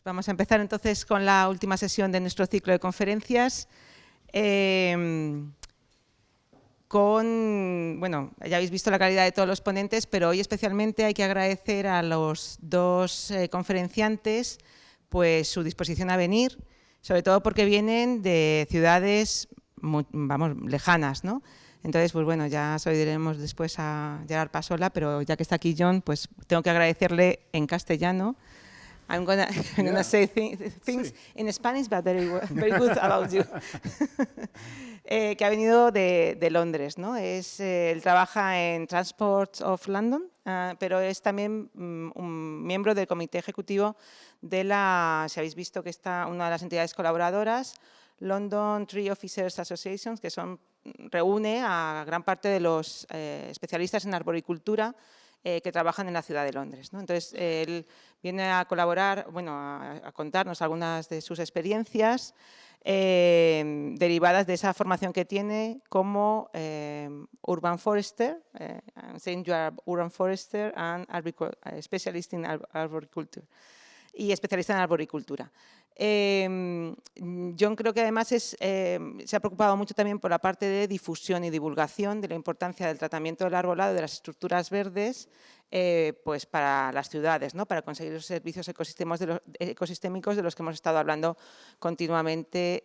vamos a empezar entonces con la última sesión de nuestro ciclo de conferencias. Bueno, ya habéis visto la calidad de todos los ponentes, pero hoy especialmente hay que agradecer a los dos conferenciantes pues, su disposición a venir, sobre todo porque vienen de ciudades lejanas, ¿no? Entonces, pues bueno, ya se lo diremos después a Gerard Pasola, pero ya que está aquí John, pues tengo que agradecerle en castellano. I'm gonna say things in Spanish, but very good about you. Que ha venido de Londres, ¿no? Él trabaja en Transport of London, pero es también un miembro del comité ejecutivo de si habéis visto que está una de las entidades colaboradoras, London Tree Officers Association, que reúne a gran parte de los especialistas en arboricultura que trabajan en la ciudad de Londres, ¿no? Entonces, él viene a colaborar, bueno, a contarnos algunas de sus experiencias derivadas de esa formación que tiene como urban forester, saying you are urban forester and specialist in arboriculture, y especialista en arboricultura. John creo que además se ha preocupado mucho también por la parte de difusión y divulgación de la importancia del tratamiento del arbolado, de las estructuras verdes, pues para las ciudades, ¿no? Para conseguir los servicios ecosistémicos de los que hemos estado hablando continuamente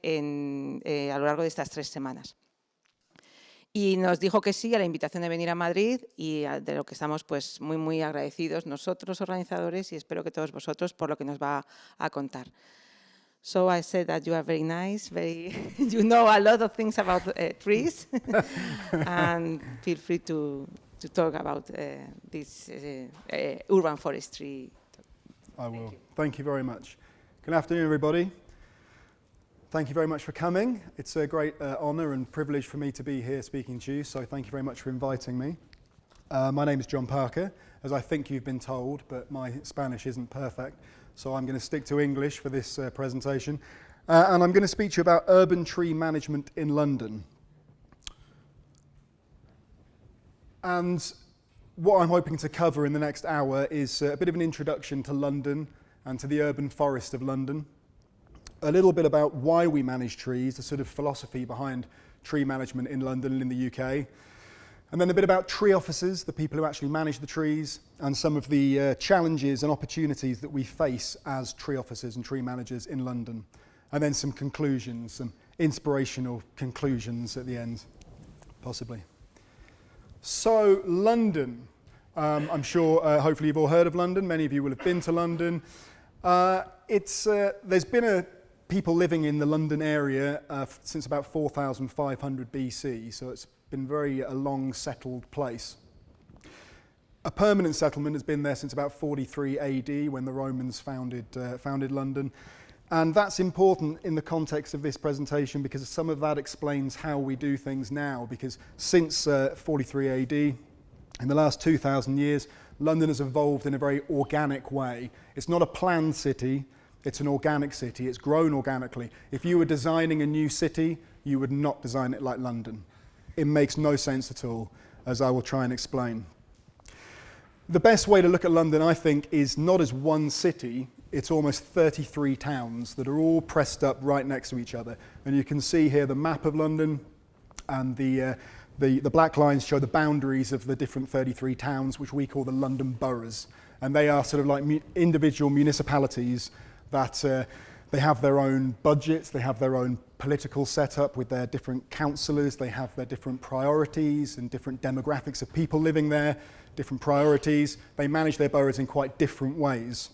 a lo largo de estas 3 semanas. Y nos dijo que sí a la invitación de venir a Madrid y de lo que estamos pues muy agradecidos nosotros, organizadores, y espero que todos vosotros por lo que nos va a contar. So I said that you are very nice, you know a lot of things about trees, and feel free to talk about this urban forestry. I will. Thank you very much. Good afternoon, everybody. Thank you very much for coming. It's a great honour and privilege for me to be here speaking to you, so thank you very much for inviting me. My name is John Parker, as I think you've been told, but my Spanish isn't perfect, so I'm going to stick to English for this presentation. And I'm going to speak to you about urban tree management in London. And what I'm hoping to cover in the next hour is a bit of an introduction to London and to the urban forest of London. A little bit about why we manage trees, the sort of philosophy behind tree management in London and in the UK. And then a bit about tree officers, the people who actually manage the trees, and some of the challenges and opportunities that we face as tree officers and tree managers in London. And then some conclusions, some inspirational conclusions at the end, possibly. So, London. I'm sure, hopefully you've all heard of London. Many of you will have been to London. There's been people living in the London area since about 4,500 BC, so it's been a long settled place. A permanent settlement has been there since about 43 AD when the Romans founded London, and that's important in the context of this presentation because some of that explains how we do things now, because since 43 AD, in the last 2,000 years, London has evolved in a very organic way. It's not a planned city, it's an organic city, it's grown organically. If you were designing a new city, you would not design it like London. It makes no sense at all, as I will try and explain. The best way to look at London, I think, is not as one city, it's almost 33 towns that are all pressed up right next to each other. And you can see here the map of London, and the black lines show the boundaries of the different 33 towns, which we call the London boroughs. And they are sort of like individual municipalities that they have their own budgets, they have their own political setup with their different councillors, they have their different priorities and different demographics of people living there, different priorities. They manage their boroughs in quite different ways.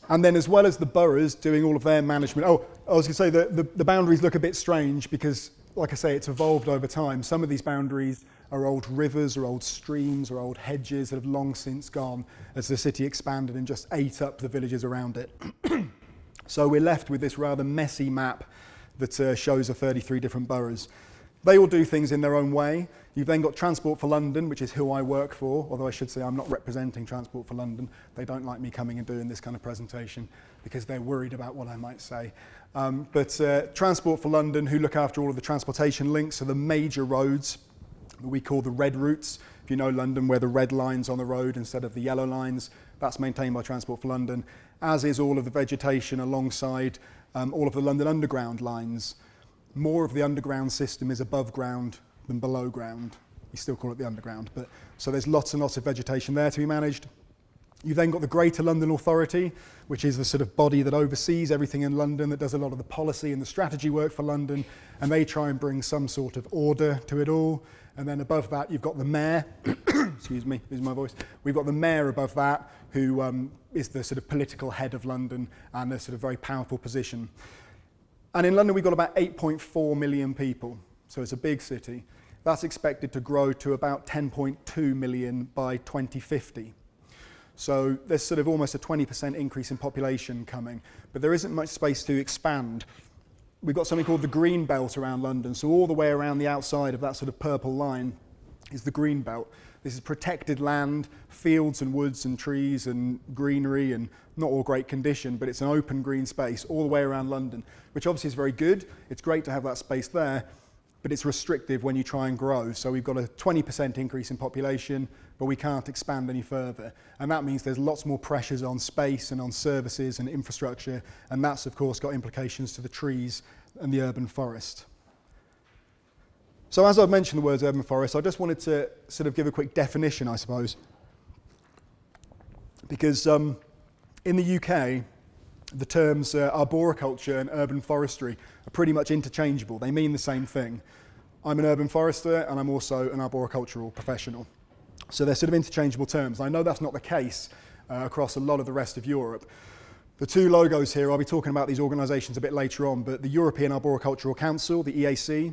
And then as well as the boroughs doing all of their management, I was going to say that the boundaries look a bit strange because, like I say, it's evolved over time. Some of these boundaries are old rivers or old streams or old hedges that have long since gone as the city expanded and just ate up the villages around it. So we're left with this rather messy map that shows the 33 different boroughs. They all do things in their own way. You've then got Transport for London, which is who I work for, although I should say I'm not representing Transport for London. They don't like me coming and doing this kind of presentation because they're worried about what I might say. But Transport for London, who look after all of the transportation links, so the major roads that we call the red routes. If If you know London, where the red lines on the road instead of the yellow lines, that's maintained by Transport for London, as is all of the vegetation alongside all of the London Underground lines. More of the underground system is above ground than below ground. We still call it the Underground, but so there's lots and lots of vegetation there to be managed. You've then got the Greater London Authority, which is the sort of body that oversees everything in London, that does a lot of the policy and the strategy work for London, and they try and bring some sort of order to it all. And then above that, you've got the mayor. Excuse me, losing my voice. We've got the mayor above that, who is the sort of political head of London and a sort of very powerful position. And in London, we've got about 8.4 million people, so it's a big city. That's expected to grow to about 10.2 million by 2050. So there's sort of almost a 20% increase in population coming, but there isn't much space to expand. We've got something called the green belt around London, so all the way around the outside of that sort of purple line is the green belt. This is protected land, fields and woods and trees and greenery, and not all great condition, but it's an open green space all the way around London, which obviously is very good. It's great to have that space there, but it's restrictive when you try and grow. So we've got a 20% increase in population, but we can't expand any further. And that means there's lots more pressures on space and on services and infrastructure, and that's of course got implications to the trees and the urban forest. So as I've mentioned the words urban forest, I just wanted to sort of give a quick definition, I suppose. Because in the UK, the terms arboriculture and urban forestry are pretty much interchangeable. They mean the same thing. I'm an urban forester and I'm also an arboricultural professional. So they're sort of interchangeable terms. I know that's not the case across a lot of the rest of Europe. The two logos here, I'll be talking about these organisations a bit later on, but the European Arboricultural Council, the EAC,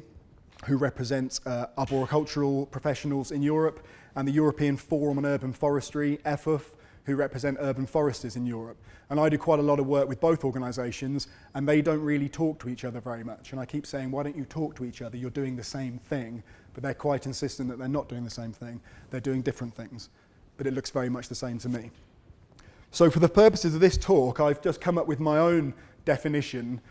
who represents arboricultural professionals in Europe, and the European Forum on Urban Forestry, EFUF, who represent urban foresters in Europe. And I do quite a lot of work with both organisations, and they don't really talk to each other very much. And I keep saying, why don't you talk to each other? You're doing the same thing. But they're quite insistent that they're not doing the same thing. They're doing different things. But it looks very much the same to me. So for the purposes of this talk, I've just come up with my own definition.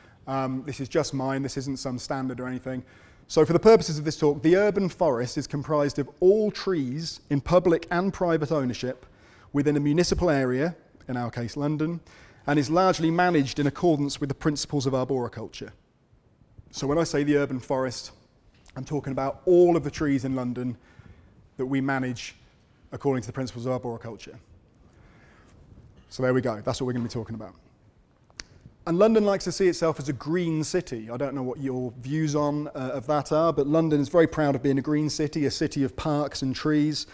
This is just mine. This isn't some standard or anything. So for the purposes of this talk, the urban forest is comprised of all trees in public and private ownership within a municipal area, in our case London, and is largely managed in accordance with the principles of arboriculture. So when I say the urban forest, I'm talking about all of the trees in London that we manage according to the principles of arboriculture. So there we go, that's what we're going to be talking about. And London likes to see itself as a green city. I don't know what your views on of that are, but London is very proud of being a green city, a city of parks and trees.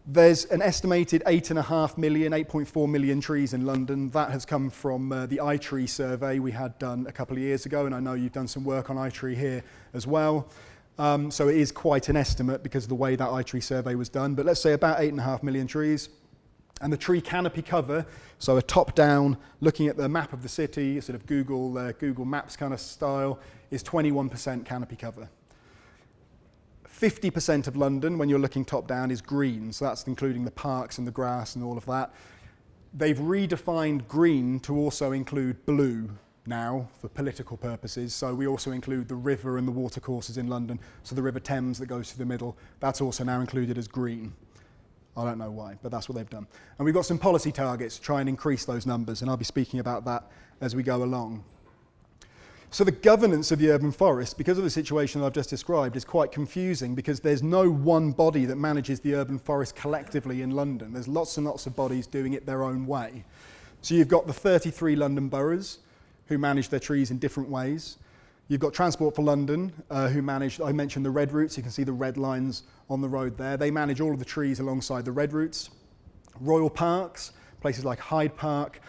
There's an estimated 8.4 million trees in London. That has come from the iTree survey we had done a couple of years ago, and I know you've done some work on iTree here as well. So it is quite an estimate because of the way that iTree survey was done, but let's say about 8.5 million trees. And the tree canopy cover, so a top-down, looking at the map of the city, sort of Google Maps kind of style, is 21% canopy cover. 50% of London, when you're looking top-down, is green, so that's including the parks and the grass and all of that. They've redefined green to also include blue now for political purposes, so we also include the river and the watercourses in London, so the River Thames that goes through the middle, that's also now included as green. I don't know why, but that's what they've done. And we've got some policy targets to try and increase those numbers, and I'll be speaking about that as we go along. So the governance of the urban forest, because of the situation that I've just described, is quite confusing because there's no one body that manages the urban forest collectively in London. There's lots and lots of bodies doing it their own way. So you've got the 33 London boroughs who manage their trees in different ways. You've got Transport for London, who manage, I mentioned the red routes, you can see the red lines on the road there. They manage all of the trees alongside the red routes. Royal parks, places like Hyde Park,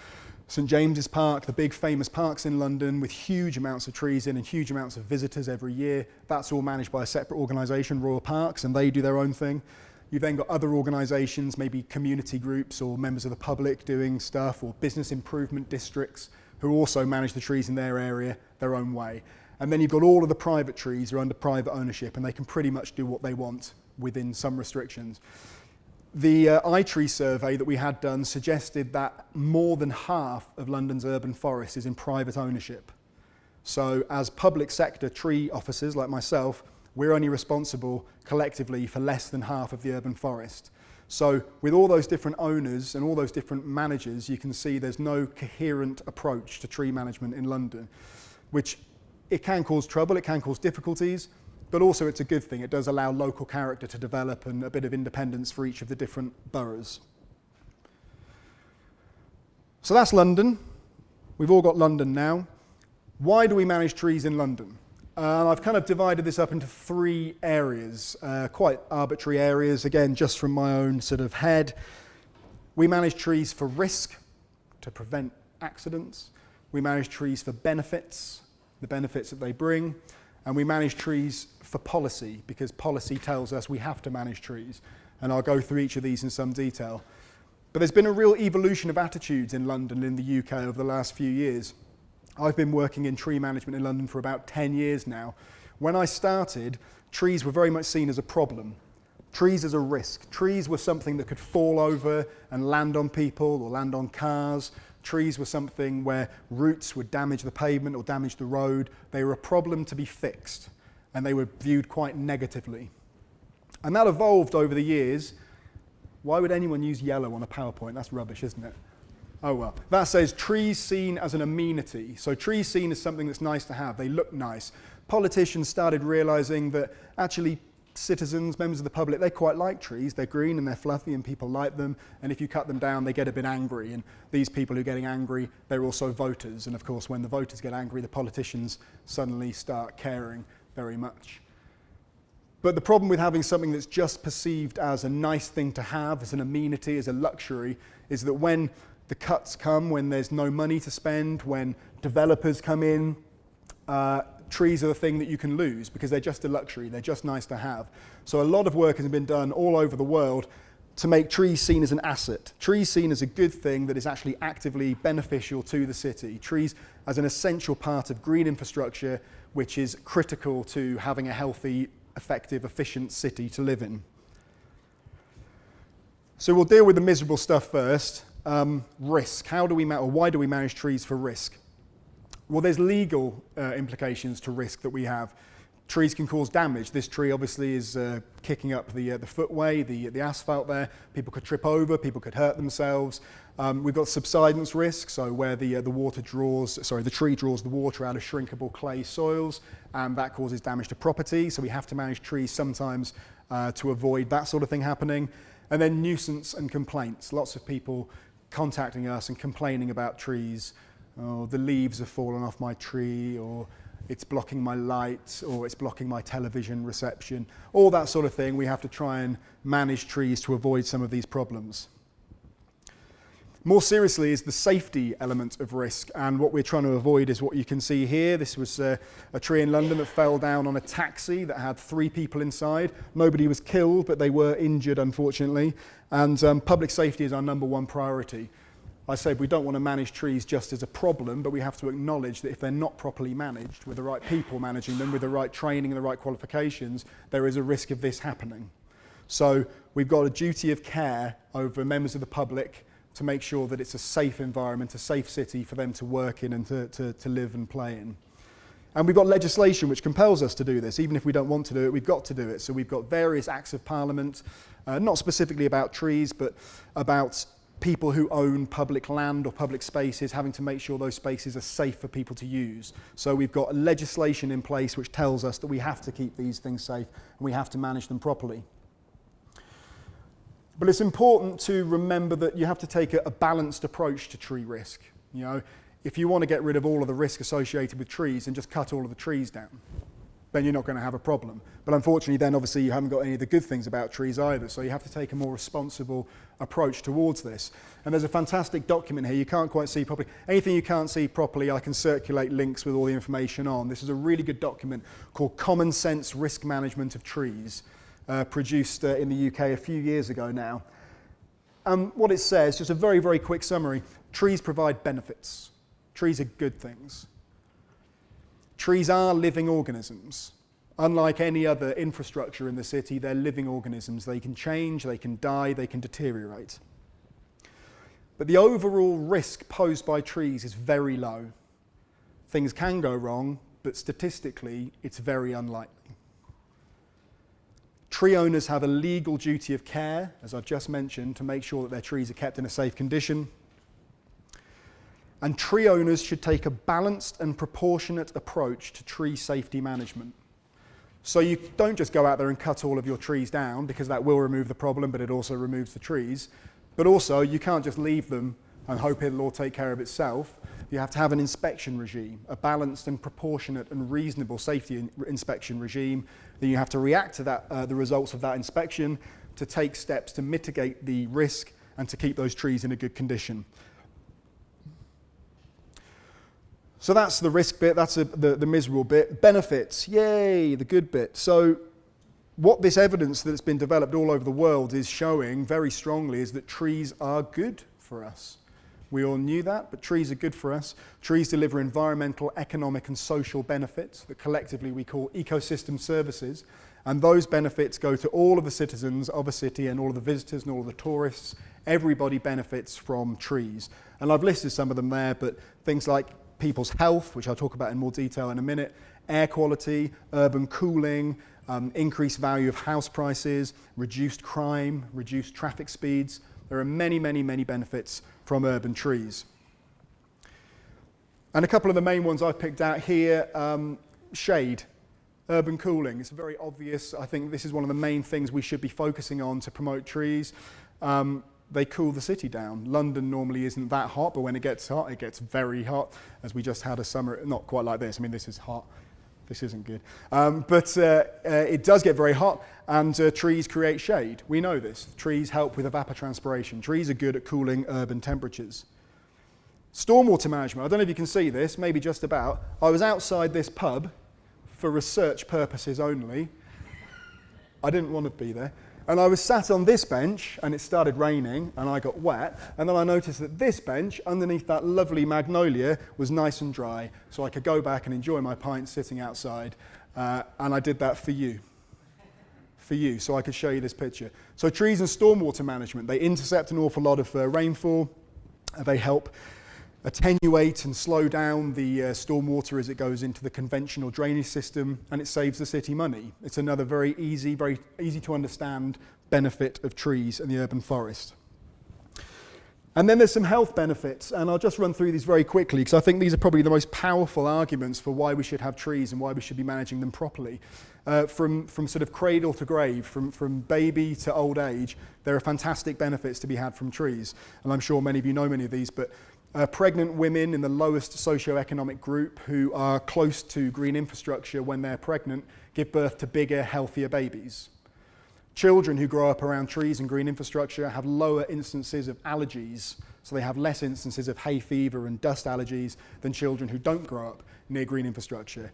St James's Park, the big famous parks in London with huge amounts of trees in and huge amounts of visitors every year. That's all managed by a separate organisation, Royal Parks, and they do their own thing. You've then got other organisations, maybe community groups or members of the public doing stuff, or business improvement districts who also manage the trees in their area their own way. And then you've got all of the private trees who are under private ownership, and they can pretty much do what they want within some restrictions. The iTree survey that we had done suggested that more than half of London's urban forest is in private ownership. So as public sector tree officers like myself, we're only responsible collectively for less than half of the urban forest. So with all those different owners and all those different managers, you can see there's no coherent approach to tree management in London, which it can cause trouble, it can cause difficulties, but also it's a good thing. It does allow local character to develop and a bit of independence for each of the different boroughs. So that's London. We've all got London now. Why do we manage trees in London? I've kind of divided this up into 3 areas, quite arbitrary areas, again, just from my own sort of head. We manage trees for risk, to prevent accidents. We manage trees for benefits, the benefits that they bring. And we manage trees for policy, because policy tells us we have to manage trees. And I'll go through each of these in some detail. But there's been a real evolution of attitudes in London and in the UK over the last few years. I've been working in tree management in London for about 10 years now. When I started, trees were very much seen as a problem. Trees as a risk. Trees were something that could fall over and land on people or land on cars. Trees were something where roots would damage the pavement or damage the road. They were a problem to be fixed, and they were viewed quite negatively. And that evolved over the years. Why would anyone use yellow on a PowerPoint? That's rubbish, isn't it? Oh well. That says trees seen as an amenity. So trees seen as something that's nice to have. They look nice. Politicians started realizing that actually citizens, members of the public, they quite like trees. They're green and they're fluffy and people like them. And if you cut them down, they get a bit angry. And these people who are getting angry, they're also voters. And of course, when the voters get angry, the politicians suddenly start caring very much. But the problem with having something that's just perceived as a nice thing to have, as an amenity, as a luxury, is that when the cuts come, when there's no money to spend, when developers come in, trees are the thing that you can lose because they're just a luxury, they're just nice to have. So a lot of work has been done all over the world to make trees seen as an asset, trees seen as a good thing that is actually actively beneficial to the city, trees as an essential part of green infrastructure which is critical to having a healthy, effective, efficient city to live in. So we'll deal with the miserable stuff first. Risk. Why do we manage trees for risk? Well, there's legal implications to risk that we have. Trees can cause damage. This tree obviously is kicking up the footway, the asphalt there. People could trip over, people could hurt themselves. We've got subsidence risk, so where the tree draws the water out of shrinkable clay soils, and that causes damage to property. So we have to manage trees sometimes to avoid that sort of thing happening. And then nuisance and complaints. Lots of people contacting us and complaining about trees. Oh, the leaves have fallen off my tree, or it's blocking my light, or it's blocking my television reception. All that sort of thing. We have to try and manage trees to avoid some of these problems. More seriously is the safety element of risk, and what we're trying to avoid is what you can see here. This was a tree in London that fell down on a taxi that had 3 people inside. Nobody was killed, but they were injured, unfortunately. And public safety is our #1 priority. I said we don't want to manage trees just as a problem, but we have to acknowledge that if they're not properly managed, with the right people managing them, with the right training and the right qualifications, there is a risk of this happening. So we've got a duty of care over members of the public to make sure that it's a safe environment, a safe city for them to work in and to live and play in. And we've got legislation which compels us to do this. Even if we don't want to do it, we've got to do it. So we've got various acts of parliament, not specifically about trees, but about people who own public land or public spaces, having to make sure those spaces are safe for people to use. So we've got legislation in place which tells us that we have to keep these things safe and we have to manage them properly. But it's important to remember that you have to take a balanced approach to tree risk. You know, if you want to get rid of all of the risk associated with trees and just cut all of the trees down, then you're not going to have a problem. But unfortunately, then obviously you haven't got any of the good things about trees either. So you have to take a more responsible approach towards this. And there's a fantastic document here. You can't quite see properly. Anything you can't see properly, I can circulate links with all the information on. This is a really good document called Common Sense Risk Management of Trees, produced in the UK a few years ago now. What it says, just a very, very quick summary, trees provide benefits. Trees are good things. Trees are living organisms. Unlike any other infrastructure in the city, they're living organisms. They can change, they can die, they can deteriorate. But the overall risk posed by trees is very low. Things can go wrong, but statistically, it's very unlikely. Tree owners have a legal duty of care, as I've just mentioned, to make sure that their trees are kept in a safe condition. And tree owners should take a balanced and proportionate approach to tree safety management. So you don't just go out there and cut all of your trees down, because that will remove the problem, but it also removes the trees. But also, you can't just leave them and hope it'll all take care of itself. You have to have an inspection regime, a balanced and proportionate and reasonable safety inspection regime. Then you have to react to that, the results of that inspection, to take steps to mitigate the risk and to keep those trees in a good condition. So that's the risk bit, that's the miserable bit. Benefits, yay, the good bit. So what this evidence that's been developed all over the world is showing very strongly is that trees are good for us. We all knew that, but trees are good for us. Trees deliver environmental, economic and social benefits that collectively we call ecosystem services. And those benefits go to all of the citizens of a city and all of the visitors and all of the tourists. Everybody benefits from trees. And I've listed some of them there, but things like people's health, which I'll talk about in more detail in a minute, air quality, urban cooling, increased value of house prices, reduced crime, reduced traffic speeds. There are many, many, many benefits from urban trees. And a couple of the main ones I've picked out here, shade, urban cooling. It's very obvious. I think this is one of the main things we should be focusing on to promote trees. They cool the city down. London normally isn't that hot, but when it gets hot, it gets very hot, as we just had a summer, not quite like this. I mean, this is hot. This isn't good. But it does get very hot, and trees create shade. We know this. Trees help with evapotranspiration. Trees are good at cooling urban temperatures. Stormwater management. I don't know if you can see this, maybe just about. I was outside this pub for research purposes only. I didn't want to be there. And I was sat on this bench, and it started raining, and I got wet. And then I noticed that this bench, underneath that lovely magnolia, was nice and dry, so I could go back and enjoy my pint sitting outside. And I did that for you, so I could show you this picture. So trees and stormwater management, they intercept an awful lot of rainfall. They help attenuate and slow down the stormwater as it goes into the conventional drainage system, and it saves the city money. It's another very easy to understand benefit of trees in the urban forest. And then there's some health benefits, and I'll just run through these very quickly because I think these are probably the most powerful arguments for why we should have trees and why we should be managing them properly. From sort of cradle to grave, from baby to old age, there are fantastic benefits to be had from trees. And I'm sure many of you know many of these, but pregnant women in the lowest socioeconomic group who are close to green infrastructure when they're pregnant give birth to bigger, healthier babies. Children who grow up around trees and green infrastructure have lower instances of allergies, so they have less instances of hay fever and dust allergies than children who don't grow up near green infrastructure.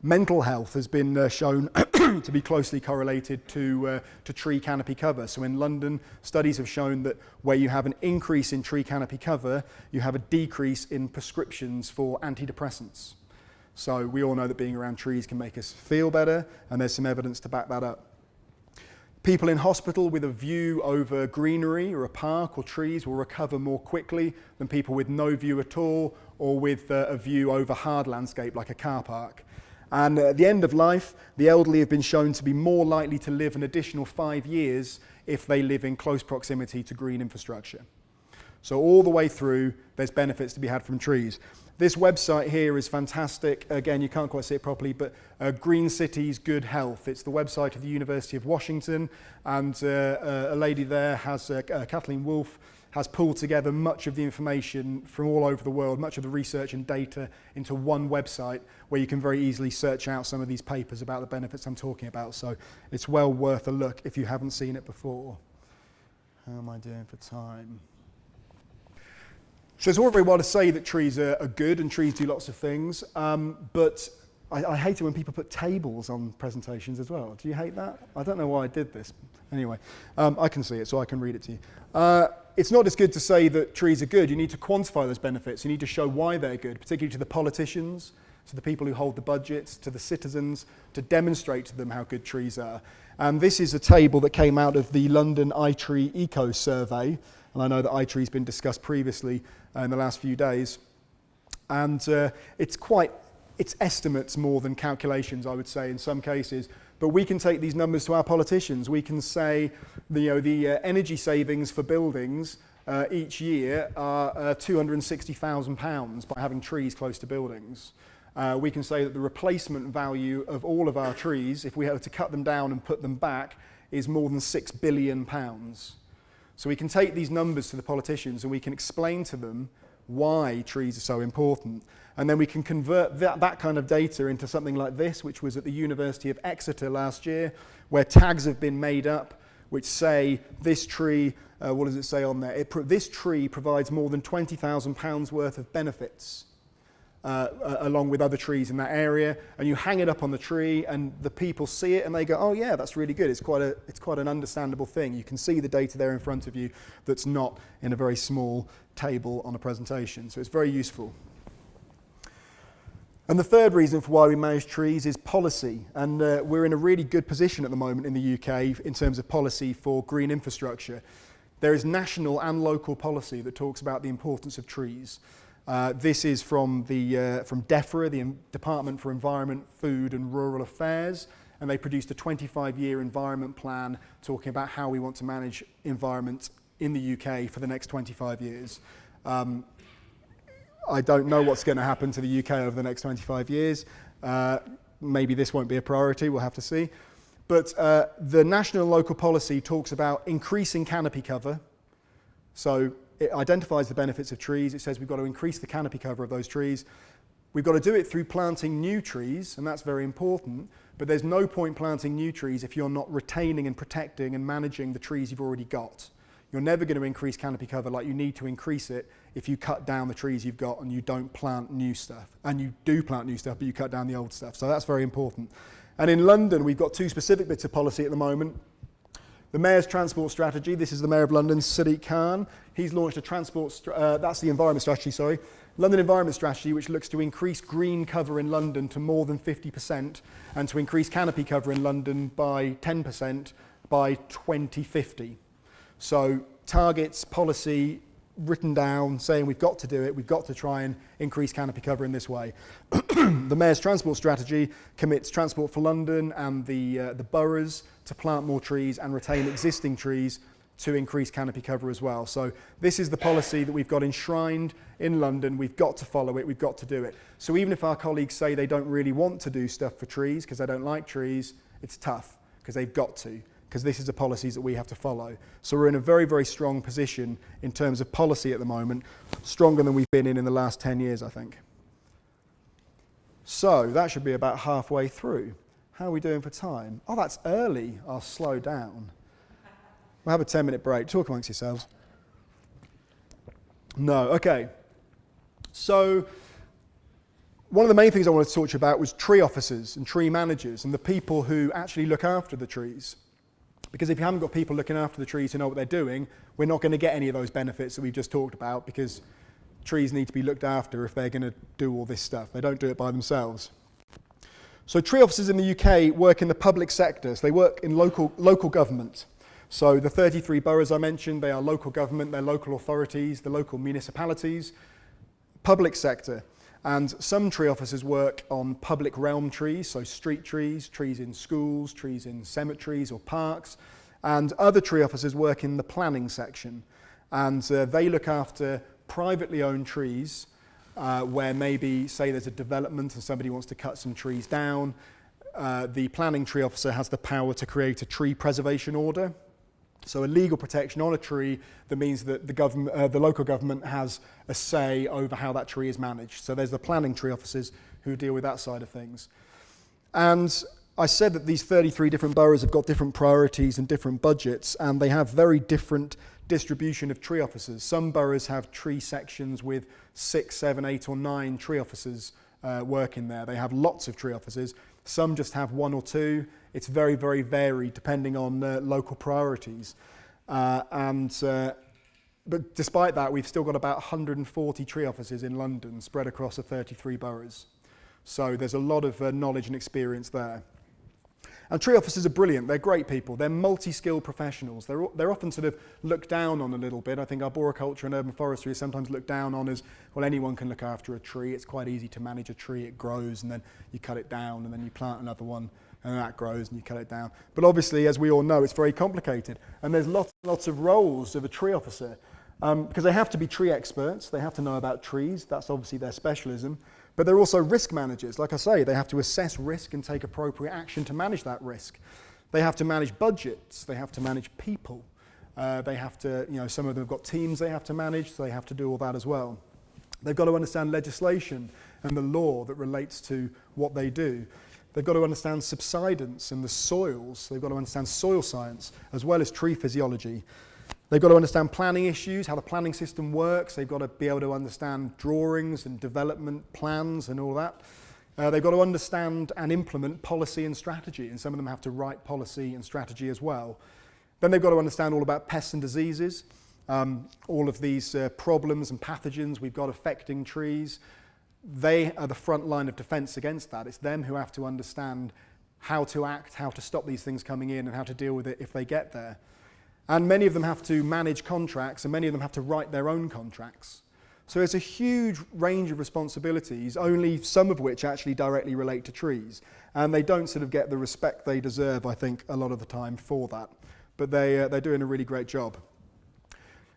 Mental health has been shown to be closely correlated to tree canopy cover. So in London, studies have shown that where you have an increase in tree canopy cover, you have a decrease in prescriptions for antidepressants. So we all know that being around trees can make us feel better, and there's some evidence to back that up. People in hospital with a view over greenery or a park or trees will recover more quickly than people with no view at all or with a view over hard landscape like a car park. And at the end of life, the elderly have been shown to be more likely to live an additional 5 years if they live in close proximity to green infrastructure. So all the way through, there's benefits to be had from trees. This website here is fantastic. Again, you can't quite see it properly, but Green Cities, Good Health. It's the website of the University of Washington, and a lady there has, Kathleen Wolfe, has pulled together much of the information from all over the world, much of the research and data into one website where you can very easily search out some of these papers about the benefits I'm talking about. So it's well worth a look if you haven't seen it before. How am I doing for time? So it's all very well to say that trees are good and trees do lots of things, but I hate it when people put tables on presentations as well. Do you hate that? I don't know why I did this. Anyway, I can see it, so I can read it to you. It's not just good to say that trees are good. You need to quantify those benefits. You need to show why they're good, particularly to the politicians, to the people who hold the budgets, to the citizens, to demonstrate to them how good trees are. And this is a table that came out of the London iTree Eco Survey. And I know that iTree has been discussed previously in the last few days. And it's estimates more than calculations, I would say, in some cases. But we can take these numbers to our politicians. We can say, the energy savings for buildings each year are £260,000 by having trees close to buildings. We can say that the replacement value of all of our trees, if we had to cut them down and put them back, is more than £6 billion. So we can take these numbers to the politicians and we can explain to them why trees are so important. And then we can convert that kind of data into something like this, which was at the University of Exeter last year, where tags have been made up which say this tree, what does it say on there? This tree provides more than £20,000 worth of benefits along with other trees in that area, and you hang it up on the tree and the people see it and they go, oh yeah, that's really good. It's quite an understandable thing. You can see the data there in front of you that's not in a very small table on a presentation. So it's very useful. And the third reason for why we manage trees is policy. And we're in a really good position at the moment in the UK in terms of policy for green infrastructure. There is national and local policy that talks about the importance of trees. This is from DEFRA, the Department for Environment, Food and Rural Affairs, and they produced a 25-year environment plan talking about how we want to manage environment in the UK for the next 25 years. I don't know what's going to happen to the UK over the next 25 years. Maybe this won't be a priority, we'll have to see. But the national and local policy talks about increasing canopy cover. So it identifies the benefits of trees. It says we've got to increase the canopy cover of those trees. We've got to do it through planting new trees, and that's very important. But there's no point planting new trees if you're not retaining and protecting and managing the trees you've already got. You're never going to increase canopy cover like you need to increase it if you cut down the trees you've got and you don't plant new stuff. And you do plant new stuff, but you cut down the old stuff. So that's very important. And in London, we've got two specific bits of policy at the moment. The Mayor's Transport Strategy, this is the Mayor of London, Sadiq Khan. He's launched a that's the Environment Strategy, sorry. London Environment Strategy, which looks to increase green cover in London to more than 50% and to increase canopy cover in London by 10% by 2050. So targets, policy, written down, saying we've got to do it, we've got to try and increase canopy cover in this way. The Mayor's Transport Strategy commits Transport for London and the boroughs to plant more trees and retain existing trees to increase canopy cover as well. So this is the policy that we've got enshrined in London. We've got to follow it, we've got to do it. So even if our colleagues say they don't really want to do stuff for trees because they don't like trees, it's tough because they've got to, because this is the policies that we have to follow. So we're in a very, very strong position in terms of policy at the moment, stronger than we've been in the last 10 years, I think. So that should be about halfway through. How are we doing for time? Oh, that's early. I'll slow down. We'll have a 10-minute break. Talk amongst yourselves. No, okay. So one of the main things I wanted to talk to you about was tree officers and tree managers and the people who actually look after the trees. Because if you haven't got people looking after the trees who know what they're doing, we're not going to get any of those benefits that we've just talked about, because trees need to be looked after if they're going to do all this stuff. They don't do it by themselves. So tree officers in the UK work in the public sector. So they work in local government. So the 33 boroughs I mentioned, they are local government, they're local authorities, the local municipalities, public sector. And some tree officers work on public realm trees, so street trees, trees in schools, trees in cemeteries or parks. And other tree officers work in the planning section. And they look after privately owned trees where maybe, say there's a development and somebody wants to cut some trees down. The planning tree officer has the power to create a tree preservation order. So a legal protection on a tree that means that the local government has a say over how that tree is managed. So there's the planning tree officers who deal with that side of things. And I said that these 33 different boroughs have got different priorities and different budgets, and they have very different distribution of tree officers. Some boroughs have tree sections with 6, 7, 8 or 9 tree officers working there. They have lots of tree officers. Some just have 1 or 2. It's very, very varied depending on local priorities. But despite that, we've still got about 140 tree officers in London spread across the 33 boroughs. So there's a lot of knowledge and experience there. And tree officers are brilliant. They're great people. They're multi-skilled professionals. They're often sort of looked down on a little bit. I think arboriculture and urban forestry is sometimes looked down on as, well, anyone can look after a tree. It's quite easy to manage a tree. It grows and then you cut it down and then you plant another one and that grows and you cut it down. But obviously, as we all know, it's very complicated. And there's lots of roles of a tree officer, because they have to be tree experts, they have to know about trees, that's obviously their specialism, but they're also risk managers. Like I say, they have to assess risk and take appropriate action to manage that risk. They have to manage budgets, they have to manage people, they have to, some of them have got teams they have to manage, so they have to do all that as well. They've got to understand legislation and the law that relates to what they do. They've got to understand subsidence and the soils. They've got to understand soil science as well as tree physiology. They've got to understand planning issues, how the planning system works. They've got to be able to understand drawings and development plans and all that. They've got to understand and implement policy and strategy, and some of them have to write policy and strategy as well. Then they've got to understand all about pests and diseases, all of these problems and pathogens we've got affecting trees. They are the front line of defence against that. It's them who have to understand how to act, how to stop these things coming in, and how to deal with it if they get there. And many of them have to manage contracts, and many of them have to write their own contracts. So it's a huge range of responsibilities, only some of which actually directly relate to trees. And they don't sort of get the respect they deserve, I think, a lot of the time for that. But they're doing a really great job.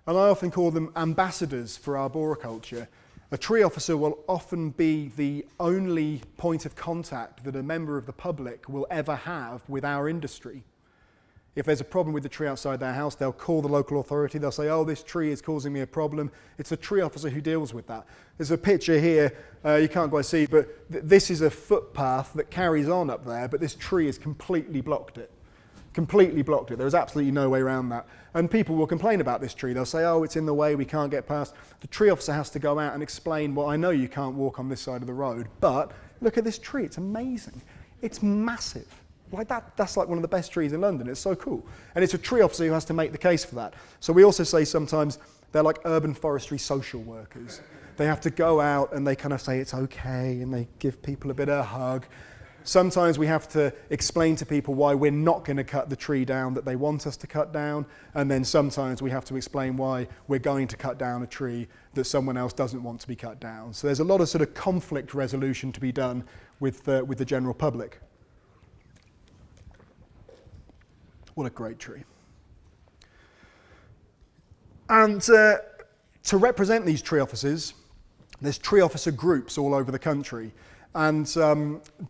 And I often call them ambassadors for arboriculture. A tree officer will often be the only point of contact that a member of the public will ever have with our industry. If there's a problem with the tree outside their house, they'll call the local authority. They'll say, oh, this tree is causing me a problem. It's the tree officer who deals with that. There's a picture here, you can't quite see, but this is a footpath that carries on up there, but this tree has completely blocked it. Completely blocked it. There's absolutely no way around that. And people will complain about this tree. They'll say, oh, it's in the way, we can't get past. The tree officer has to go out and explain, well, I know you can't walk on this side of the road, but look at this tree, it's amazing. It's massive. Like that's like one of the best trees in London. It's so cool. And it's a tree officer who has to make the case for that. So we also say sometimes they're like urban forestry social workers. They have to go out and they kind of say it's okay, and they give people a bit of a hug. Sometimes we have to explain to people why we're not going to cut the tree down that they want us to cut down, and then sometimes we have to explain why we're going to cut down a tree that someone else doesn't want to be cut down. So there's a lot of sort of conflict resolution to be done with the general public. What a great tree. And to represent these tree officers, there's tree officer groups all over the country, and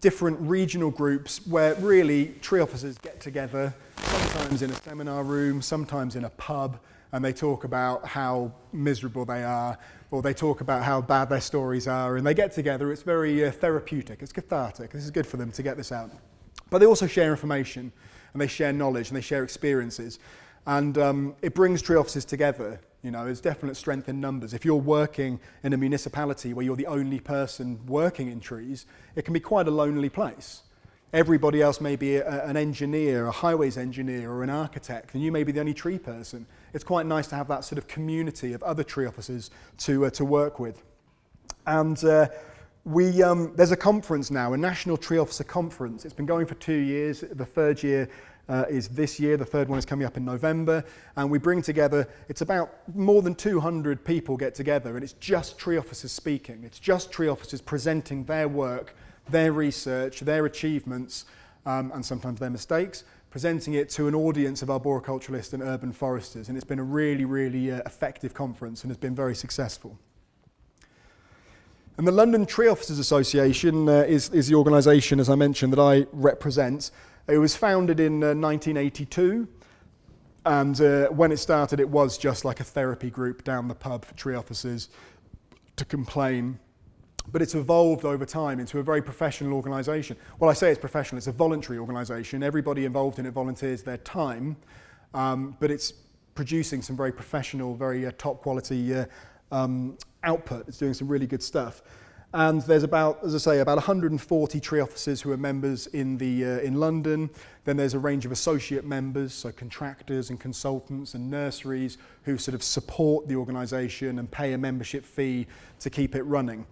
different regional groups where really tree officers get together, sometimes in a seminar room, sometimes in a pub, and they talk about how miserable they are, or they talk about how bad their stories are, and they get together. It's very therapeutic, it's cathartic. This is good for them to get this out. But they also share information, and they share knowledge, and they share experiences. And it brings tree officers together. You know, there's definite strength in numbers. If you're working in a municipality where you're the only person working in trees, it can be quite a lonely place. Everybody else may be an engineer, a highways engineer, or an architect, and you may be the only tree person. It's quite nice to have that sort of community of other tree officers to work with. And there's a conference now, a National Tree Officer Conference. It's been going for 2 years. The third year is this year. The third one is coming up in November. And we bring together, it's about more than 200 people get together, and it's just tree officers speaking. It's just tree officers presenting their work, their research, their achievements, and sometimes their mistakes, presenting it to an audience of arboriculturalists and urban foresters. And it's been a really, really effective conference and has been very successful. And the London Tree Officers Association is the organisation, as I mentioned, that I represent. It was founded in 1982, and when it started it was just like a therapy group down the pub for tree officers to complain. But it's evolved over time into a very professional organisation. Well, I say it's professional, it's a voluntary organisation. Everybody involved in it volunteers their time, but it's producing some very professional, very top quality output. It's doing some really good stuff. And there's about, as I say, about 140 tree officers who are members in London. Then there's a range of associate members, so contractors and consultants and nurseries who sort of support the organisation and pay a membership fee to keep it running.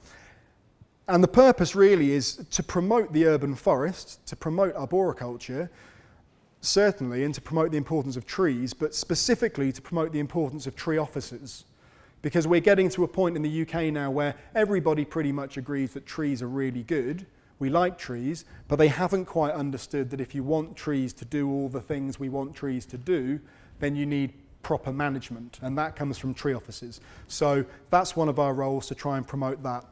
And the purpose really is to promote the urban forest, to promote arboriculture, certainly, and to promote the importance of trees, but specifically to promote the importance of tree officers. Because we're getting to a point in the UK now where everybody pretty much agrees that trees are really good. we like trees, but they haven't quite understood that if you want trees to do all the things we want trees to do, then you need proper management, and that comes from tree offices. So that's one of our roles, to try and promote that.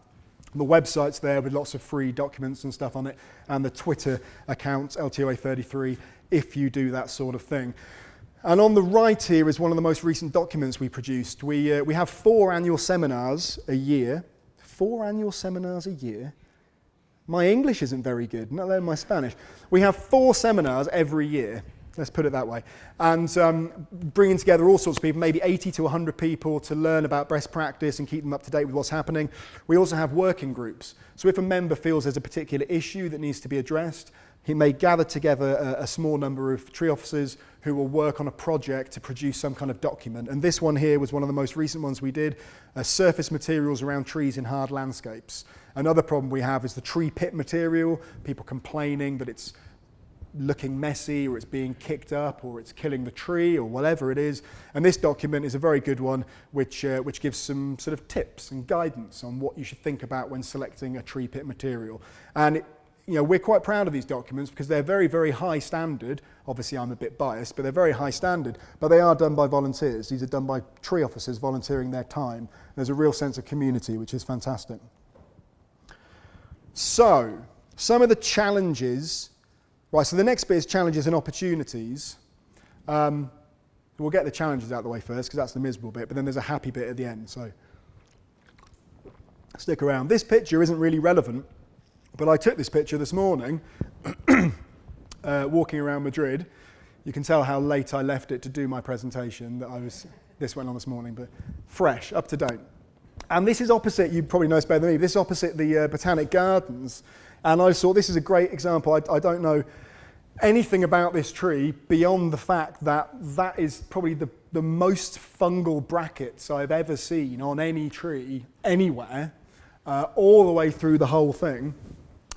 The website's there with lots of free documents and stuff on it, and the Twitter account, LTOA33, if you do that sort of thing. And on the right here is one of the most recent documents we produced. We have 4 annual seminars a year. 4 annual seminars a year? My English isn't very good, not alone my Spanish. We have 4 seminars every year. Let's put it that way. And bringing together all sorts of people, maybe 80 to 100 people, to learn about best practice and keep them up to date with what's happening. We also have working groups. So if a member feels there's a particular issue that needs to be addressed, he may gather together a small number of tree officers who will work on a project to produce some kind of document. And this one here was one of the most recent ones we did, surface materials around trees in hard landscapes. Another problem we have is the tree pit material, people complaining that it's looking messy, or it's being kicked up, or it's killing the tree, or whatever it is. And this document is a very good one, which gives some sort of tips and guidance on what you should think about when selecting a tree pit material. And we're quite proud of these documents because they're very, very high standard. Obviously, I'm a bit biased, but they're very high standard. But they are done by volunteers. These are done by tree officers volunteering their time. There's a real sense of community, which is fantastic. So, some of the challenges. Right, so the next bit is challenges and opportunities. We'll get the challenges out of the way first, because that's the miserable bit, but then there's a happy bit at the end, so stick around. This picture isn't really relevant, but I took this picture this morning, walking around Madrid. You can tell how late I left it to do my presentation, this went on this morning, but fresh, up to date. And this is opposite, you probably know this better than me, this is opposite the Botanic Gardens. And I saw, this is a great example. I don't know anything about this tree beyond the fact that that is probably the most fungal brackets I've ever seen on any tree anywhere, all the way through the whole thing.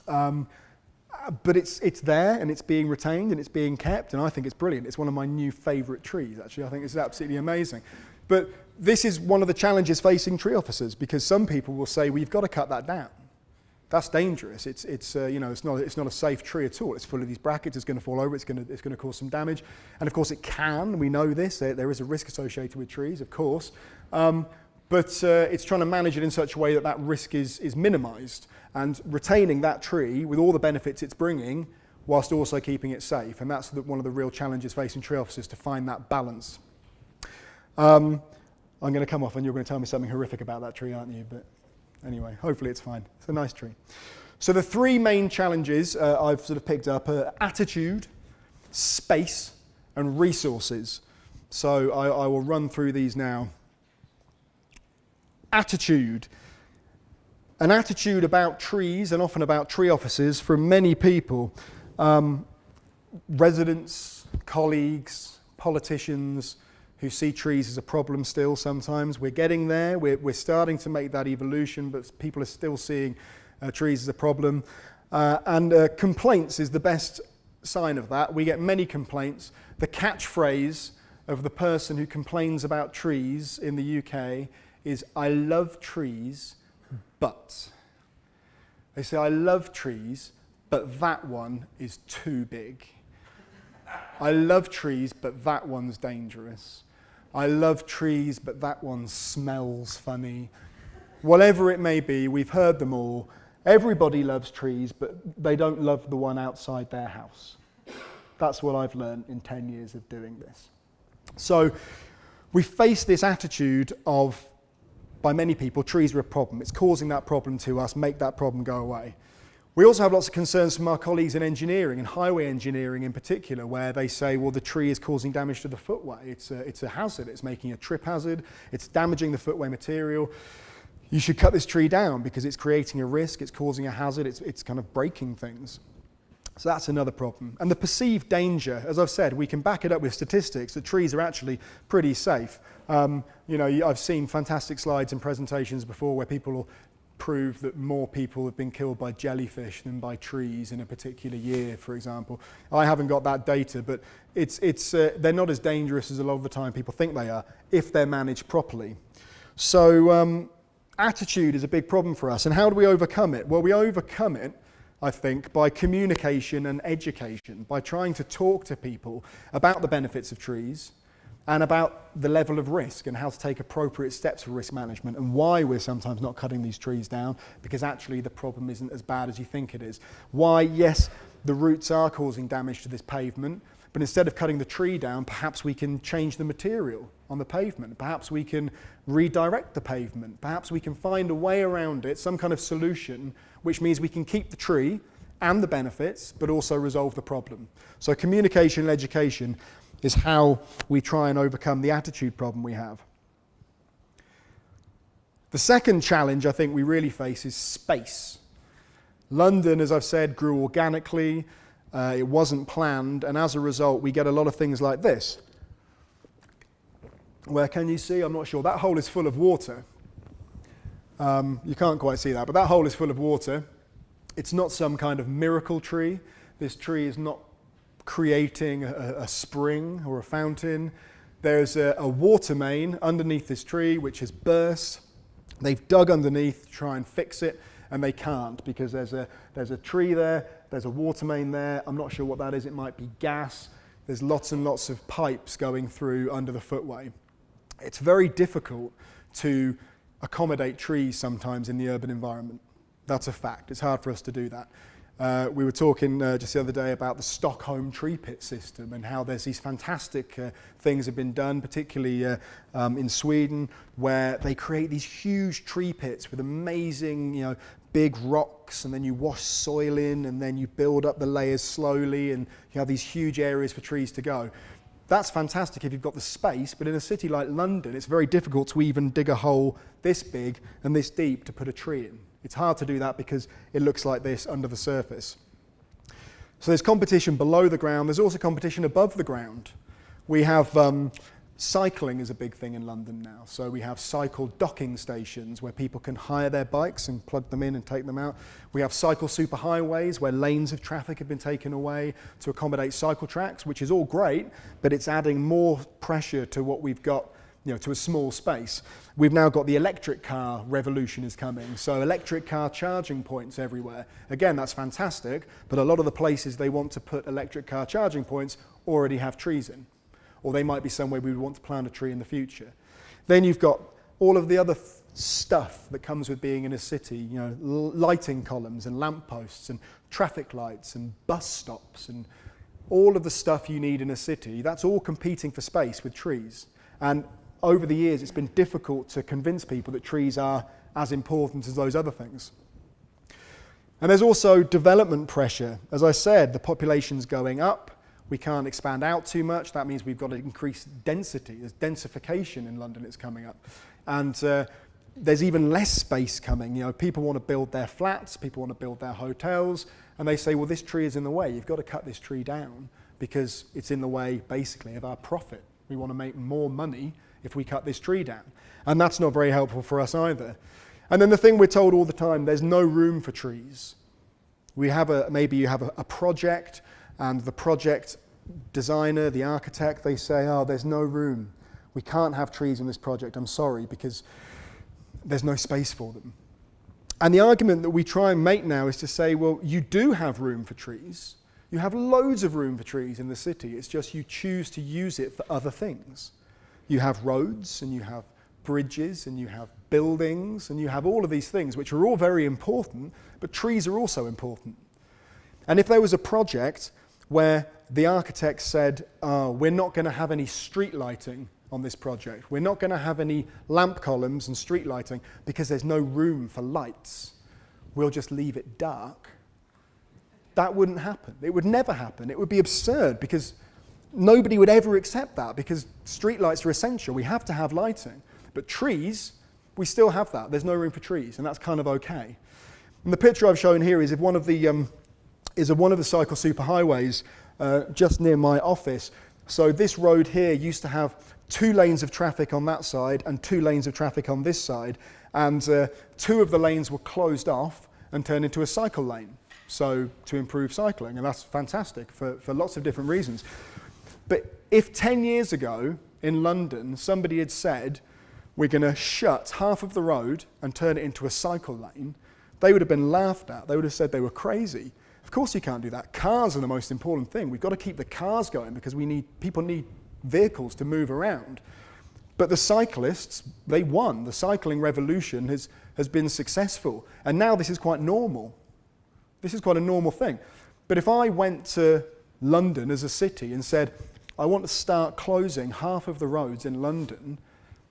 But it's there, and it's being retained, and it's being kept, and I think it's brilliant. It's one of my new favourite trees, actually. I think it's absolutely amazing. But this is one of the challenges facing tree officers, because some people will say, well, you've got to cut that down. That's dangerous. It's not a safe tree at all. It's full of these brackets. It's going to fall over. It's going to cause some damage. And of course, it can. We know this. There is a risk associated with trees, of course. But it's trying to manage it in such a way that that risk is minimised, and retaining that tree with all the benefits it's bringing, whilst also keeping it safe. And that's one of the real challenges facing tree officers, to find that balance. I'm going to come off, and you're going to tell me something horrific about that tree, aren't you? But anyway, hopefully it's fine. It's a nice tree. So the 3 main challenges I've sort of picked up are attitude, space, and resources. So I will run through these now. Attitude. An attitude about trees, and often about tree officers, from many people. Residents, colleagues, politicians, who see trees as a problem still sometimes. We're getting there. We're starting to make that evolution, but people are still seeing trees as a problem. And complaints is the best sign of that. We get many complaints. The catchphrase of the person who complains about trees in the UK is, I love trees, but. They say, I love trees, but that one is too big. I love trees, but that one's dangerous. I love trees, but that one smells funny. Whatever it may be, we've heard them all. Everybody loves trees, but they don't love the one outside their house. That's what I've learned in 10 years of doing this. So we face this attitude of, by many people, trees are a problem. It's causing that problem to us, make that problem go away. We also have lots of concerns from our colleagues in engineering, and highway engineering in particular, where they say, well, the tree is causing damage to the footway. It's a hazard. It's making a trip hazard. It's damaging the footway material. You should cut this tree down because it's creating a risk. It's causing a hazard. It's kind of breaking things. So that's another problem. And the perceived danger, as I've said, we can back it up with statistics. The trees are actually pretty safe. I've seen fantastic slides and presentations before where people will prove that more people have been killed by jellyfish than by trees in a particular year, for example. I haven't got that data, but they're not as dangerous as a lot of the time people think they are if they're managed properly. So attitude is a big problem for us. And how do we overcome it? Well, we overcome it, I think, by communication and education, by trying to talk to people about the benefits of trees and about the level of risk and how to take appropriate steps for risk management and why we're sometimes not cutting these trees down, because actually the problem isn't as bad as you think it is. Why, yes, the roots are causing damage to this pavement, but instead of cutting the tree down, perhaps we can change the material on the pavement. Perhaps we can redirect the pavement. Perhaps we can find a way around it, some kind of solution, which means we can keep the tree and the benefits, but also resolve the problem. So communication and education is how we try and overcome the attitude problem we have. The second challenge I think we really face is space. London, as I've said, grew organically. It wasn't planned, and as a result, we get a lot of things like this. Where can you see? I'm not sure. That hole is full of water. You can't quite see that, but that hole is full of water. It's not some kind of miracle tree. This tree is not creating a spring or a fountain. There's a water main underneath this tree which has burst. They've dug underneath to try and fix it, and they can't because there's a tree there, there's a water main there. I'm not sure what that is. It might be gas. There's lots and lots of pipes going through under the footway. It's very difficult to accommodate trees sometimes in the urban environment. That's a fact. It's hard for us to do that. We were talking just the other day about the Stockholm tree pit system and how there's these fantastic things have been done, particularly in Sweden, where they create these huge tree pits with amazing, big rocks, and then you wash soil in, and then you build up the layers slowly, and you have these huge areas for trees to go. That's fantastic if you've got the space, but in a city like London, it's very difficult to even dig a hole this big and this deep to put a tree in. It's hard to do that because it looks like this under the surface. So there's competition below the ground. There's also competition above the ground. We have cycling is a big thing in London now. So we have cycle docking stations where people can hire their bikes and plug them in and take them out. We have cycle superhighways where lanes of traffic have been taken away to accommodate cycle tracks, which is all great, but it's adding more pressure to what we've got, to a small space. We've now got the electric car revolution is coming, so electric car charging points everywhere. Again, that's fantastic, but a lot of the places they want to put electric car charging points already have trees in, or they might be somewhere we would want to plant a tree in the future. Then you've got all of the other stuff that comes with being in a city, lighting columns and lampposts and traffic lights and bus stops and all of the stuff you need in a city. That's all competing for space with trees. And over the years, it's been difficult to convince people that trees are as important as those other things. And there's also development pressure. As I said, the population's going up. We can't expand out too much. That means we've got to increase density. There's densification in London that's coming up. And there's even less space coming. People want to build their flats, people want to build their hotels, and they say, well, this tree is in the way. You've got to cut this tree down because it's in the way, basically, of our profit. We want to make more money if we cut this tree down. And that's not very helpful for us either. And then the thing we're told all the time, there's no room for trees. Maybe you have a project, and the project designer, the architect, they say, there's no room. We can't have trees in this project, I'm sorry, because there's no space for them. And the argument that we try and make now is to say, well, you do have room for trees. You have loads of room for trees in the city. It's just you choose to use it for other things. You have roads, and you have bridges, and you have buildings, and you have all of these things, which are all very important, but trees are also important. And if there was a project where the architect said, we're not going to have any street lighting on this project, we're not going to have any lamp columns and street lighting because there's no room for lights, we'll just leave it dark, that wouldn't happen. It would never happen. It would be absurd because nobody would ever accept that because streetlights are essential. We have to have lighting. But trees, we still have that. There's no room for trees, and that's kind of okay. And the picture I've shown here is of one of the cycle superhighways just near my office. So this road here used to have 2 lanes of traffic on that side and 2 lanes of traffic on this side, and 2 of the lanes were closed off and turned into a cycle lane. So to improve cycling, and that's fantastic for lots of different reasons. But if 10 years ago in London somebody had said we're going to shut half of the road and turn it into a cycle lane, they would have been laughed at. They would have said they were crazy. Of course you can't do that. Cars are the most important thing. We've got to keep the cars going because people need vehicles to move around. But the cyclists, they won. The cycling revolution has been successful. And now this is quite normal. This is quite a normal thing. But if I went to London as a city and said, I want to start closing half of the roads in London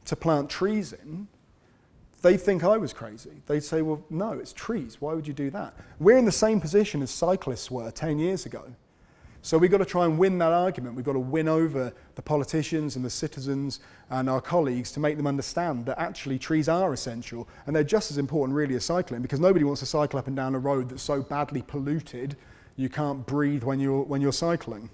to plant trees in, they'd think I was crazy. They'd say, well, no, it's trees. Why would you do that? We're in the same position as cyclists were 10 years ago. So we've got to try and win that argument. We've got to win over the politicians and the citizens and our colleagues to make them understand that actually trees are essential and they're just as important really as cycling, because nobody wants to cycle up and down a road that's so badly polluted you can't breathe when you're cycling.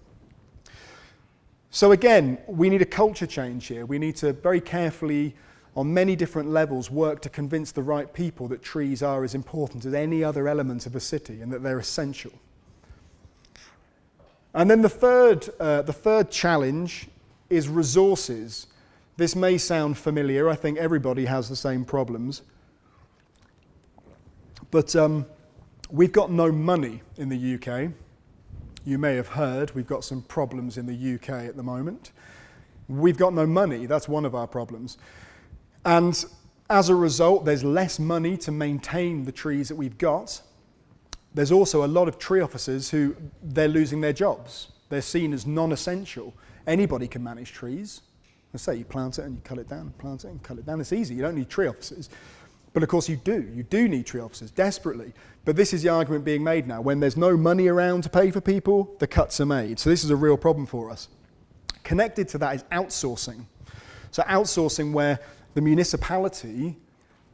So again, we need a culture change here. We need to very carefully, on many different levels, work to convince the right people that trees are as important as any other element of a city and that they're essential. And then the third challenge is resources. This may sound familiar. I think everybody has the same problems. But we've got no money in the UK. You may have heard we've got some problems in the UK at the moment. We've got no money. That's one of our problems. And as a result, there's less money to maintain the trees that we've got. There's also a lot of tree officers who they're losing their jobs. They're seen as non-essential. Anybody can manage trees. Let's say you plant it and you cut it down, plant it and cut it down. It's easy. You don't need tree officers. But of course you do. You do need tree officers desperately. But this is the argument being made now. When there's no money around to pay for people, the cuts are made. So this is a real problem for us. Connected to that is outsourcing. So outsourcing where the municipality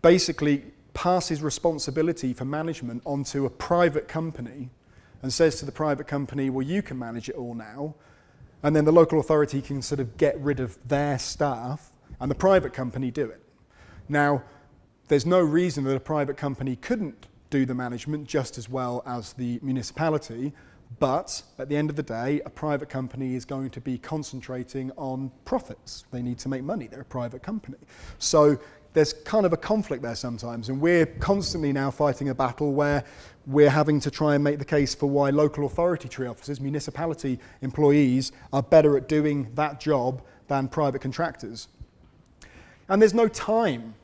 basically passes responsibility for management onto a private company and says to the private company, well, you can manage it all now. And then the local authority can sort of get rid of their staff and the private company do it. Now, there's no reason that a private company couldn't do the management just as well as the municipality, but at the end of the day, a private company is going to be concentrating on profits. They need to make money. They're a private company. So there's kind of a conflict there sometimes, and we're constantly now fighting a battle where we're having to try and make the case for why local authority tree officers, municipality employees, are better at doing that job than private contractors. And there's no time.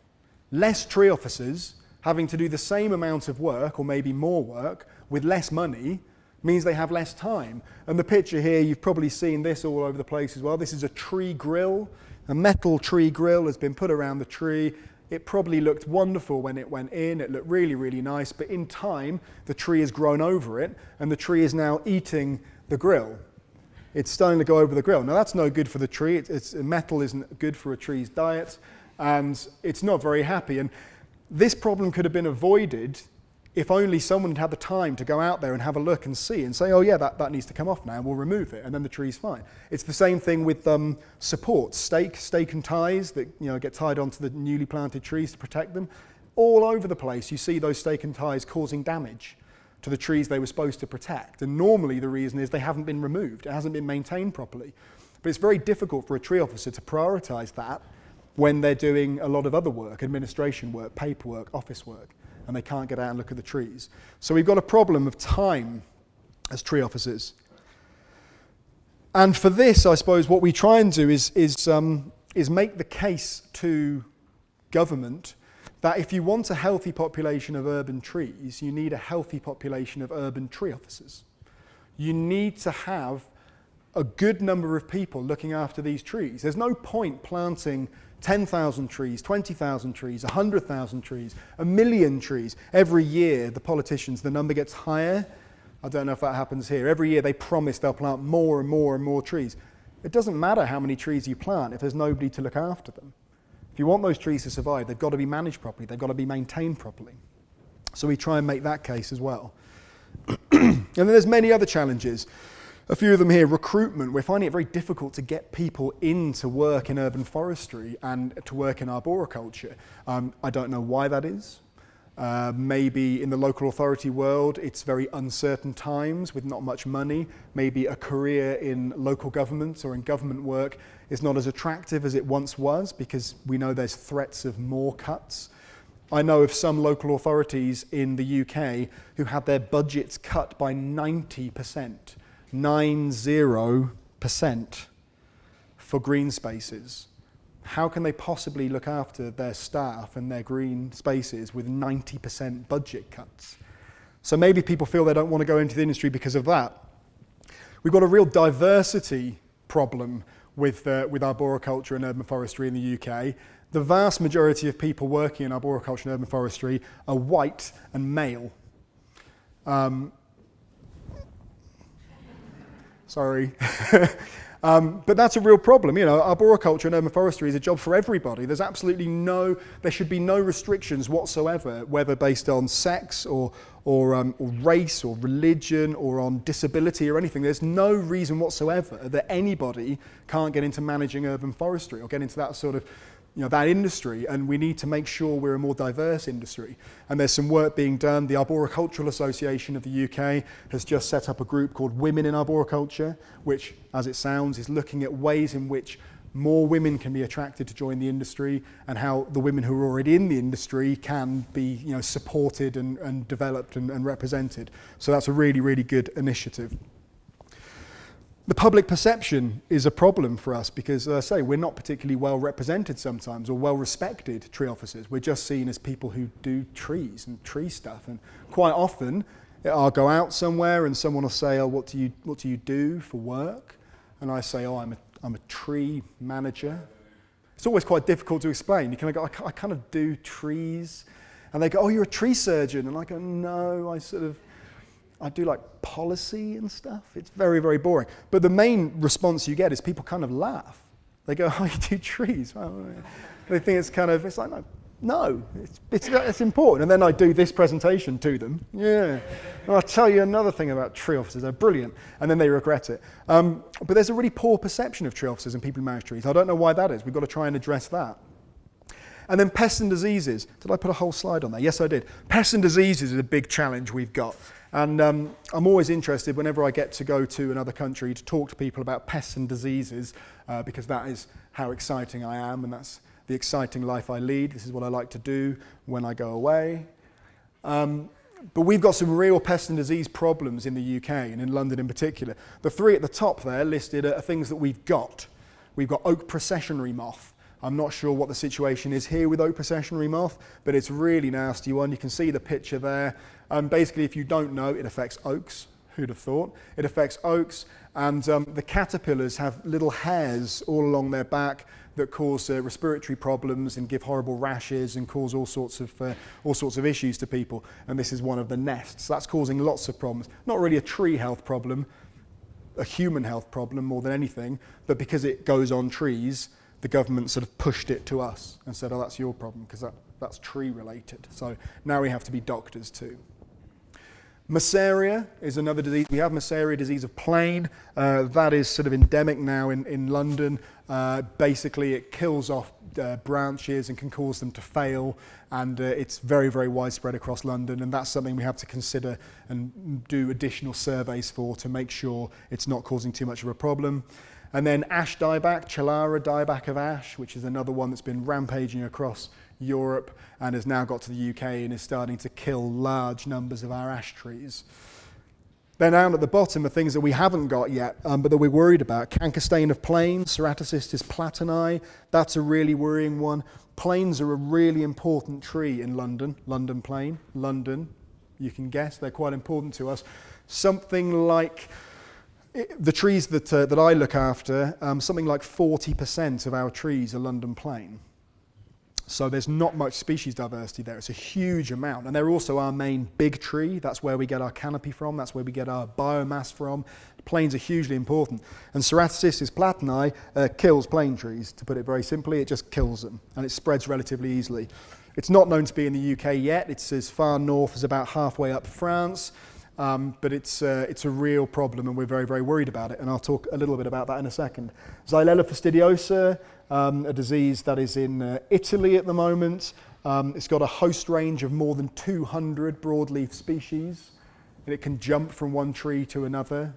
Less tree officers having to do the same amount of work, or maybe more work, with less money, means they have less time. And the picture here, you've probably seen this all over the place as well. This is a tree grill. A metal tree grill has been put around the tree. It probably looked wonderful when it went in. It looked really, really nice. But in time, the tree has grown over it, and the tree is now eating the grill. It's starting to go over the grill. Now, that's no good for the tree. Metal isn't good for a tree's diet, and it's not very happy. And this problem could have been avoided if only someone had had the time to go out there and have a look and see and say, oh yeah, that needs to come off now, and we'll remove it, and then the tree's fine. It's the same thing with supports, stake and ties that get tied onto the newly planted trees to protect them. All over the place you see those stake and ties causing damage to the trees they were supposed to protect, and normally the reason is they haven't been removed, it hasn't been maintained properly. But it's very difficult for a tree officer to prioritise that when they're doing a lot of other work, administration work, paperwork, office work, and they can't get out and look at the trees. So we've got a problem of time as tree officers. And for this, I suppose, what we try and do is make the case to government that if you want a healthy population of urban trees, you need a healthy population of urban tree officers. You need to have a good number of people looking after these trees. There's no point planting 10,000 trees, 20,000 trees, 100,000 trees, 1 million trees. Every year, the politicians, the number gets higher. I don't know if that happens here. Every year they promise they'll plant more and more and more trees. It doesn't matter how many trees you plant if there's nobody to look after them. If you want those trees to survive, they've got to be managed properly. They've got to be maintained properly. So we try and make that case as well. And then there's many other challenges. A few of them here. Recruitment. We're finding it very difficult to get people in to work in urban forestry and to work in arboriculture. I don't know why that is. Maybe in the local authority world, it's very uncertain times with not much money. Maybe a career in local government or in government work is not as attractive as it once was because we know there's threats of more cuts. I know of some local authorities in the UK who had their budgets cut by 90%, 90%, for green spaces. How can they possibly look after their staff and their green spaces with 90% budget cuts? So maybe people feel they don't want to go into the industry because of that. We've got a real diversity problem with arboriculture and urban forestry in the UK. The vast majority of people working in arboriculture and urban forestry are white and male. Sorry. But that's a real problem. You know, arboriculture and urban forestry is a job for everybody. There should be no restrictions whatsoever, whether based on sex or race or religion or on disability or anything. There's no reason whatsoever that anybody can't get into managing urban forestry or get into that sort of, that industry, and we need to make sure we're a more diverse industry. And there's some work being done. The Arboricultural Association of the UK has just set up a group called Women in Arboriculture, which, as it sounds, is looking at ways in which more women can be attracted to join the industry and how the women who are already in the industry can be supported and developed and represented. So that's a really, really good initiative. The public perception is a problem for us because, as I say, we're not particularly well represented sometimes or well respected tree officers. We're just seen as people who do trees and tree stuff. And quite often, I'll go out somewhere and someone will say, "Oh, what do you do for work?" And I say, "Oh, I'm a tree manager." It's always quite difficult to explain. You kind of go, "I kind of do trees," and they go, "Oh, you're a tree surgeon," and I go, "No, I do like policy and stuff." It's very, very boring. But the main response you get is people kind of laugh. They go, "Oh, you do trees?" Well, they think it's like, no, it's important. And then I do this presentation to them. Yeah. And I'll tell you another thing about tree officers. They're brilliant. And then they regret it. But there's a really poor perception of tree officers and people who manage trees. I don't know why that is. We've got to try and address that. And then pests and diseases. Did I put a whole slide on there? Yes, I did. Pests and diseases is a big challenge we've got. And I'm always interested whenever I get to go to another country to talk to people about pests and diseases because that is how exciting I am and that's the exciting life I lead. This is what I like to do when I go away. But we've got some real pest and disease problems in the UK and in London in particular. The three at the top there listed are things that we've got. We've got oak processionary moth. I'm not sure what the situation is here with oak processionary moth, but it's a really nasty one. You can see the picture there. Basically, if you don't know, it affects oaks. Who'd have thought? It affects oaks, and the caterpillars have little hairs all along their back that cause respiratory problems and give horrible rashes and cause all sorts of issues to people. And this is one of the nests. That's causing lots of problems. Not really a tree health problem, a human health problem more than anything, but because it goes on trees, the government sort of pushed it to us and said, "Oh, that's your problem because that's tree related." So now we have to be doctors too. Massaria is another disease. We have Massaria disease of plane. That is sort of endemic now in London. Basically, it kills off branches and can cause them to fail, and it's very, very widespread across London, and that's something we have to consider and do additional surveys for to make sure it's not causing too much of a problem. And then ash dieback, Chelara dieback of ash, which is another one that's been rampaging across Europe and has now got to the UK and is starting to kill large numbers of our ash trees. Then down at the bottom are things that we haven't got yet, but that we're worried about. Canker stain of plane, Ceratocystis platani, that's a really worrying one. Planes are a really important tree in London. London plane, London, you can guess, they're quite important to us. Something like the trees that I look after, something like 40% of our trees are London plane. So there's not much species diversity there. It's a huge amount. And they're also our main big tree. That's where we get our canopy from. That's where we get our biomass from. Planes are hugely important. And Ceratocystis platani kills plane trees, to put it very simply. It just kills them. And it spreads relatively easily. It's not known to be in the UK yet. It's as far north as about halfway up France. But it's a real problem and we're very, very worried about it. And I'll talk a little bit about that in a second. Xylella fastidiosa, a disease that is in Italy at the moment. It's got a host range of more than 200 broadleaf species. And it can jump from one tree to another.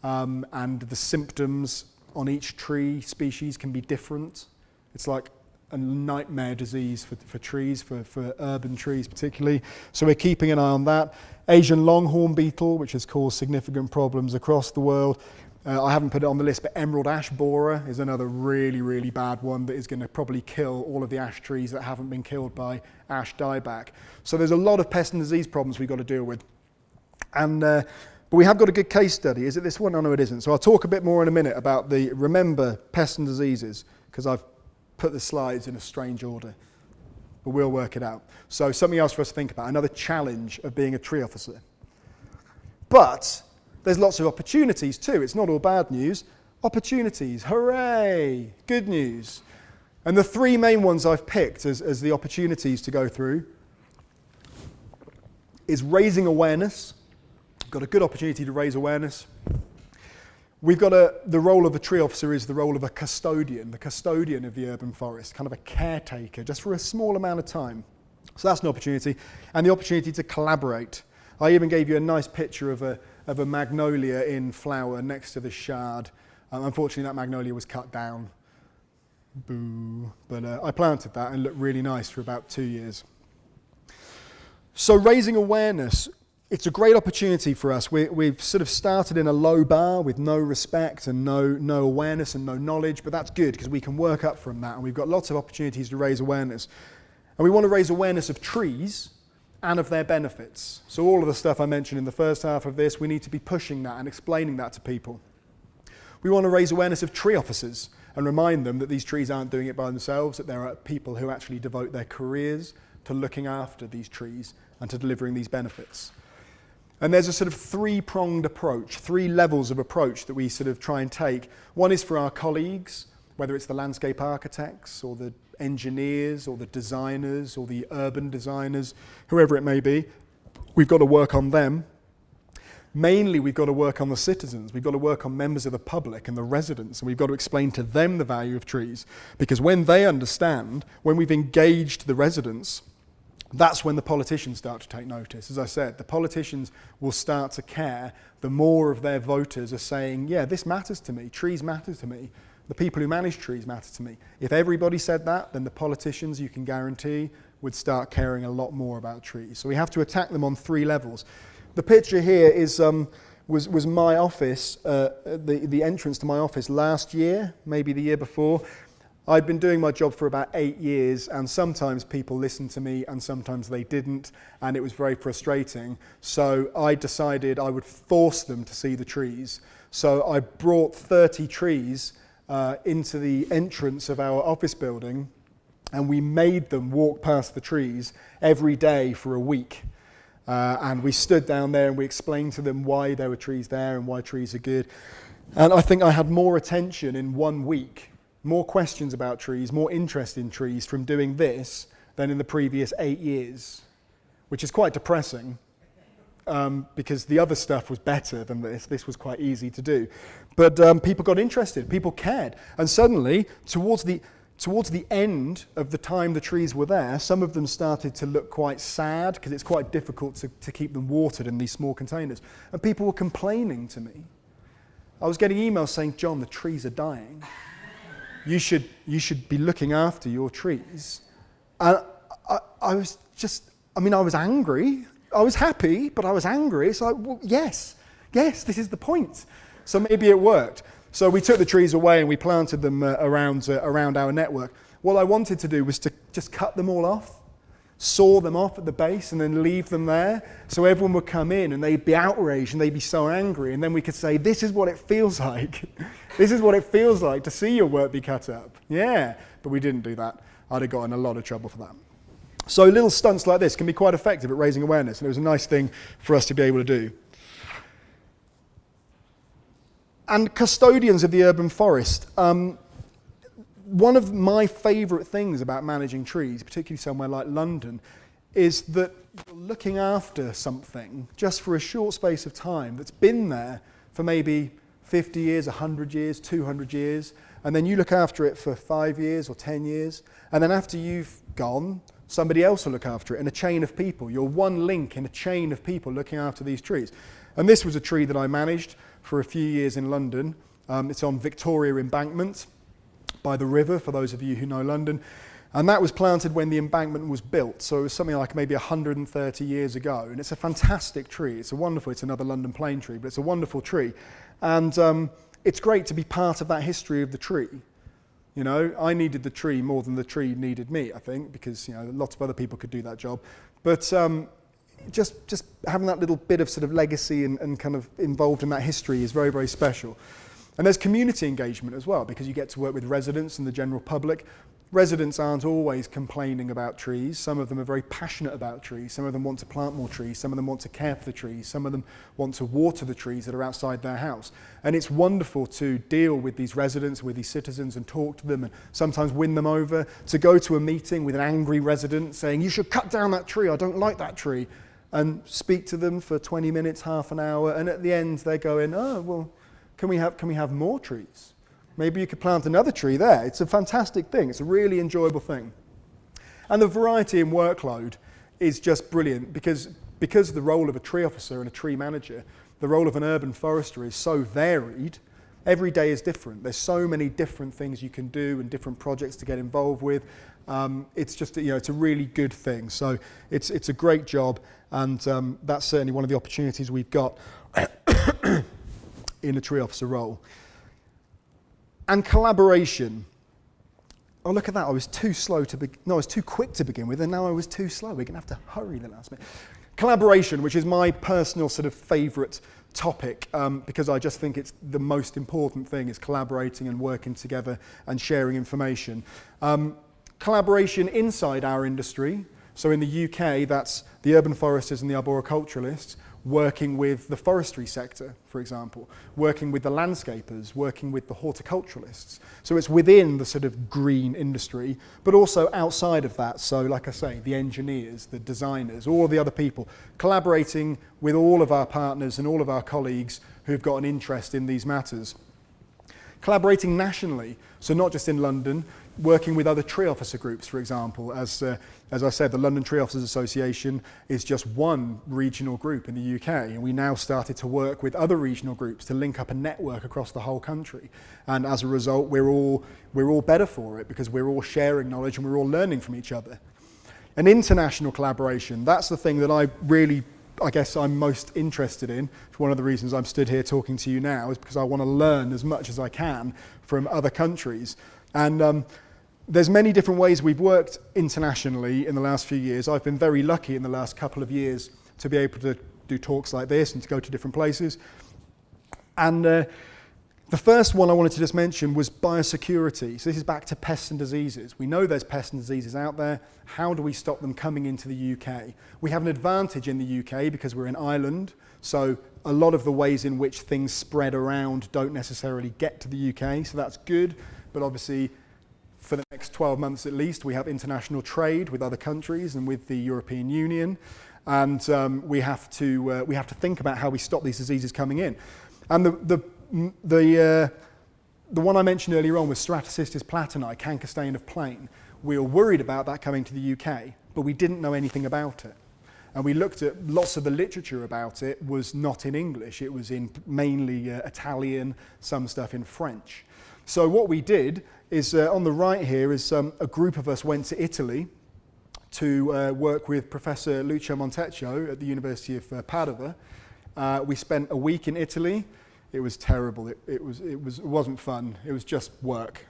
And the symptoms on each tree species can be different. It's like a nightmare disease for trees, for urban trees particularly. So we're keeping an eye on that. Asian longhorn beetle, which has caused significant problems across the world. I haven't put it on the list, but emerald ash borer is another really, really bad one that is going to probably kill all of the ash trees that haven't been killed by ash dieback. So there's a lot of pest and disease problems we've got to deal with. And but we have got a good case study. Is it this one? Oh, no, it isn't. So I'll talk a bit more in a minute about remember pests and diseases, because I've put the slides in a strange order, but we'll work it out. So something else for us to think about, another challenge of being a tree officer. But there's lots of opportunities too. It's not all bad news. Opportunities, hooray, good news. And the three main ones I've picked as the opportunities to go through is raising awareness. Got a good opportunity to raise awareness. We've got the role of a tree officer is the role of a custodian, the custodian of the urban forest, kind of a caretaker, just for a small amount of time. So that's an opportunity. And the opportunity to collaborate. I even gave you a nice picture of a magnolia in flower next to the shard. Unfortunately, that magnolia was cut down. Boo. But I planted that and it looked really nice for about 2 years. So raising awareness, it's a great opportunity for us. We've sort of started in a low bar with no respect and no awareness and no knowledge, but that's good because we can work up from that, and we've got lots of opportunities to raise awareness. And we want to raise awareness of trees and of their benefits. So all of the stuff I mentioned in the first half of this, we need to be pushing that and explaining that to people. We want to raise awareness of tree officers and remind them that these trees aren't doing it by themselves, that there are people who actually devote their careers to looking after these trees and to delivering these benefits. And there's a sort of three-pronged approach, three levels of approach that we sort of try and take. One is for our colleagues, whether it's the landscape architects or the engineers or the designers or the urban designers, whoever it may be. We've got to work on them. Mainly, we've got to work on the citizens. We've got to work on members of the public and the residents, and we've got to explain to them the value of trees. Because when they understand, when we've engaged the residents, that's when the politicians start to take notice. As I said, the politicians will start to care the more of their voters are saying, yeah, this matters to me, trees matter to me, the people who manage trees matter to me. If everybody said that, then the politicians, you can guarantee, would start caring a lot more about trees. So we have to attack them on three levels. The picture here is was my office, the entrance to my office last year, maybe the year before. I'd been doing my job for about 8 years, and sometimes people listened to me and sometimes they didn't, and it was very frustrating. So I decided I would force them to see the trees. So I brought 30 trees into the entrance of our office building, and we made them walk past the trees every day for a week. And we stood down there and we explained to them why there were trees there and why trees are good. And I think I had more attention in 1 week, more questions about trees, more interest in trees from doing this than in the previous 8 years, which is quite depressing because the other stuff was better than this. This was quite easy to do. But people got interested, people cared. And suddenly, towards the end of the time the trees were there, some of them started to look quite sad because it's quite difficult to keep them watered in these small containers. And people were complaining to me. I was getting emails saying, John, the trees are dying. You should be looking after your trees. And I was angry. I was happy, but I was angry. It's like, well, yes, this is the point. So maybe it worked. So we took the trees away and we planted them around our network. What I wanted to do was to just cut them all off, saw them off at the base and then leave them there. So everyone would come in and they'd be outraged and they'd be so angry. And then we could say, this is what it feels like. This is what it feels like to see your work be cut up. Yeah, but we didn't do that. I'd have got in a lot of trouble for that. So little stunts like this can be quite effective at raising awareness. And it was a nice thing for us to be able to do. And custodians of the urban forest. One of my favourite things about managing trees, particularly somewhere like London, is that you're looking after something just for a short space of time that's been there for maybe 50 years, 100 years, 200 years, and then you look after it for 5 years or 10 years, and then after you've gone, somebody else will look after it in a chain of people. You're one link in a chain of people looking after these trees. And this was a tree that I managed for a few years in London. It's on Victoria Embankment by the river, for those of you who know London. And that was planted when the embankment was built, so it was something like maybe 130 years ago. And it's a fantastic tree. It's another London plane tree, but it's a wonderful tree. And it's great to be part of that history of the tree. You know, I needed the tree more than the tree needed me, I think, because, you know, lots of other people could do that job. But just having that little bit of sort of legacy and kind of involved in that history is very, very special. And there's community engagement as well, because you get to work with residents and the general public. Residents aren't always complaining about trees. Some of them are very passionate about trees. Some of them want to plant more trees. Some of them want to care for the trees. Some of them want to water the trees that are outside their house. And it's wonderful to deal with these residents, with these citizens, and talk to them and sometimes win them over. To go to a meeting with an angry resident saying, you should cut down that tree, I don't like that tree, and speak to them for 20 minutes, half an hour, and at the end they're going, oh, well, can we have more trees? Maybe you could plant another tree there. It's a fantastic thing. It's a really enjoyable thing. And the variety in workload is just brilliant because the role of a tree officer and a tree manager, the role of an urban forester is so varied. Every day is different. There's so many different things you can do and different projects to get involved with. It's just, you know, it's a really good thing. So it's a great job, and that's certainly one of the opportunities we've got in a tree officer role. And collaboration. Oh, look at that. I was too quick to begin with, and now I was too slow. We're going to have to hurry the last minute. Collaboration, which is my personal sort of favourite topic, because I just think it's the most important thing, is collaborating and working together and sharing information. Collaboration inside our industry. So in the UK, that's the urban foresters and the arboriculturalists working with the forestry sector, for example, working with the landscapers, working with the horticulturalists. So it's within the sort of green industry, but also outside of that. So like I say, the engineers, the designers, all the other people, collaborating with all of our partners and all of our colleagues who've got an interest in these matters. Collaborating nationally, so not just in London, working with other tree officer groups, for example. As I said, the London Tree Officers Association is just one regional group in the UK, and we now started to work with other regional groups to link up a network across the whole country. And as a result, we're all better for it, because we're all sharing knowledge and we're all learning from each other. And international collaboration, that's the thing that I guess I'm most interested in. It's one of the reasons I'm stood here talking to you now, is because I want to learn as much as I can from other countries. And there's many different ways we've worked internationally in the last few years. I've been very lucky in the last couple of years to be able to do talks like this and to go to different places. And the first one I wanted to just mention was biosecurity. So this is back to pests and diseases. We know there's pests and diseases out there. How do we stop them coming into the UK? We have an advantage in the UK because we're an island. So a lot of the ways in which things spread around don't necessarily get to the UK. So that's good. But obviously, for the next 12 months at least, we have international trade with other countries and with the European Union. And we have to think about how we stop these diseases coming in. And the one I mentioned earlier on was Stratocystis platani, canker stain of plane. We were worried about that coming to the UK, but we didn't know anything about it. And we looked at lots of the literature about it was not in English. It was in mainly Italian, some stuff in French. So what we did is, on the right here is a group of us went to Italy to work with Professor Lucio Montecchio at the University of Padua. We spent a week in Italy. It was terrible. It wasn't fun. It was just work.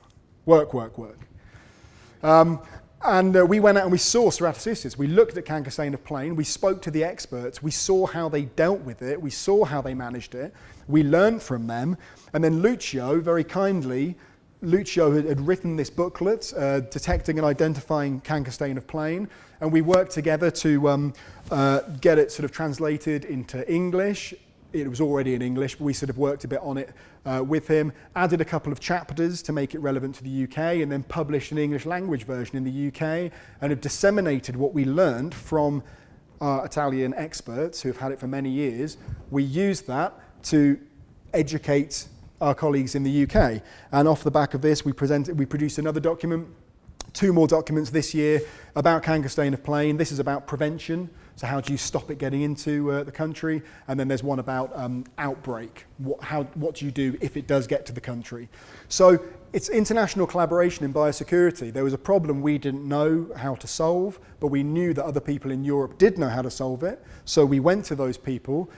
And we went out and we saw Stratocystis. We looked at canker stain of plane. We spoke to the experts. We saw how they dealt with it. We saw how they managed it. We learned from them. And then Lucio, very kindly, had written this booklet, Detecting and Identifying Canker Stain of Plane, and we worked together to get it sort of translated into English. It was already in English, but we sort of worked a bit on it with him, added a couple of chapters to make it relevant to the UK, and then published an English language version in the UK, and have disseminated what we learned from our Italian experts who have had it for many years. We used that to educate our colleagues in the UK. And off the back of this, we produced another document, 2 more documents this year about canker stain of plane. This is about prevention. So how do you stop it getting into the country? And then there's one about outbreak. What do you do if it does get to the country? So it's international collaboration in biosecurity. There was a problem we didn't know how to solve, but we knew that other people in Europe did know how to solve it. So we went to those people.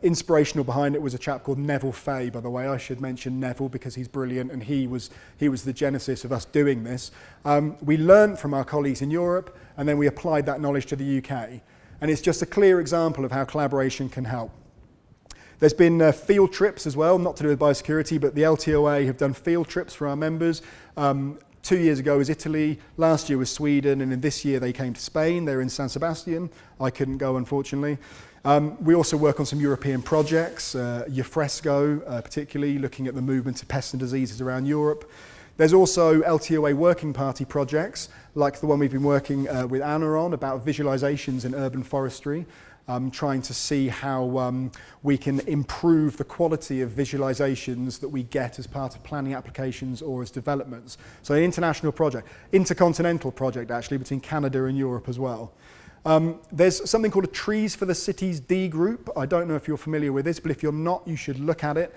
Inspirational behind it was a chap called Neville Fay, by the way. I should mention Neville because he's brilliant, and he was the genesis of us doing this. We learned from our colleagues in Europe, and then we applied that knowledge to the UK. And it's just a clear example of how collaboration can help. There's been field trips as well, not to do with biosecurity, but the LTOA have done field trips for our members. 2 years ago was Italy, last year was Sweden, and in this year they came to Spain. They're in San Sebastian. I couldn't go, unfortunately. We also work on some European projects, Fresco particularly, looking at the movement of pests and diseases around Europe. There's also LTOA working party projects, like the one we've been working with Anna on, about visualizations in urban forestry. Trying to see how we can improve the quality of visualizations that we get as part of planning applications or as developments. So an international project, intercontinental project actually, between Canada and Europe as well. There's something called a Trees for the Cities D group. I don't know if you're familiar with this, but if you're not, you should look at it.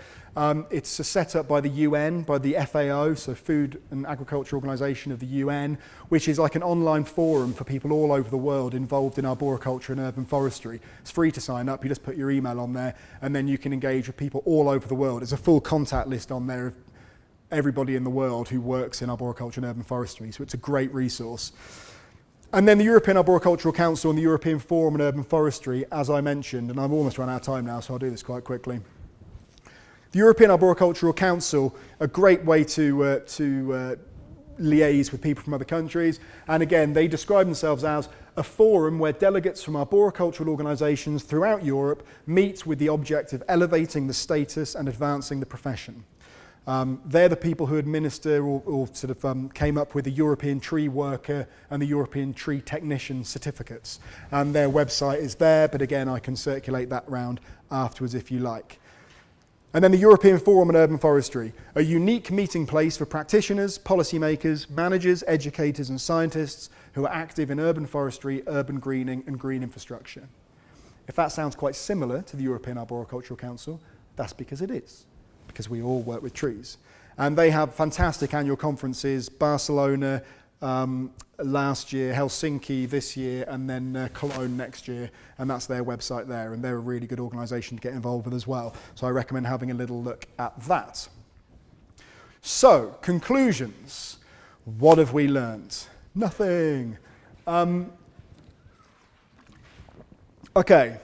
It's set up by the UN, by the FAO, so Food and Agriculture Organization of the UN, which is like an online forum for people all over the world involved in arboriculture and urban forestry. It's free to sign up. You just put your email on there, and then you can engage with people all over the world. There's a full contact list on there of everybody in the world who works in arboriculture and urban forestry, so it's a great resource. And then the European Arboricultural Council and the European Forum on Urban Forestry, as I mentioned, and I've almost run out of time now, so I'll do this quite quickly. The European Arboricultural Council, a great way to liaise with people from other countries. And again, they describe themselves as a forum where delegates from arboricultural organisations throughout Europe meet with the object of elevating the status and advancing the profession. They're the people who administer or sort of came up with the European Tree Worker and the European Tree Technician certificates. And their website is there, but again, I can circulate that round afterwards if you like. And then the European Forum on Urban Forestry, a unique meeting place for practitioners, policymakers, managers, educators and scientists who are active in urban forestry, urban greening and green infrastructure. If that sounds quite similar to the European Arboricultural Council, that's because it is, because we all work with trees. And they have fantastic annual conferences, Barcelona last year, Helsinki this year, and then Cologne next year, and that's their website there, and they're a really good organisation to get involved with as well. So I recommend having a little look at that. So, conclusions. What have we learned? Nothing. Okay.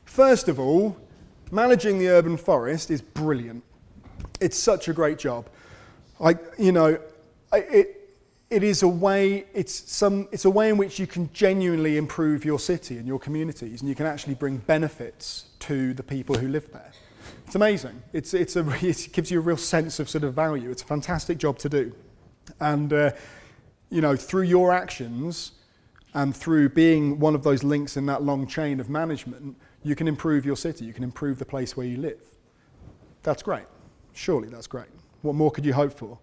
First of all, managing the urban forest is brilliant. It's such a great job. It is a way. It's a way in which you can genuinely improve your city and your communities, and you can actually bring benefits to the people who live there. It's amazing. It gives you a real sense of sort of value. It's a fantastic job to do, and through your actions and through being one of those links in that long chain of management, you can improve your city. You can improve the place where you live. That's great. Surely that's great. What more could you hope for?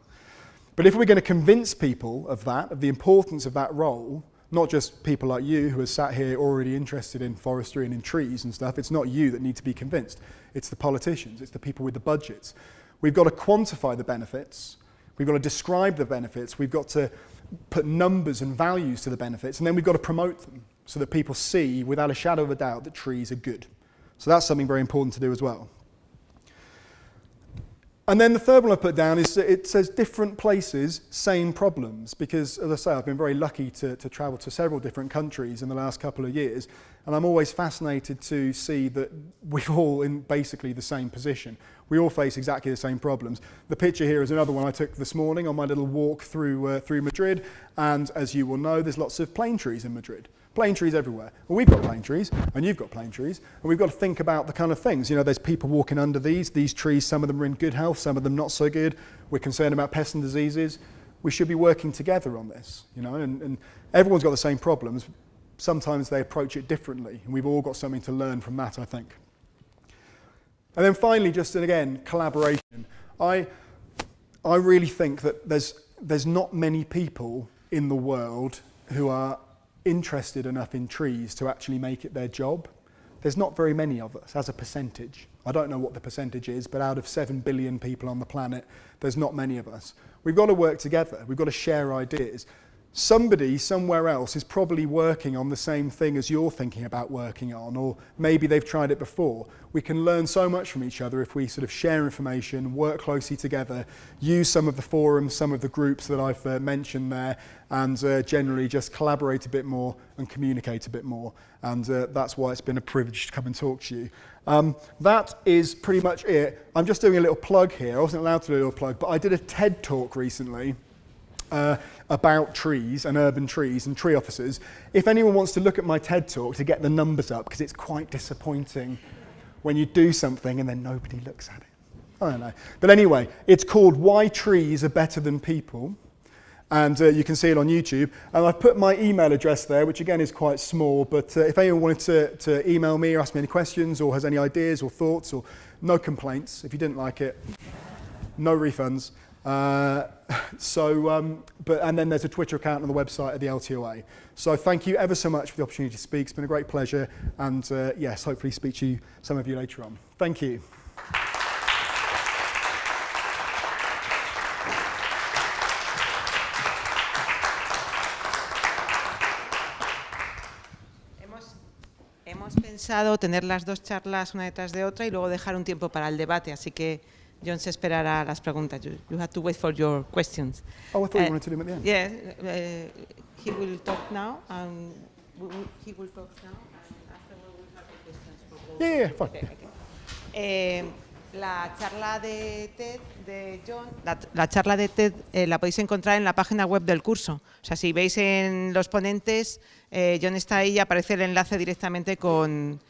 But if we're going to convince people of that, of the importance of that role, not just people like you who are sat here already interested in forestry and in trees and stuff, it's not you that need to be convinced. It's the politicians, it's the people with the budgets. We've got to quantify the benefits, we've got to describe the benefits, we've got to put numbers and values to the benefits, and then we've got to promote them so that people see without a shadow of a doubt that trees are good. So that's something very important to do as well. And then the third one I put down is that it says different places, same problems, because as I say, I've been very lucky to travel to several different countries in the last couple of years, and I'm always fascinated to see that we're all in basically the same position. We all face exactly the same problems. The picture here is another one I took this morning on my little walk through Madrid, and as you will know, there's lots of plane trees in Madrid. Plane trees everywhere. Well, we've got plane trees, and you've got plane trees, and we've got to think about the kind of things. There's people walking under these trees, some of them are in good health, some of them not so good. We're concerned about pests and diseases. We should be working together on this, and everyone's got the same problems. Sometimes they approach it differently, and we've all got something to learn from that, I think. And then finally, just again, collaboration. I really think that there's not many people in the world who are interested enough in trees to actually make it their job. There's not very many of us as a percentage. I don't know what the percentage is, but out of 7 billion people on the planet, there's not many of us. We've got to work together. We've got to share ideas. Somebody somewhere else is probably working on the same thing as you're thinking about working on, or maybe they've tried it before. We can learn so much from each other if we sort of share information, work closely together, use some of the forums, some of the groups that I've mentioned there, and generally just collaborate a bit more and communicate a bit more. And that's why it's been a privilege to come and talk to you. That is pretty much it. I'm just doing a little plug here. I wasn't allowed to do a little plug, but I did a TED talk recently about trees and urban trees and tree officers. If anyone wants to look at my TED talk to get the numbers up, because it's quite disappointing when you do something and then nobody looks at it. I don't know. But anyway, it's called Why Trees Are Better Than People. And you can see it on YouTube. And I've put my email address there, which again is quite small, but if anyone wanted to email me or ask me any questions or has any ideas or thoughts, or no complaints, if you didn't like it, no refunds. And then there's a Twitter account on the website of the LTOA. So thank you ever so much for the opportunity to speak. It's been a great pleasure, and yes, hopefully speak to some of you later on. Thank you. Hemos pensado tener las dos charlas una detrás de otra y luego dejar un tiempo para el debate, así que John se esperará las preguntas. You have to wait for your questions. Oh, I thought you wanted to do them at the end. Yeah, he will talk now, and he will talk now, and after we will have the questions for both. Yeah, fine. Okay. La charla de TED de John, la charla de TED la podéis encontrar en la página web del curso. O sea, si veis en los ponentes, John está ahí y aparece el enlace directamente con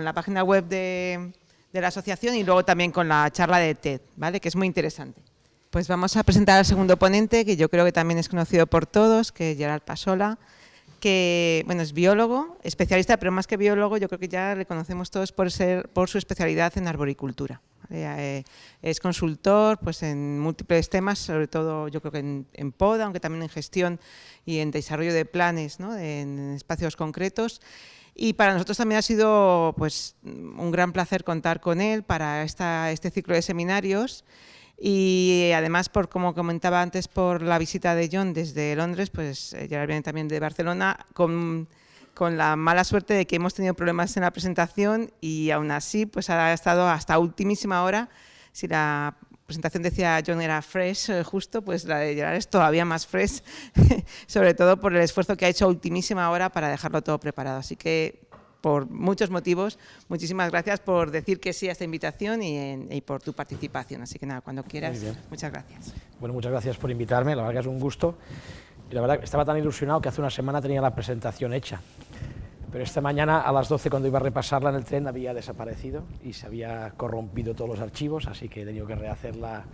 la página web de la asociación y luego también con la charla de TED, ¿vale? Que es muy interesante. Pues vamos a presentar al segundo ponente, que yo creo que también es conocido por todos, que es Gerard Pasola, que bueno, es biólogo, especialista, pero más que biólogo, yo creo que ya le conocemos todos por su especialidad en arboricultura. Es consultor pues, en múltiples temas, sobre todo yo creo que en poda, aunque también en gestión y en desarrollo de planes, ¿no? En espacios concretos. Y para nosotros también ha sido pues, un gran placer contar con él para este ciclo de seminarios. Y además, como comentaba antes, por la visita de John desde Londres, pues ya viene también de Barcelona, con la mala suerte de que hemos tenido problemas en la presentación y aún así pues ha estado hasta ultimísima hora. Si la presentación decía John era fresh, justo, pues la de Gerard es todavía más fresh, sobre todo por el esfuerzo que ha hecho a ultimísima hora para dejarlo todo preparado. Así que, por muchos motivos, muchísimas gracias por decir que sí a esta invitación y por tu participación. Así que nada, cuando quieras, muchas gracias. Bueno, muchas gracias por invitarme, la verdad que es un gusto. Y la verdad que estaba tan ilusionado que hace una semana tenía la presentación hecha. Pero esta mañana a las 12, cuando iba a repasarla en el tren, había desaparecido y se había corrompido todos los archivos, así que he tenido que rehacerla.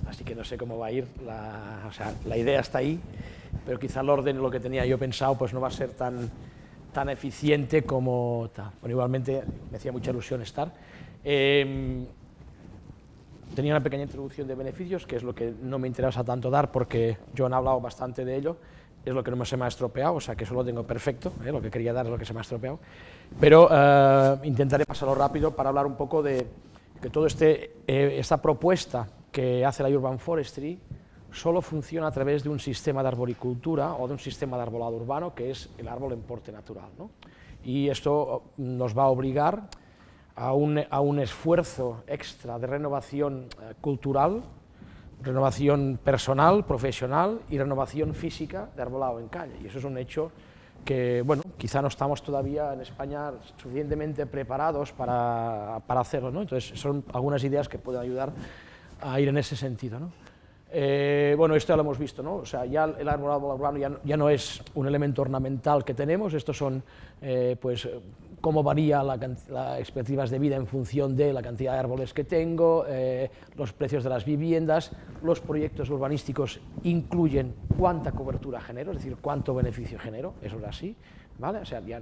Así que no sé cómo va a ir, la idea está ahí, pero quizá el orden, lo que tenía yo pensado, pues no va a ser tan eficiente como tal. Bueno, igualmente me hacía mucha ilusión estar. Tenía una pequeña introducción de beneficios, que es lo que no me interesa tanto dar, porque John ha hablado bastante de ello, es lo que no se me ha estropeado, o sea que eso lo tengo perfecto, lo que quería dar es lo que se me ha estropeado, pero intentaré pasarlo rápido para hablar un poco de que toda esta propuesta que hace la Urban Forestry solo funciona a través de un sistema de arboricultura o de un sistema de arbolado urbano, que es el árbol en porte natural, ¿no? Y esto nos va a obligar a un esfuerzo extra de renovación cultural, renovación personal, profesional y renovación física de arbolado en calle. Y eso es un hecho que, bueno, quizá no estamos todavía en España suficientemente preparados para hacerlo, ¿no? Entonces, son algunas ideas que pueden ayudar a ir en ese sentido, ¿no? Bueno, esto ya lo hemos visto, ¿no? O sea, ya el arbolado urbano ya no es un elemento ornamental que tenemos, estos son, pues, cómo varía las expectativas de vida en función de la cantidad de árboles que tengo, los precios de las viviendas, los proyectos urbanísticos incluyen cuánta cobertura genero, es decir, cuánto beneficio genero, eso es así, ¿vale? O sea, ya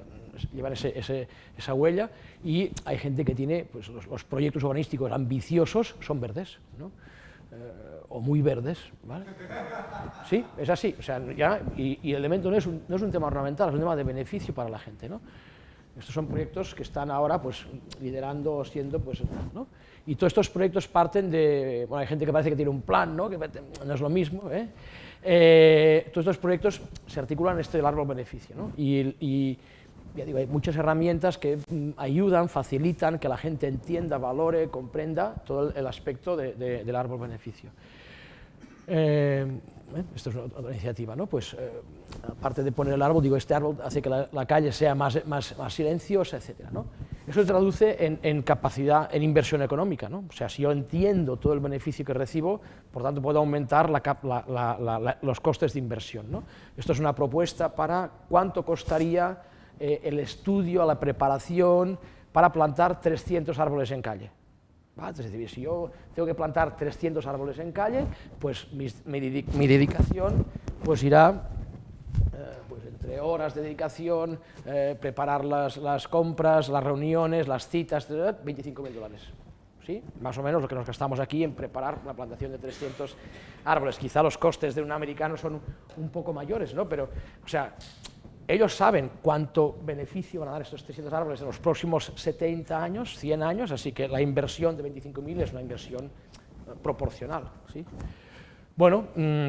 llevar esa huella, y hay gente que tiene, pues, los proyectos urbanísticos ambiciosos son verdes, ¿no? o muy verdes, ¿vale? Sí, es así, o sea, y el elemento no es un tema ornamental, es un tema de beneficio para la gente, ¿no? Estos son proyectos que están ahora pues, liderando o siendo, pues, ¿no? Y todos estos proyectos parten de, bueno, hay gente que parece que tiene un plan, ¿no? Que no es lo mismo, todos estos proyectos se articulan en este del árbol-beneficio, ¿no? Y ya digo, hay muchas herramientas que ayudan, facilitan que la gente entienda, valore, comprenda todo el aspecto del árbol-beneficio. Esto es otra iniciativa, ¿no? Pues aparte de poner el árbol, digo, este árbol hace que la calle sea más silenciosa, etcétera, ¿no? Eso se traduce en capacidad, en inversión económica, ¿no? O sea, si yo entiendo todo el beneficio que recibo, por tanto puedo aumentar los costes de inversión, ¿no? Esto es una propuesta para cuánto costaría el estudio, la preparación para plantar 300 árboles en calle. Es decir, si yo tengo que plantar 300 árboles en calle, pues mi dedicación pues irá pues entre horas de dedicación, preparar las compras, las reuniones, las citas, 25.000 dólares. ¿Sí? Más o menos lo que nos gastamos aquí en preparar la plantación de 300 árboles. Quizá los costes de un americano son un poco mayores, ¿no? Pero, o sea, ellos saben cuánto beneficio van a dar estos 300 árboles en los próximos 70 años, 100 años, así que la inversión de 25.000 es una inversión proporcional, ¿sí? Bueno,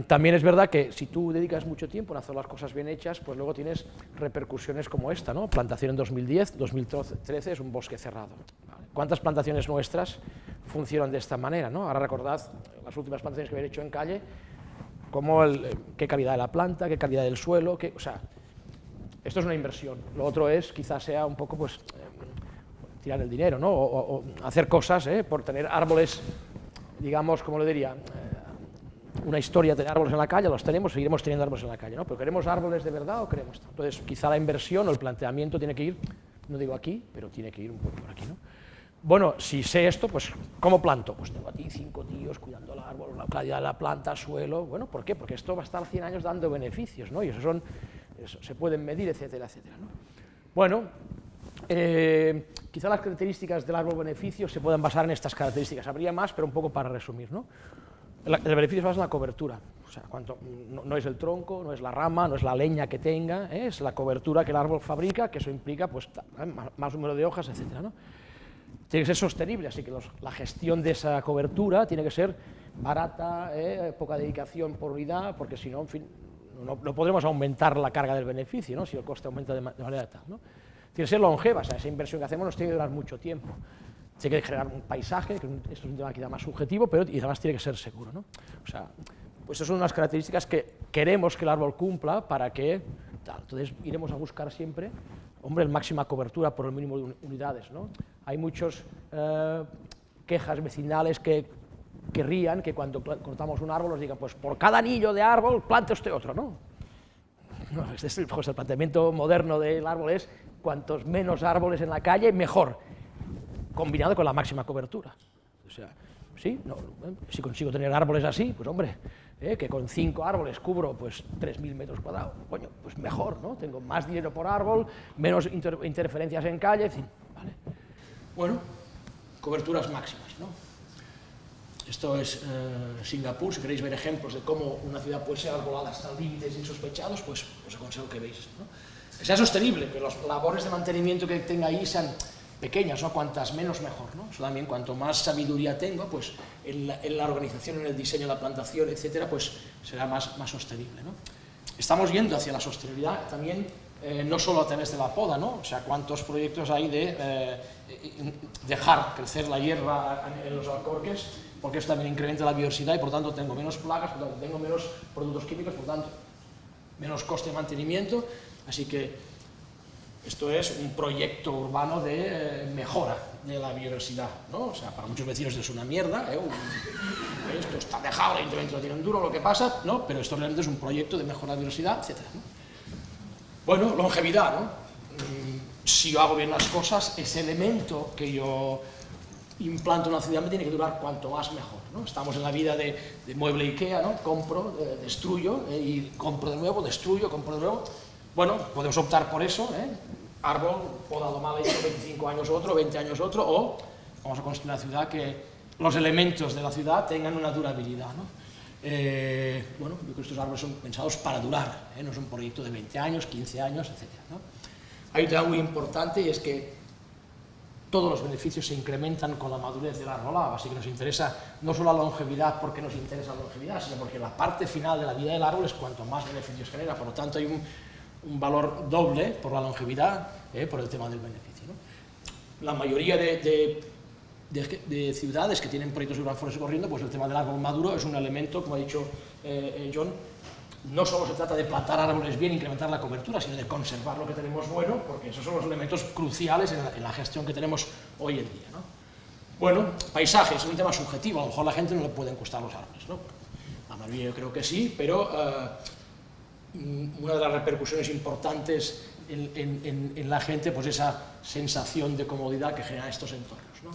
también es verdad que si tú dedicas mucho tiempo en hacer las cosas bien hechas, pues luego tienes repercusiones como esta, ¿no? Plantación en 2010, 2013 es un bosque cerrado. ¿Vale? ¿Cuántas plantaciones nuestras funcionan de esta manera, ¿no? Ahora recordad las últimas plantaciones que habéis hecho en calle, como qué calidad de la planta, qué calidad del suelo, o sea, esto es una inversión. Lo otro es, quizás sea un poco, pues, tirar el dinero, ¿no? O hacer cosas, por tener árboles, digamos, como le diría, una historia de árboles en la calle, los tenemos, seguiremos teniendo árboles en la calle, ¿no? Pero ¿queremos árboles de verdad o queremos esto? Entonces, quizá la inversión o el planteamiento tiene que ir, no digo aquí, pero tiene que ir un poco por aquí, ¿no? Bueno, si sé esto, pues, ¿cómo planto? Pues tengo aquí 5 tíos cuidando el árbol, la calidad de la planta, suelo, bueno, ¿por qué? Porque esto va a estar 100 años dando beneficios, ¿no? Y eso se pueden medir, etcétera, etcétera, ¿no? Bueno, quizá las características del árbol beneficio se puedan basar en estas características. Habría más, pero un poco para resumir, ¿no? El beneficio se basa en la cobertura, o sea, no es el tronco, no es la rama, no es la leña que tenga, es la cobertura que el árbol fabrica, que eso implica pues, más número de hojas, etcétera, ¿no? Tiene que ser sostenible, así que la gestión de esa cobertura tiene que ser barata, poca dedicación por unidad, porque si no, en fin, no podremos aumentar la carga del beneficio, ¿no? Si el coste aumenta de manera tal, ¿no? Tiene que ser longeva, o sea, esa inversión que hacemos nos tiene que durar mucho tiempo. Tiene que generar un paisaje, que esto es un tema quizá más subjetivo, pero y además tiene que ser seguro, ¿no? O sea, pues esas son unas características que queremos que el árbol cumpla para que tal. Entonces iremos a buscar siempre, hombre, la máxima cobertura por el mínimo de unidades, ¿no? Hay muchas quejas vecinales que querrían que cuando cortamos un árbol nos digan, pues por cada anillo de árbol plante usted otro, ¿no? No, el planteamiento moderno del árbol es cuantos menos árboles en la calle, mejor, combinado con la máxima cobertura. O sea, sí, no, si consigo tener árboles así, pues hombre, que con 5 árboles cubro pues 3.000 metros cuadrados, coño, pues mejor, ¿no? Tengo más dinero por árbol, menos interferencias en calle, en fin, ¿vale? Bueno, coberturas máximas, ¿no? Esto es Singapur, si queréis ver ejemplos de cómo una ciudad puede ser arbolada hasta límites insospechados, pues os aconsejo que veáis, ¿no? Que sea sostenible, que las labores de mantenimiento que tenga ahí sean pequeñas, ¿no? Cuantas menos mejor, ¿no? Eso también, cuanto más sabiduría tengo, pues en la organización, en el diseño de la plantación, etcétera, pues será más sostenible, ¿no? Estamos yendo hacia la sostenibilidad también, no solo a través de la poda, ¿no? O sea, cuántos proyectos hay de dejar crecer la hierba en los alcorques, porque eso también incrementa la biodiversidad y por tanto tengo menos plagas, por tanto tengo menos productos químicos, por tanto menos coste de mantenimiento, así que esto es un proyecto urbano de mejora de la biodiversidad, ¿no? O sea, para muchos vecinos es una mierda, esto está dejado, el ayuntamiento lo tienen duro, lo que pasa, ¿no? Pero esto realmente es un proyecto de mejora de la biodiversidad, etc., ¿no? Bueno, longevidad, ¿no? Si yo hago bien las cosas, ese elemento que yo implanto en una ciudad me tiene que durar cuanto más mejor, ¿no? Estamos en la vida de mueble IKEA, ¿no? Compro, destruyo, y compro de nuevo, destruyo, compro de nuevo. Bueno, podemos optar por eso, árbol podado mal hecho, 25 años otro, 20 años otro, o vamos a construir una ciudad que los elementos de la ciudad tengan una durabilidad, ¿no? Bueno, yo creo que estos árboles son pensados para durar, no es un proyecto de 20 años, 15 años, etc., ¿no? Hay un tema muy importante y es que todos los beneficios se incrementan con la madurez del árbol, así que nos interesa no solo la longevidad porque nos interesa la longevidad, sino porque la parte final de la vida del árbol es cuanto más beneficios genera, por lo tanto hay un valor doble por la longevidad, por el tema del beneficio, ¿no? La mayoría de ciudades que tienen proyectos de urban forest corriendo, pues el tema del árbol maduro es un elemento, como ha dicho John, no solo se trata de plantar árboles bien, incrementar la cobertura, sino de conservar lo que tenemos bueno, porque esos son los elementos cruciales en la gestión que tenemos hoy en día, ¿no? Bueno, paisajes, es un tema subjetivo, a lo mejor a la gente no le pueden gustar los árboles, ¿no? La mayoría yo creo que sí, pero una de las repercusiones importantes en la gente, pues esa sensación de comodidad que generan estos entornos, ¿no?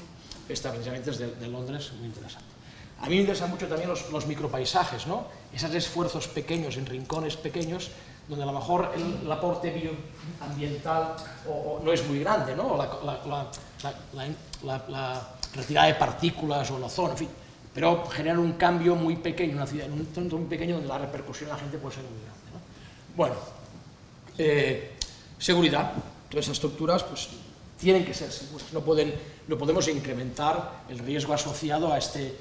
Esta precisamente es de Londres, muy interesante. A mí me interesan mucho también los micropaisajes, ¿no? Esos esfuerzos pequeños, en rincones pequeños, donde a lo mejor el aporte bioambiental no es muy grande, ¿no? O la retirada de partículas o el ozono, en fin, pero generan un cambio muy pequeño, una ciudad, en un entorno muy pequeño donde la repercusión en la gente puede ser muy grande, ¿no? Bueno, seguridad, todas esas estructuras, pues tienen que ser seguras, no podemos incrementar el riesgo asociado a este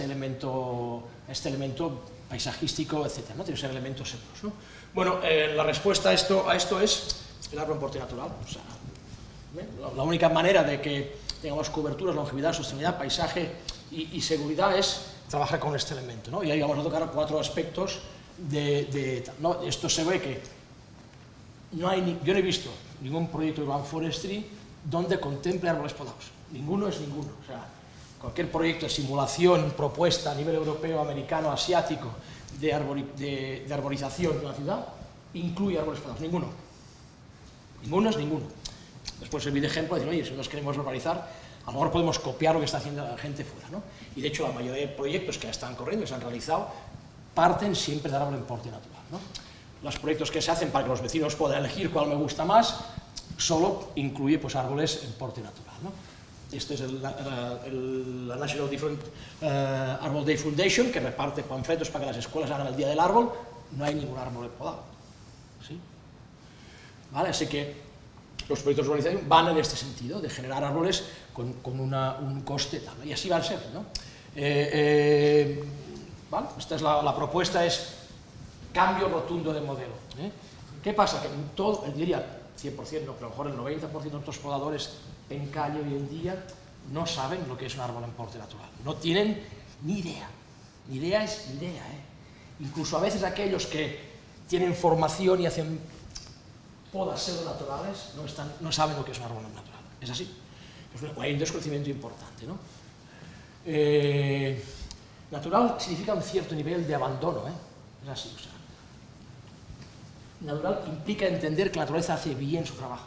elemento paisajístico, etc., ¿no? Tienen que ser elementos seguros, ¿no? Bueno, la respuesta a esto es el árbol en porte natural. O sea, la única manera de que tengamos coberturas, longevidad, sostenibilidad, paisaje y seguridad es trabajar con este elemento, ¿no? Y ahí vamos a tocar 4 aspectos ¿no? Esto se ve que yo no he visto ningún proyecto de urban forestry donde contemple árboles podados. Ninguno es ninguno. O sea, cualquier proyecto de simulación propuesta a nivel europeo, americano, asiático de arborización de una ciudad incluye árboles podados. Ninguno. Ninguno es ninguno. Después serví de ejemplo de decir, oye, si nos queremos urbanizar, a lo mejor podemos copiar lo que está haciendo la gente fuera, ¿no? Y de hecho la mayoría de proyectos que están corriendo, que se han realizado, parten siempre del árbol en porte natural, ¿no? Los proyectos que se hacen para que los vecinos puedan elegir cuál me gusta más, solo incluye pues árboles en porte natural, ¿no? Este es la National Arbor Day Foundation, que reparte panfletos para que las escuelas hagan el Día del Árbol. No hay ningún árbol podado, ¿sí? ¿Vale? Así que los proyectos de urbanización van en este sentido, de generar árboles con un coste tal, y así va a ser, ¿no? ¿Vale? Esta es la propuesta, es cambio rotundo de modelo, ¿eh? ¿Qué pasa? Que en todo, diría 100%, no, pero a lo mejor el 90% de nuestros podadores en calle hoy en día no saben lo que es un árbol en porte natural, no tienen ni idea. Ni idea es idea, ¿eh? Incluso a veces aquellos que tienen formación y hacen podas pseudonaturales no saben lo que es un árbol natural. Es así. Hay un desconocimiento importante, ¿no? Natural significa un cierto nivel de abandono, ¿eh? Es así, o sea. Natural implica entender que la naturaleza hace bien su trabajo.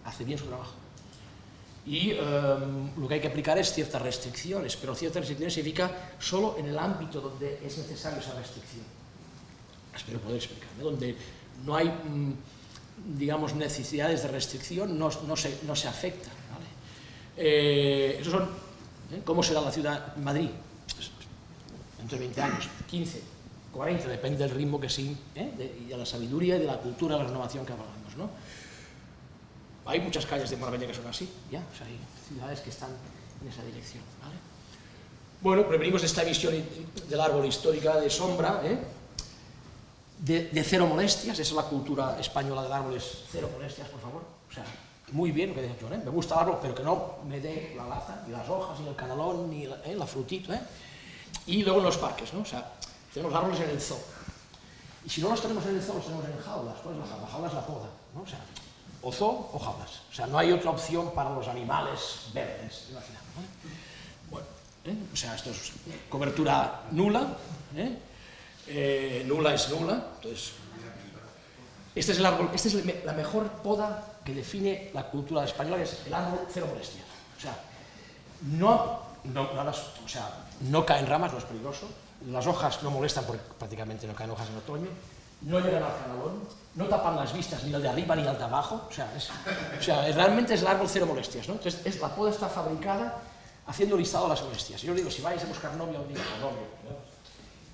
Hace bien su trabajo. Y lo que hay que aplicar es ciertas restricciones, pero ciertas restricciones significa solo en el ámbito donde es necesaria esa restricción. Espero poder explicarme. Donde no hay, digamos, necesidades de restricción, no se afecta, ¿vale? Esos son, ¿cómo será la ciudad Madrid? Dentro de 20 años, 15, 40, depende del ritmo que sí, y de la sabiduría y de la cultura, de la renovación que hablamos, ¿no? Hay muchas calles de Marbella que son así, ya, o sea, hay ciudades que están en esa dirección, ¿vale? Bueno, prevenimos esta visión del árbol histórica de sombra, de cero molestias, esa es la cultura española del árbol, es cero molestias, por favor, o sea, muy bien lo que dice John, me gusta el árbol, pero que no me dé la laza, ni las hojas, ni el canalón, ni la frutita, Y luego en los parques, ¿no? O sea, tenemos árboles en el zoo, y si no los tenemos en el zoo, los tenemos en jaulas. ¿Cuál es la jaula? La jaula es la poda, ¿no? O sea, o zoo o jaulas, o sea, no hay otra opción para los animales verdes, imaginamos, ¿no? Bueno, o sea, esto es cobertura nula, nula es nula, entonces, este es el árbol, esta es la mejor poda que define la cultura española, que es el árbol cero molestias, o sea, no caen ramas, no es peligroso, las hojas no molestan porque prácticamente no caen hojas en otoño, no llegan al canalón, no tapan las vistas ni el de arriba ni el de abajo, o sea, realmente es el árbol cero molestias, ¿no? Entonces, la poda está fabricada haciendo listado las molestias. Yo os digo, si vais a buscar novia o novio, ¿no?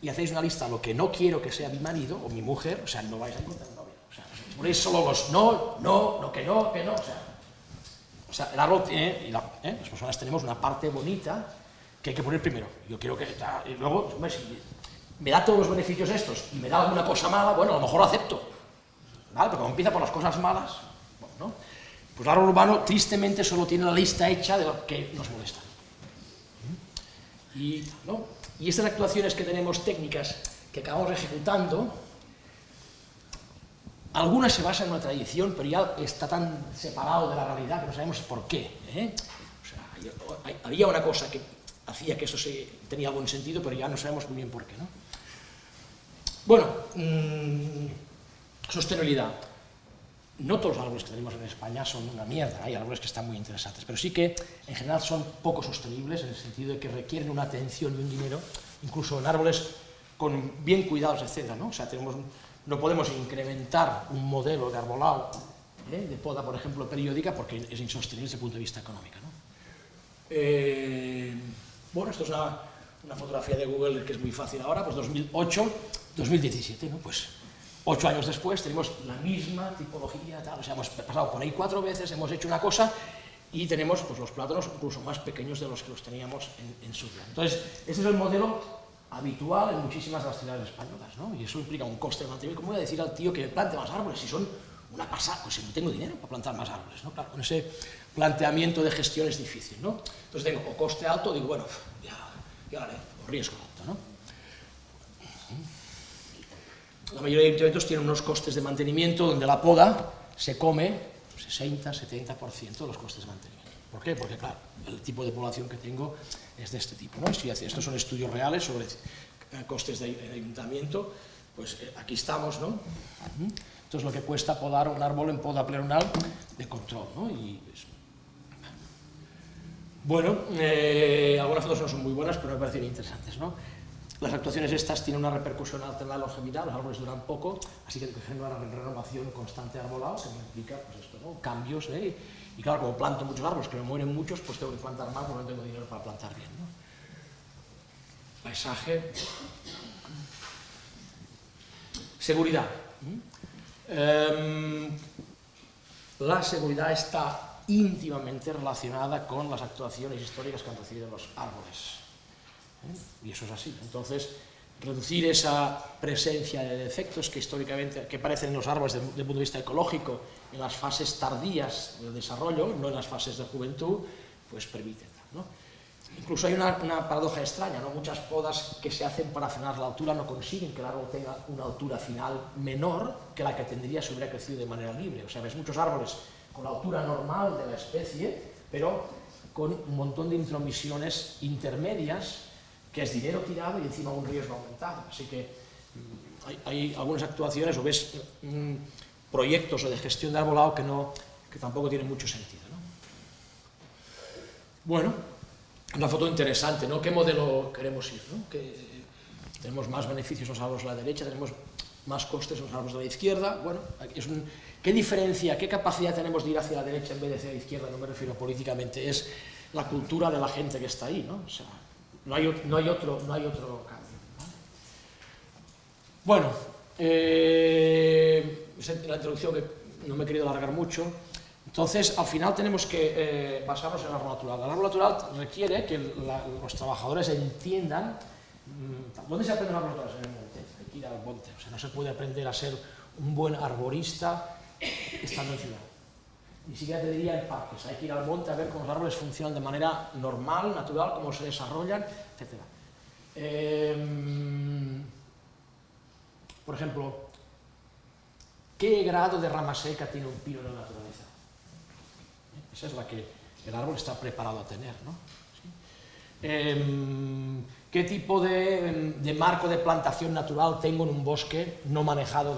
Y hacéis una lista, lo que no quiero que sea mi marido o mi mujer, o sea, no vais a encontrar novia. O sea, si ponéis solo los no, que no, o sea, el árbol tiene, y las personas tenemos una parte bonita que hay que poner primero. Yo quiero que, y luego, hombre, si me da todos los beneficios estos y me da alguna cosa mala, bueno, a lo mejor lo acepto, ¿vale? Pero como empieza por las cosas malas, bueno, ¿no? Pues el árbol urbano, tristemente, solo tiene la lista hecha de lo que nos molesta. Y estas actuaciones que tenemos técnicas que acabamos ejecutando, algunas se basan en una tradición, pero ya está tan separado de la realidad que no sabemos por qué. O sea, había una cosa que hacía que eso tenía algún sentido, pero ya no sabemos muy bien por qué, ¿no? Bueno, sostenibilidad. No todos los árboles que tenemos en España son una mierda, hay árboles que están muy interesantes, pero sí que en general son poco sostenibles en el sentido de que requieren una atención y un dinero, incluso en árboles con bien cuidados, etcétera, ¿no? O sea, no podemos incrementar un modelo de arbolado, de poda, por ejemplo, periódica, porque es insostenible desde el punto de vista económico, ¿no? Bueno, esto es una fotografía de Google que es muy fácil ahora, pues 2008, 2017, ¿no? Pues 8 años después tenemos la misma tipología, tal, o sea, hemos pasado por ahí 4 veces, hemos hecho una cosa y tenemos pues, los plátanos incluso más pequeños de los que los teníamos en su día. Entonces, ese es el modelo habitual en muchísimas de las ciudades españolas, ¿no? Y eso implica un coste de mantenimiento. ¿Cómo voy a decir al tío que plante más árboles si son una pasada? Pues si no tengo dinero para plantar más árboles, ¿no? Claro, con ese planteamiento de gestión es difícil, ¿no? Entonces tengo o coste alto, digo, bueno, ya lo haré, o riesgo alto, ¿no? La mayoría de ayuntamientos tienen unos costes de mantenimiento donde la poda se come 60-70% de los costes de mantenimiento. ¿Por qué? Porque, claro, el tipo de población que tengo es de este tipo, ¿no? Si estos son estudios reales sobre costes de ayuntamiento, pues aquí estamos, ¿no? Esto es lo que cuesta podar un árbol en poda pleonal de control, ¿no? Bueno, algunas fotos no son muy buenas, pero me parecen interesantes, ¿no? Las actuaciones estas tienen una repercusión alta en la longevidad, los árboles duran poco, así que genera una renovación constante de arbolado, que me implica, pues esto, ¿no? Cambios, y claro, como planto muchos árboles, que me mueren muchos, pues tengo que plantar más, porque no tengo dinero para plantar bien, ¿no? Paisaje. Seguridad. La seguridad está íntimamente relacionada con las actuaciones históricas que han recibido los árboles. Y eso es así. Entonces, reducir esa presencia de defectos que históricamente aparecen en los árboles desde el punto de vista ecológico en las fases tardías del desarrollo, no en las fases de juventud, pues permite, ¿no? Incluso hay una paradoja extraña, ¿no? Muchas podas que se hacen para frenar la altura no consiguen que el árbol tenga una altura final menor que la que tendría si hubiera crecido de manera libre. O sea, ves muchos árboles con la altura normal de la especie, pero con un montón de intromisiones intermedias, que es dinero tirado y encima un riesgo aumentado. Así que hay algunas actuaciones, o ves proyectos de gestión de arbolado que tampoco tienen mucho sentido, ¿no? Bueno, una foto interesante, ¿no? ¿Qué modelo queremos ir, ¿no? Que tenemos más beneficios en los árboles de la derecha, tenemos más costes en los árboles de la izquierda. Bueno, ¿qué diferencia, qué capacidad tenemos de ir hacia la derecha en vez de hacia la izquierda? No me refiero políticamente, es la cultura de la gente que está ahí, ¿no? O sea, no hay otro cambio, ¿no? Bueno, la introducción que no me he querido alargar mucho. Entonces, al final tenemos que basarnos en el árbol natural. El árbol natural requiere que los trabajadores entiendan dónde se aprende el árbol natural. En el monte, hay que ir al monte. O sea, no se puede aprender a ser un buen arborista estando en ciudad. Ni siquiera te diría en parques, hay que ir al monte a ver cómo los árboles funcionan de manera normal, natural, cómo se desarrollan, etc. Por ejemplo, ¿qué grado de rama seca tiene un pino en la naturaleza? Esa es la que el árbol está preparado a tener, ¿no? ¿Sí? ¿Qué tipo de marco de plantación natural tengo en un bosque no manejado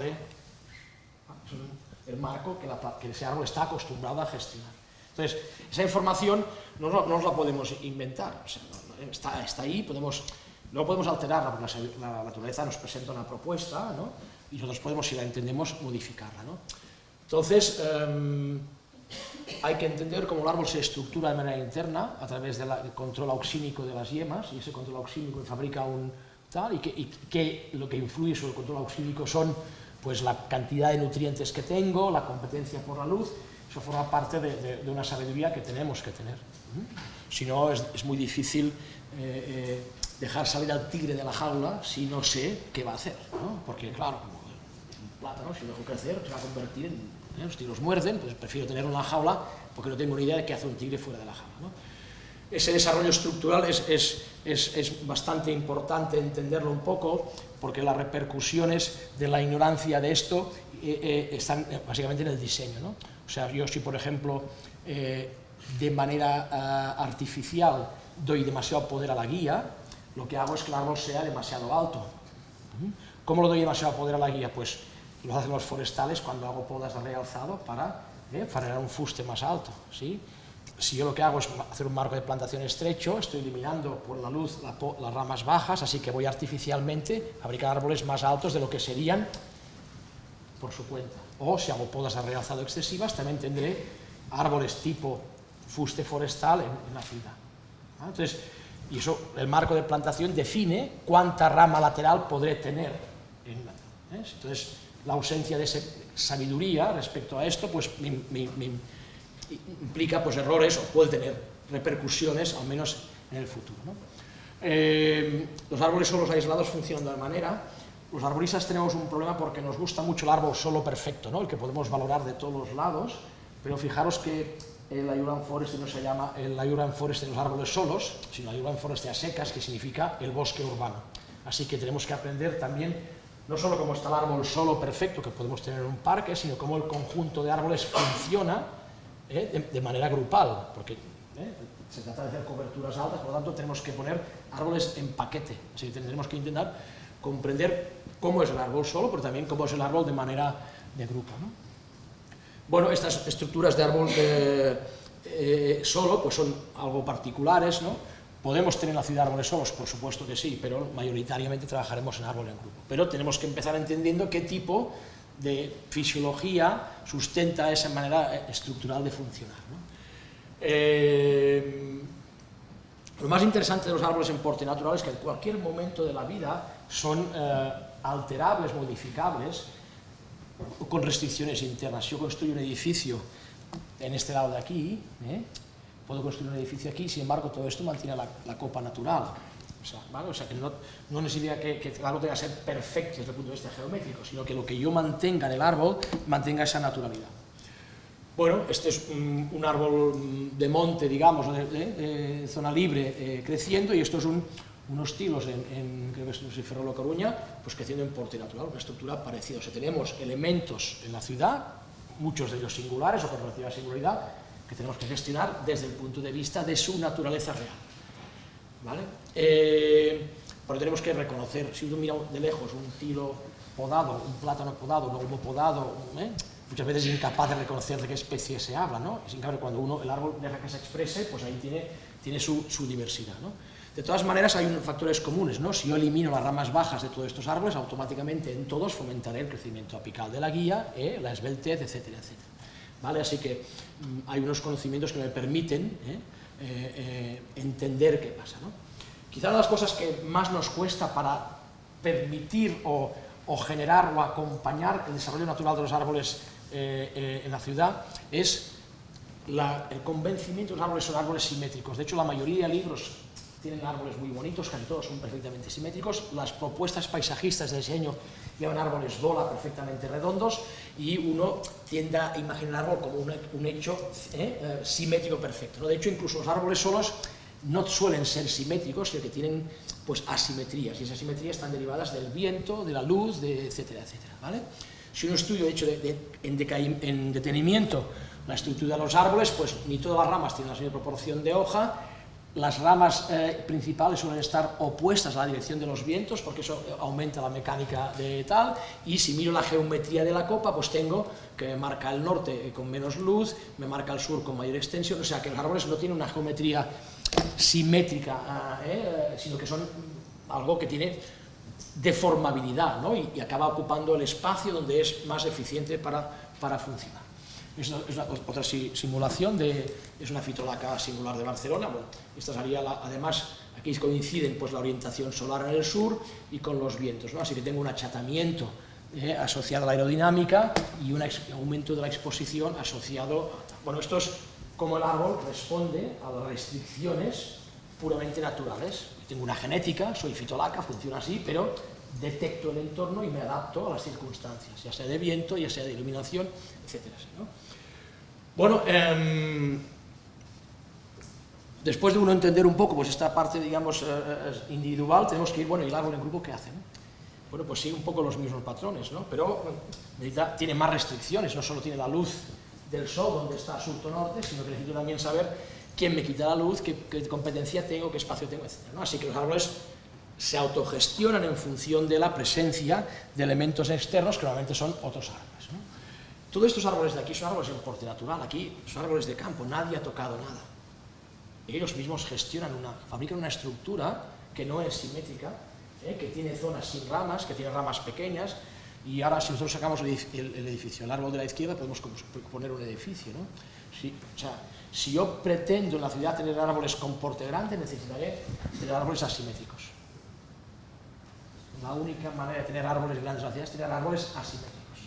el marco que ese árbol está acostumbrado a gestionar? Entonces, esa información no nos la podemos inventar, o sea, está ahí, no podemos alterarla, porque la naturaleza nos presenta una propuesta, ¿no? Y nosotros podemos, si la entendemos, modificarla, ¿no? Entonces, hay que entender cómo el árbol se estructura de manera interna a través del control auxínico de las yemas, y ese control auxínico fabrica un tal, y que lo que influye sobre el control auxínico son pues la cantidad de nutrientes que tengo, la competencia por la luz. Eso forma parte de una sabiduría que tenemos que tener. Si no, es muy difícil dejar salir al tigre de la jaula si no sé qué va a hacer, ¿no? Porque claro, como un plátano, si lo dejo crecer, se va a convertir en... los tigres muerden, pues prefiero tenerlo en la jaula porque no tengo ni idea de qué hace un tigre fuera de la jaula, ¿no? Ese desarrollo estructural es bastante importante entenderlo un poco, porque las repercusiones de la ignorancia de esto están básicamente en el diseño, ¿no? O sea, yo si por ejemplo de manera artificial doy demasiado poder a la guía, lo que hago es que el árbol sea demasiado alto. ¿Cómo lo doy demasiado poder a la guía? Pues lo hacen los forestales cuando hago podas de realzado para generar un fuste más alto, ¿sí? Si yo lo que hago es hacer un marco de plantación estrecho, estoy eliminando por la luz las ramas bajas, así que voy artificialmente a fabricar árboles más altos de lo que serían por su cuenta. O si hago podas de realzado excesivas, también tendré árboles tipo fuste forestal en la ciudad. ¿Ah? Entonces, y eso, el marco de plantación define cuánta rama lateral podré tener. Entonces, la ausencia de esa sabiduría respecto a esto, pues implica pues, errores o puede tener repercusiones, al menos en el futuro, ¿no? Los árboles solos aislados funcionan de la manera. Los arboristas tenemos un problema porque nos gusta mucho el árbol solo perfecto, ¿no? El que podemos valorar de todos los lados, pero fijaros que el Urban Forest no se llama el Urban Forest de los árboles solos, sino el Urban Forest a secas, que significa el bosque urbano. Así que tenemos que aprender también no solo cómo está el árbol solo perfecto que podemos tener en un parque, sino cómo el conjunto de árboles funciona de manera grupal, porque se trata de hacer coberturas altas, por lo tanto tenemos que poner árboles en paquete, así que tendremos que intentar comprender cómo es el árbol solo, pero también cómo es el árbol de manera de grupo, ¿no? Bueno, estas estructuras de árbol solo pues son algo particulares, ¿no? ¿Podemos tener en la ciudad árboles solos? Por supuesto que sí, pero mayoritariamente trabajaremos en árbol en grupo. Pero tenemos que empezar entendiendo qué tipo de fisiología sustenta esa manera estructural de funcionar, ¿no? Lo más interesante de los árboles en porte natural es que en cualquier momento de la vida son alterables, modificables, con restricciones internas. Si yo construyo un edificio en este lado de aquí, puedo construir un edificio aquí, sin embargo todo esto mantiene la copa natural. O sea, ¿vale? O sea que no necesita que el árbol tenga que ser perfecto desde el punto de vista geométrico, sino que lo que yo mantenga en el árbol mantenga esa naturalidad. Bueno, este es un árbol de monte, digamos, de zona libre creciendo, y estos son unos tilos creo que es en Ferrol, Coruña, pues creciendo en porte natural, una estructura parecida. O sea, tenemos elementos en la ciudad, muchos de ellos singulares o con relativa singularidad, que tenemos que gestionar desde el punto de vista de su naturaleza real, ¿vale? Pero tenemos que reconocer, si uno mira de lejos un tilo podado, un plátano podado, un olmo podado, muchas veces es incapaz de reconocer de qué especie se habla, ¿no? Es incapaz cuando el árbol deja que se exprese, pues ahí tiene su diversidad, ¿no? De todas maneras hay unos factores comunes, ¿no? Si yo elimino las ramas bajas de todos estos árboles, automáticamente en todos fomentaré el crecimiento apical de la guía, la esbeltez, etcétera, etcétera, ¿vale? Así que hay unos conocimientos que me permiten entender qué pasa, ¿no? Quizá una de las cosas que más nos cuesta para permitir o generar o acompañar el desarrollo natural de los árboles en la ciudad es el convencimiento de que los árboles son árboles simétricos. De hecho, la mayoría de libros tienen árboles muy bonitos, casi todos son perfectamente simétricos. Las propuestas paisajistas de diseño llevan árboles bola perfectamente redondos, y uno tiende a imaginar el árbol como un hecho simétrico perfecto, ¿no? De hecho, incluso los árboles solos no suelen ser simétricos, sino que tienen pues, asimetrías, y esas asimetrías están derivadas del viento, de la luz, etcétera, etcétera, ¿vale? Si uno estudia, de hecho, en detenimiento la estructura de los árboles, pues ni todas las ramas tienen la misma proporción de hoja. Las ramas principales suelen estar opuestas a la dirección de los vientos, porque eso aumenta la mecánica de tal, y si miro la geometría de la copa, pues tengo que me marca el norte con menos luz, me marca el sur con mayor extensión, o sea que los árboles no tienen una geometría simétrica, sino que son algo que tiene deformabilidad, ¿no? y acaba ocupando el espacio donde es más eficiente para funcionar. Es otra simulación, es una fitolaca singular de Barcelona. Bueno, esta sería, además, aquí coinciden pues, la orientación solar en el sur y con los vientos, ¿no? Así que tengo un achatamiento asociado a la aerodinámica y un aumento de la exposición asociado a... Bueno, esto es como el árbol responde a las restricciones puramente naturales. Tengo una genética, soy fitolaca, funciona así, pero detecto el entorno y me adapto a las circunstancias, ya sea de viento, ya sea de iluminación, etcétera, ¿no? Bueno, después de uno entender un poco pues esta parte, digamos, individual, tenemos que ir, bueno, ¿y el árbol en grupo qué hace, no? Bueno, pues sigue un poco los mismos patrones, ¿no? Pero tiene más restricciones, no solo tiene la luz del sol, donde está sur-norte, sino que necesito también saber quién me quita la luz, qué competencia tengo, qué espacio tengo, etcétera, ¿no? Así que los árboles se autogestionan en función de la presencia de elementos externos que normalmente son otros árboles, ¿no? Todos estos árboles de aquí son árboles en porte natural, aquí son árboles de campo, nadie ha tocado nada. Ellos mismos fabrican una estructura que no es simétrica, que tiene zonas sin ramas, que tiene ramas pequeñas, y ahora si nosotros sacamos el edificio, el árbol de la izquierda, podemos poner un edificio, ¿no? Si yo pretendo en la ciudad tener árboles con porte grande, necesitaré tener árboles asimétricos. La única manera de tener árboles grandes en la ciudad es tener árboles asimétricos.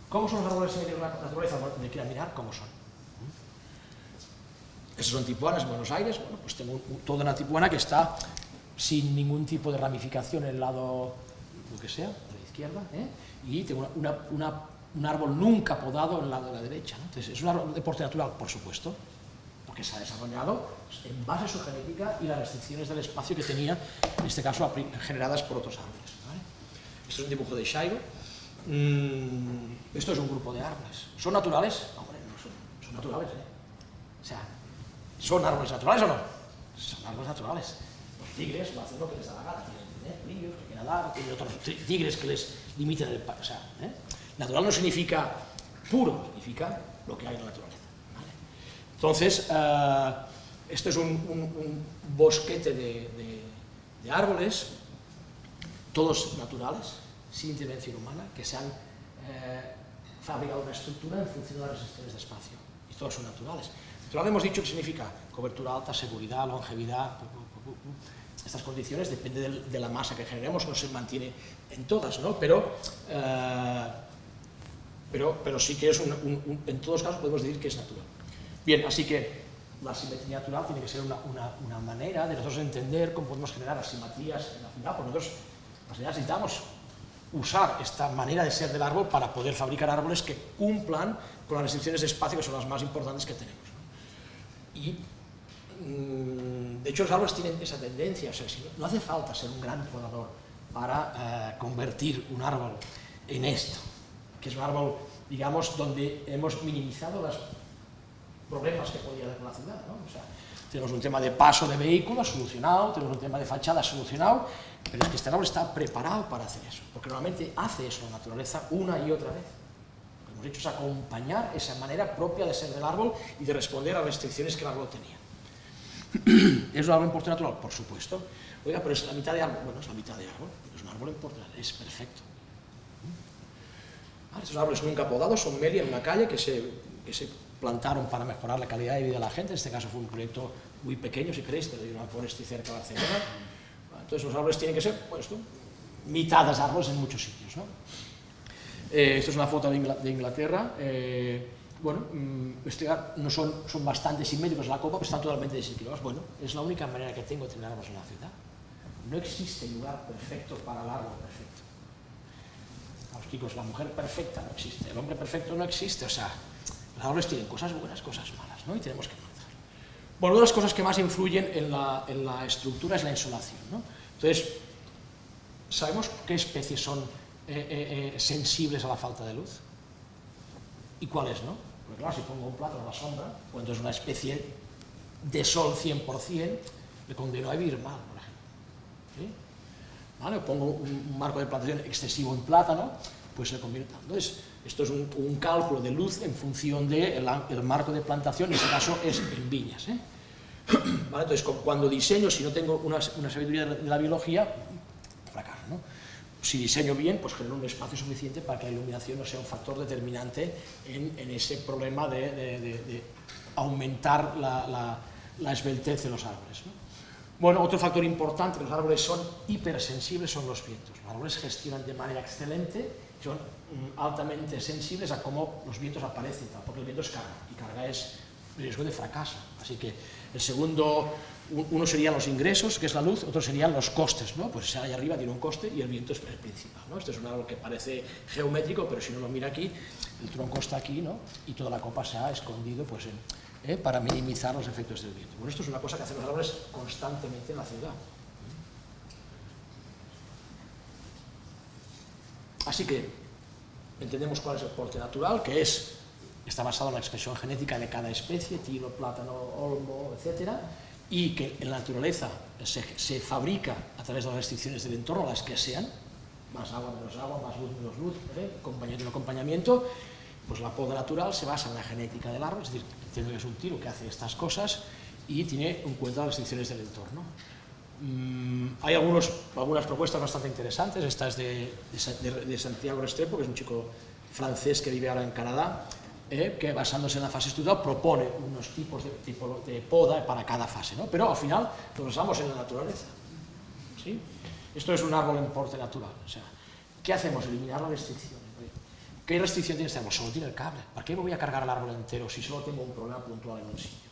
¿Cómo son los árboles asimétricos en la naturaleza? Bueno, me quiero mirar cómo son. Estos son tipuanas en Buenos Aires. Bueno, pues tengo toda una tipuana que está sin ningún tipo de ramificación en el lado, lo que sea, de la izquierda, y tengo un árbol nunca podado en el lado de la derecha, ¿no? Entonces, ¿es un árbol de porte natural? Por supuesto, porque se ha desarrollado en base a su genética y las restricciones del espacio que tenía, en este caso, generadas por otros árboles, ¿vale? Esto es un dibujo de Shaigo. Esto es un grupo de árboles. ¿Son naturales? No, hombre, no son naturales, O sea, ¿son árboles naturales o no? Son árboles naturales. Los tigres lo hacen lo que les da la gana, tienen brillos, que quieren nadar, tienen otros tigres que les limiten el paso. O sea, natural no significa puro, significa lo que hay en la naturaleza, ¿vale? Entonces, esto es un bosquete de árboles, todos naturales, sin intervención humana, que se han fabricado una estructura en función de las restricciones de espacio. Y todos son naturales. Natural hemos dicho que significa cobertura alta, seguridad, longevidad. Estas condiciones, depende de la masa que generemos, no se mantiene en todas, ¿no? Pero sí que es en todos los casos podemos decir que es natural. Bien, así que la simetría natural tiene que ser una manera de nosotros entender cómo podemos generar asimetrías en la ciudad, porque nosotros necesitamos usar esta manera de ser del árbol para poder fabricar árboles que cumplan con las restricciones de espacio, que son las más importantes que tenemos, ¿no? Y, de hecho, los árboles tienen esa tendencia, o sea, no hace falta ser un gran podador para convertir un árbol en esto, que es un árbol, digamos, donde hemos minimizado los problemas que podía haber en la ciudad, ¿no? O sea, tenemos un tema de paso de vehículos solucionado, tenemos un tema de fachada solucionado, pero es que este árbol está preparado para hacer eso, porque normalmente hace eso la naturaleza una y otra vez. Lo que hemos hecho es acompañar esa manera propia de ser del árbol y de responder a las restricciones que el árbol tenía. ¿Es un árbol en porte natural? Por supuesto. Oiga, pero es la mitad de árbol. Bueno, es la mitad de árbol, pero es un árbol en porte natural, es perfecto. Estos árboles nunca podados son melia en una calle que se plantaron para mejorar la calidad de vida de la gente. En este caso fue un proyecto muy pequeño, si queréis, de una forestry cerca de Barcelona. Entonces los árboles tienen que ser, pues, mitad de árboles en muchos sitios, ¿no? Esto es una foto de Inglaterra. Bueno, no son bastante simétricos la copa, pero están totalmente desequilibrados. Bueno, es la única manera que tengo de tener árboles en la ciudad. No existe lugar perfecto para el árbol perfecto. Los chicos, la mujer perfecta no existe, el hombre perfecto no existe, o sea, los árboles tienen cosas buenas, cosas malas, ¿no? Y tenemos que analizar. Bueno, una de las cosas que más influyen en la estructura es la insolación, ¿no? Entonces, ¿sabemos qué especies son sensibles a la falta de luz? ¿Y cuáles no? Porque claro, si pongo un plátano a la sombra, cuando es una especie de sol 100%, le condeno a vivir mal, por ejemplo, ¿sí? ¿Vale? O pongo un marco de plantación excesivo en plátano, pues le conviene tanto. Entonces, esto es un cálculo de luz en función del marco de plantación, en este caso es en viñas, ¿vale? Entonces, cuando diseño, si no tengo una sabiduría de la biología, fracaso, ¿no? si diseño bien, pues genero un espacio suficiente para que la iluminación no sea un factor determinante en ese problema de aumentar la esbeltez de los árboles, ¿no? Bueno, otro factor importante, los árboles son hipersensibles, son los vientos. Los árboles gestionan de manera excelente, son altamente sensibles a cómo los vientos aparecen, porque el viento es carga, y carga es riesgo de fracaso. Así que el segundo, uno serían los ingresos, que es la luz, otro serían los costes, ¿no? Pues ahí arriba tiene un coste y el viento es el principal, ¿no? Este es un árbol que parece geométrico, pero si uno lo mira aquí, el tronco está aquí, ¿no? Y toda la copa se ha escondido, pues, para minimizar los efectos del viento. Bueno, esto es una cosa que hacen los árboles constantemente en la ciudad. Así que entendemos cuál es el porte natural, que está basado en la expresión genética de cada especie, tilo, plátano, olmo, etc. Y que en la naturaleza se fabrica a través de las restricciones del entorno, las que sean, más agua, más luz, acompañamiento, no acompañamiento. Pues la poda natural se basa en la genética del árbol, es decir, entiendo que es un tilo que hace estas cosas y tiene en cuenta las restricciones del entorno. Hay algunas propuestas bastante interesantes. Esta es de Santiago Restrepo, que es un chico francés que vive ahora en Canadá, que basándose en la fase estructural propone unos tipos de poda para cada fase, ¿no? Pero al final nos basamos en la naturaleza, ¿sí? Esto es un árbol en porte natural. O sea, ¿qué hacemos? Eliminar la restricción. ¿Qué restricción tiene este árbol? Solo tiene el cable. ¿Para qué me voy a cargar el árbol entero si solo tengo un problema puntual en un sitio?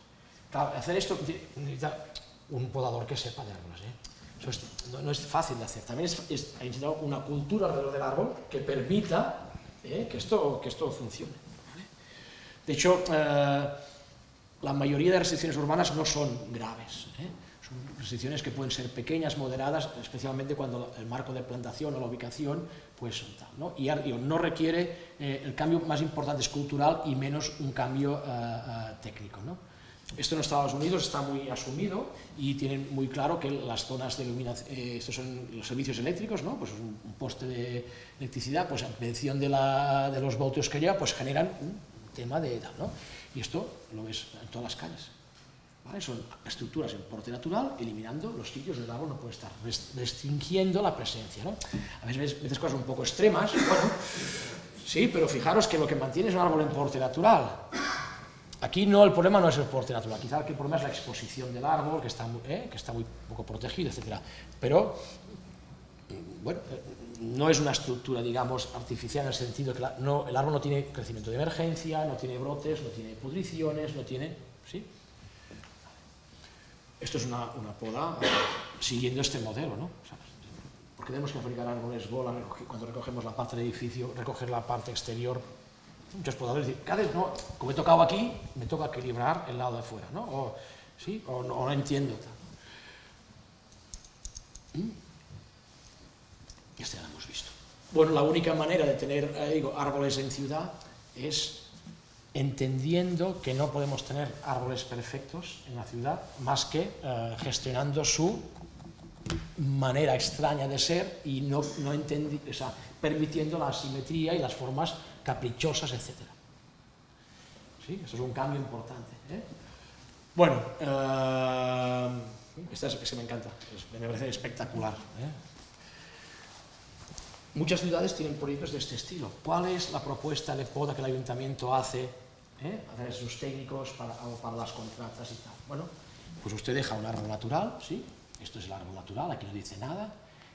Claro, hacer esto necesita un podador que sepa de árboles, Eso no es fácil de hacer. También hay necesitado una cultura alrededor del árbol que permita que esto funcione, ¿vale? De hecho, la mayoría de restricciones urbanas no son graves, Son restricciones que pueden ser pequeñas, moderadas, especialmente cuando el marco de plantación o la ubicación pues tal, ¿no? Y no requiere, el cambio más importante es cultural y menos un cambio técnico, ¿no? Esto en Estados Unidos está muy asumido y tienen muy claro que las zonas de iluminación, estos son los servicios eléctricos, ¿no? Pues un poste de electricidad, pues en mención de los voltios que lleva, pues generan un tema de edad, ¿no? Y esto lo ves en todas las calles, ¿vale? Son estructuras en porte natural, eliminando los sitios donde el árbol no puede estar, restringiendo la presencia, ¿no? A veces cosas un poco extremas, bueno, sí, pero fijaros que lo que mantiene es un árbol en porte natural. Aquí el problema no es el porte natural, quizá el problema es la exposición del árbol, que está muy poco protegido, etc. Pero, bueno, no es una estructura, digamos, artificial en el sentido que el árbol no tiene crecimiento de emergencia, no tiene brotes, no tiene pudriciones, no tiene... ¿sí? Esto es una poda siguiendo este modelo, ¿no? O sea, ¿por qué tenemos que fabricar árboles bola cuando recogemos la parte del edificio, recoger la parte exterior? Muchos podadores dicen, cada vez no, como he tocado aquí, me toca equilibrar el lado de fuera, ¿no? O no entiendo. Este ya lo hemos visto. Bueno, la única manera de tener árboles en ciudad es entendiendo que no podemos tener árboles perfectos en la ciudad, más que gestionando su manera extraña de ser y permitiendo la asimetría y las formas caprichosas, etc. ¿Sí? Eso es un cambio importante, Bueno, esta es que me encanta, me parece espectacular, Muchas ciudades tienen proyectos de este estilo. ¿Cuál es la propuesta de poda que el ayuntamiento hace a través de sus técnicos para las contratas y tal? Bueno, pues usted deja un árbol natural, ¿sí? Esto es el árbol natural, aquí no dice nada,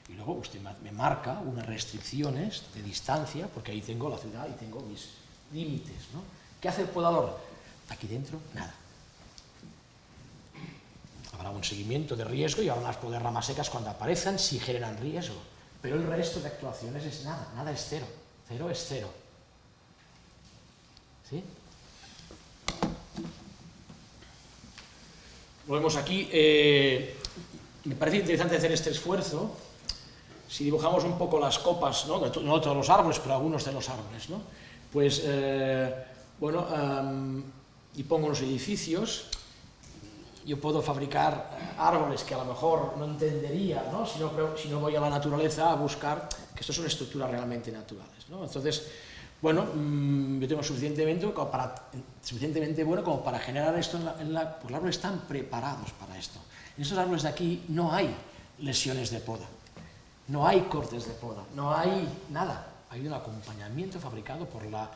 y luego usted me marca unas restricciones de distancia, porque ahí tengo la ciudad y tengo mis límites, ¿no? ¿Qué hace el podador? Aquí dentro, nada. Habrá un seguimiento de riesgo y habrá unas podas de ramas secas cuando aparezcan si generan riesgo, pero el resto de actuaciones es nada es cero, cero es cero. ¿Sí? Volvemos aquí. Me parece interesante hacer este esfuerzo. Si dibujamos un poco las copas, no todos los árboles, pero algunos de los árboles, ¿no? Pues, y pongo los edificios, yo puedo fabricar árboles que a lo mejor no entendería, ¿no? Si no voy a la naturaleza a buscar que estos son estructuras realmente naturales, ¿no? Entonces, bueno, yo tengo suficientemente bueno como para generar esto porque los árboles están preparados para esto. En estos árboles de aquí no hay lesiones de poda. No hay cortes de poda, no hay nada. Hay un acompañamiento fabricado por la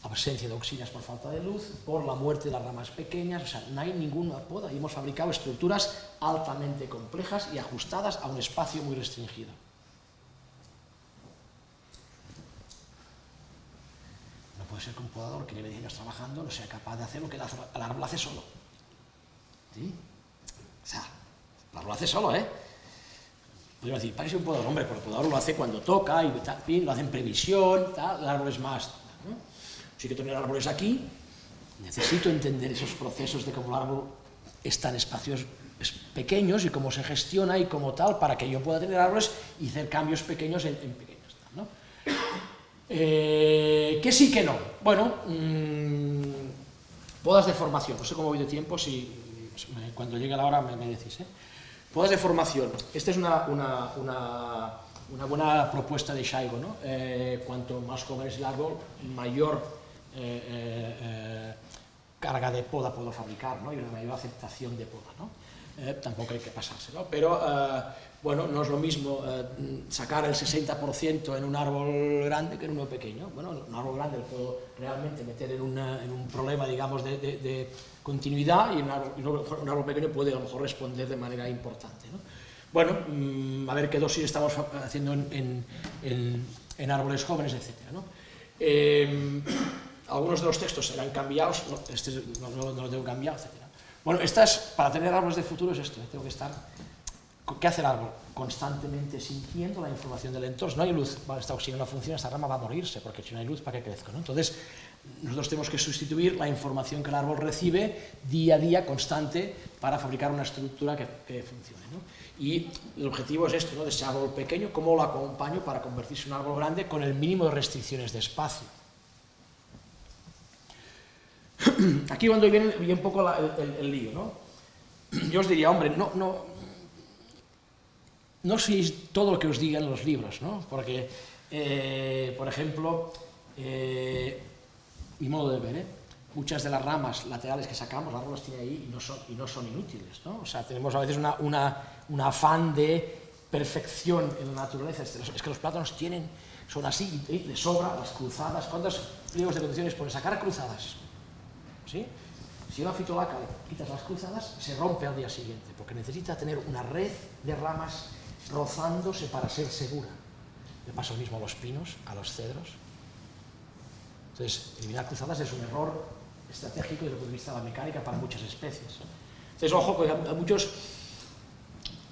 ausencia de auxinas por falta de luz, por la muerte de las ramas pequeñas, o sea, no hay ninguna poda. Y hemos fabricado estructuras altamente complejas y ajustadas a un espacio muy restringido. No puede ser que un podador que lleve 10 años trabajando no sea capaz de hacer lo que el árbol hace solo. ¿Sí? O sea, el árbol hace solo, ¿eh? Podríamos decir, parece un podador, hombre, pero el podador lo hace cuando toca, y tal, lo hace en previsión, tal, el árbol es más, ¿no? Si quiero tener árboles aquí, necesito entender esos procesos de cómo el árbol está en espacios pequeños y cómo se gestiona y cómo tal, para que yo pueda tener árboles y hacer cambios pequeños en pequeños, ¿no? Que sí, que no. Bueno, podas de formación, no sé cómo voy de tiempo, si cuando llegue la hora me decís, ¿eh? Podas de formación, esta es una buena propuesta de Shaigo, ¿no? Cuanto más joven es el árbol, mayor carga de poda puedo fabricar, ¿no? Y una mayor aceptación de poda, ¿no? Tampoco hay que pasárselo, pero bueno, no es lo mismo sacar el 60% en un árbol grande que en uno pequeño. Bueno, un árbol grande lo puedo realmente meter en un problema, digamos, de continuidad, y un árbol pequeño puede a lo mejor responder de manera importante, ¿no? Bueno, a ver qué dosis estamos haciendo en árboles jóvenes, etcétera, ¿no? Algunos de los textos serán cambiados, este no lo tengo cambiado, etcétera. Bueno, para tener árboles de futuro es esto, tengo que estar... ¿Qué hace el árbol? Constantemente sintiendo la información del entorno. No hay luz, vale, esta oxígeno no funciona, esta rama va a morirse, porque si no hay luz, ¿para qué crezco, no? Entonces, nosotros tenemos que sustituir la información que el árbol recibe día a día, constante, para fabricar una estructura que funcione, ¿no? Y el objetivo es esto, ¿no? De ese árbol pequeño, ¿cómo lo acompaño para convertirse en un árbol grande con el mínimo de restricciones de espacio? Aquí cuando viene un poco el lío, ¿no? Yo os diría, hombre, no sois todo lo que os digan los libros, ¿no? Porque, por ejemplo, mi modo de ver, muchas de las ramas laterales que sacamos, el árbol las tiene ahí y no son inútiles, ¿no? O sea, tenemos a veces un afán de perfección en la naturaleza. Es que los plátanos son así, y les sobra las cruzadas. ¿Cuántos pliegos de condiciones ponen sacar cruzadas? ¿Sí? Si una fitolaca le quitas las cruzadas, se rompe al día siguiente, porque necesita tener una red de ramas rozándose para ser segura. Le pasa lo mismo a los pinos, a los cedros. Entonces, eliminar cruzadas es un error estratégico desde el punto de vista de la mecánica para muchas especies. Entonces, ojo, porque a muchos,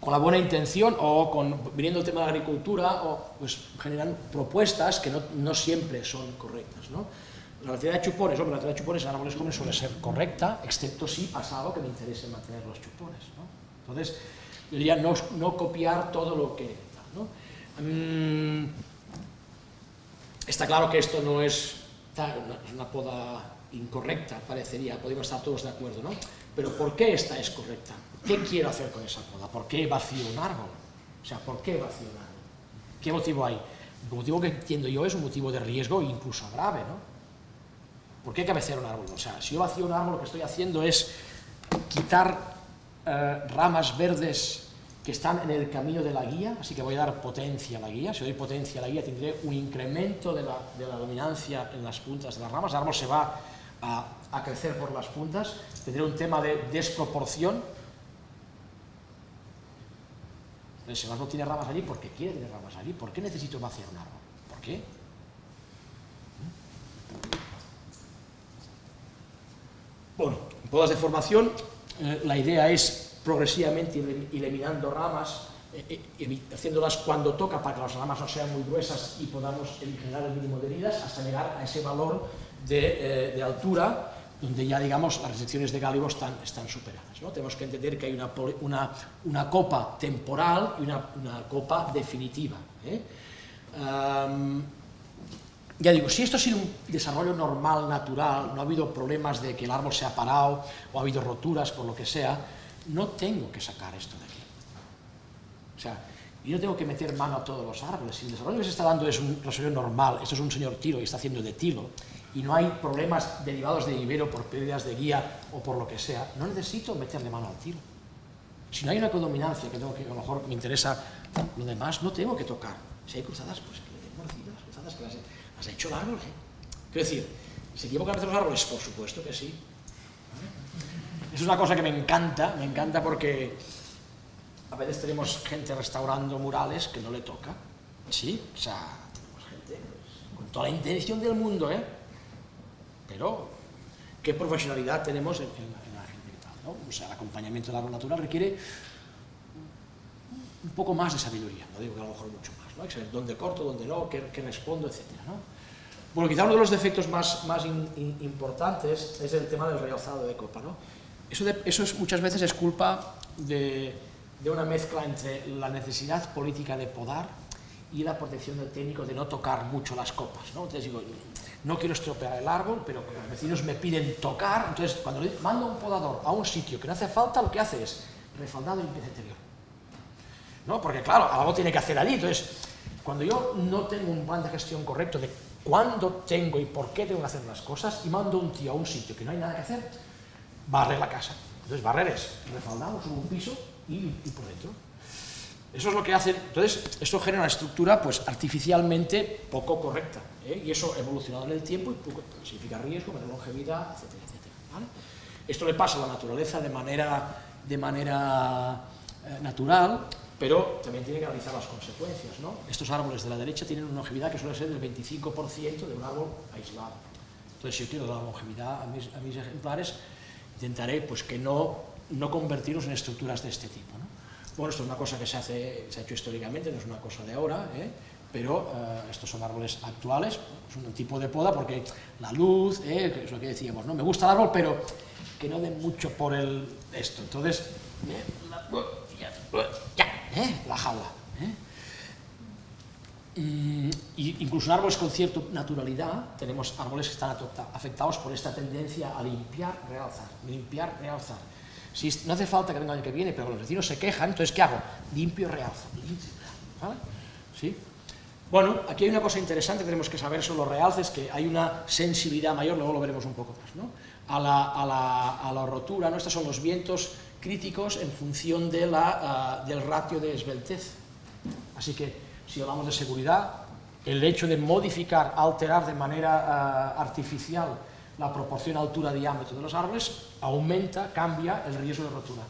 con la buena intención o viniendo el tema de la agricultura, pues generan propuestas que no siempre son correctas, ¿no? La cantidad de chupones, la cantidad de chupones en árboles jóvenes suele ser correcta, excepto si pasa algo que me interese mantener los chupones, ¿no? Entonces, yo diría no copiar todo lo que... ¿no? Está claro que esto no es una poda incorrecta, parecería, podemos estar todos de acuerdo, ¿no? Pero ¿por qué esta es correcta? ¿Qué quiero hacer con esa poda? ¿Por qué vacío un árbol? O sea, ¿por qué vacío un árbol? ¿Qué motivo hay? El motivo que entiendo yo es un motivo de riesgo incluso grave, ¿no? ¿Por qué cabecear un árbol? O sea, si yo vacío un árbol, lo que estoy haciendo es quitar ramas verdes que están en el camino de la guía, así que voy a dar potencia a la guía. Si doy potencia a la guía, tendré un incremento de la dominancia en las puntas de las ramas. El árbol se va a crecer por las puntas, tendré un tema de desproporción. Entonces, si el árbol tiene ramas allí, ¿por qué quiere tener ramas allí? ¿Por qué necesito vaciar un árbol? ¿Por qué? Bueno, en podas de formación, la idea es progresivamente ir eliminando ramas, haciéndolas cuando toca para que las ramas no sean muy gruesas y podamos generar el mínimo de heridas hasta llegar a ese valor de altura donde ya, digamos, las restricciones de gálibo están superadas, ¿no? Tenemos que entender que hay una copa temporal y una copa definitiva, ¿eh? Ya digo, si esto ha sido un desarrollo normal, natural, no ha habido problemas de que el árbol se ha parado o ha habido roturas por lo que sea, no tengo que sacar esto de aquí. O sea, yo no tengo que meter mano a todos los árboles. Si el desarrollo que se está dando es un desarrollo normal, esto es un señor tilo y está haciendo de tilo, y no hay problemas derivados de vivero por pérdidas de guía o por lo que sea, no necesito meterle mano al tilo. Si no hay una codominancia, que a lo mejor me interesa Lo demás no tengo que tocar. Si hay cruzadas, pues que le den mordidas, cruzadas que las ha hecho el árbol, Quiero decir, ¿se equivocan a veces los árboles? Por supuesto que sí. Es una cosa que me encanta porque a veces tenemos gente restaurando murales que no le toca. Sí, o sea, tenemos gente con toda la intención del mundo, pero qué profesionalidad tenemos en la gente y tal, ¿no? O sea, el acompañamiento del árbol natural requiere un poco más de sabiduría, no digo que a lo mejor mucho más, ¿no? Hay que saber dónde corto, dónde no, qué respondo, etcétera, ¿no? Bueno, quizá uno de los defectos más importantes es el tema del realzado de copa, ¿no? Eso muchas veces es culpa de una mezcla entre la necesidad política de podar y la protección del técnico de no tocar mucho las copas, ¿no? Entonces digo, no quiero estropear el árbol, pero los vecinos me piden tocar, entonces cuando mando un podador a un sitio que no hace falta, lo que hace es refaldado y limpieza interior, ¿no? Porque claro, algo tiene que hacer allí. Entonces, cuando yo no tengo un plan de gestión correcto de cuándo tengo y por qué tengo que hacer las cosas, y mando un tío a un sitio que no hay nada que hacer, barre la casa. Entonces, barrer es refaldado, subo un piso y por dentro. Eso es lo que hacen. Entonces, eso genera una estructura pues artificialmente poco correcta, y eso ha evolucionado en el tiempo y significa riesgo, menor longevidad, etcétera, etcétera, ¿vale? Esto le pasa a la naturaleza de manera natural, pero también tiene que analizar las consecuencias, ¿no? Estos árboles de la derecha tienen una longevidad que suele ser del 25% de un árbol aislado. Entonces, si yo quiero dar la longevidad a mis ejemplares, intentaré pues, que no convertirlos en estructuras de este tipo, ¿no? Bueno, esto es una cosa que se ha hecho históricamente, no es una cosa de ahora, pero estos son árboles actuales, es un tipo de poda porque la luz, que es lo que decíamos, ¿no? Me gusta el árbol, pero que no dé mucho por esto. Entonces, la jaula. Y incluso en árboles con cierta naturalidad, tenemos árboles que están afectados por esta tendencia a limpiar, realzar, limpiar, realzar. Si no hace falta que venga el año que viene, pero los vecinos se quejan, entonces ¿qué hago? Limpio y realzo, ¿vale? ¿Sí? Bueno, aquí hay una cosa interesante que tenemos que saber sobre los realces, que hay una sensibilidad mayor, luego lo veremos un poco más, ¿no? A la rotura, ¿no? Estos son los vientos críticos en función del ratio de esbeltez. Así que, si hablamos de seguridad, el hecho de modificar, alterar de manera artificial la proporción altura-diámetro de los árboles cambia el riesgo de rotura.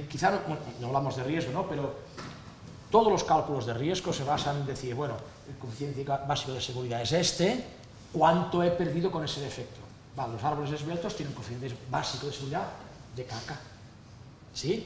Quizá no hablamos de riesgo, ¿no? Pero todos los cálculos de riesgo se basan en decir, bueno, el coeficiente básico de seguridad es este, ¿cuánto he perdido con ese defecto? Vale, los árboles esbeltos tienen un coeficiente básico de seguridad de caca, ¿sí?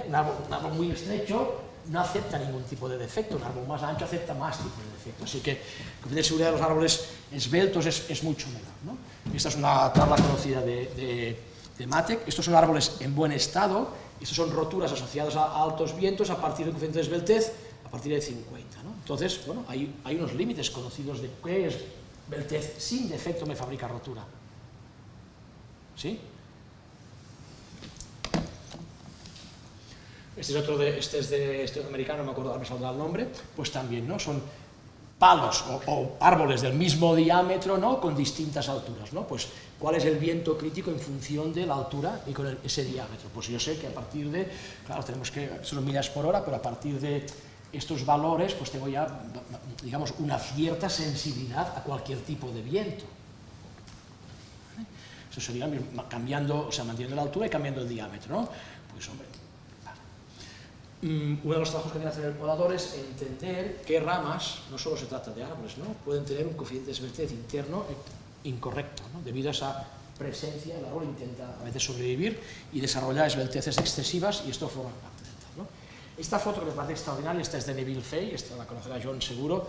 Un árbol muy estrecho no acepta ningún tipo de defecto, un árbol más ancho acepta más tipos de defecto, así que el coeficiente de seguridad de los árboles esbeltos es mucho menor, ¿no? Esta es una tabla conocida de Matec. Estos son árboles en buen estado, estos son roturas asociadas a altos vientos a partir del coeficiente de esbeltez, a partir de 50, ¿no? Entonces, bueno, hay unos límites conocidos de qué es esbeltez sin defecto me fabrica rotura, ¿sí? Este es de americano, no me acuerdo, me saldrá el nombre, pues también, ¿no? Son palos o árboles del mismo diámetro, ¿no? Con distintas alturas, ¿no? Pues, ¿cuál es el viento crítico en función de la altura y con ese diámetro? Pues yo sé que a partir de, claro, tenemos que, son millas por hora, pero a partir de estos valores, pues tengo ya, digamos, una cierta sensibilidad a cualquier tipo de viento. ¿Vale? Eso sería cambiando, o sea, manteniendo la altura y cambiando el diámetro, ¿no? Pues, hombre, uno de los trabajos que tiene que hacer el podador es entender qué ramas, no solo se trata de árboles, ¿no? Pueden tener un coeficiente de esbeltez interno incorrecto, ¿no? Debido a esa presencia, el árbol intenta a veces sobrevivir y desarrollar esbelteces excesivas y esto forma parte del tal, ¿no? Esta foto que me parece extraordinaria, esta es de Neville Fay, esta la conocerá John seguro.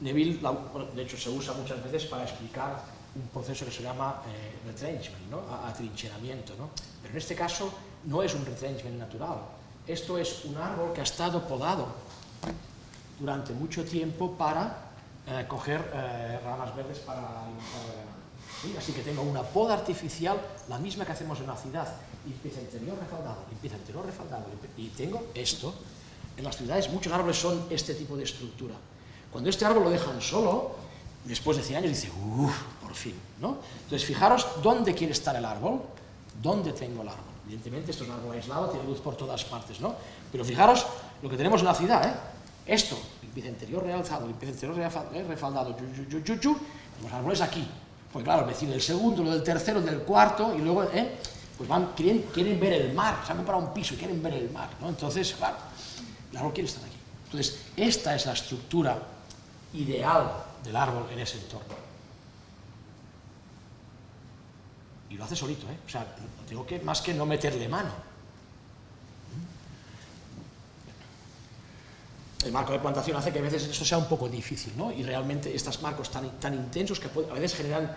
Neville, bueno, de hecho se usa muchas veces para explicar un proceso que se llama retrenchment, ¿no? Atrincheramiento, ¿no? Pero en este caso no es un retrenchment natural, esto es un árbol que ha estado podado durante mucho tiempo para coger ramas verdes para alimentar el ganado, ¿sí? Así que tengo una poda artificial, la misma que hacemos en la ciudad, limpieza interior refaldado, limpieza interior refaldado, y tengo esto. En las ciudades muchos árboles son este tipo de estructura. Cuando este árbol lo dejan solo, después de 100 años dice, uff, por fin, ¿no? Entonces fijaros dónde quiere estar el árbol, dónde tengo el árbol. Evidentemente, esto es un árbol aislado, tiene luz por todas partes, ¿no? Pero fijaros lo que tenemos en la ciudad, ¿eh? Esto, el piso interior realzado, el piso interior refaldado, los árboles aquí. Pues claro, el vecino del segundo, el del tercero, el del cuarto, y luego, pues quieren ver el mar, se han comprado un piso y quieren ver el mar, ¿no? Entonces, claro, el árbol quiere estar aquí. Entonces, esta es la estructura ideal del árbol en ese entorno. Y lo hace solito, ¿eh? O sea, tengo que, más que no meterle mano. El marco de plantación hace que a veces esto sea un poco difícil, ¿no? Y realmente estos marcos tan intensos que a veces generan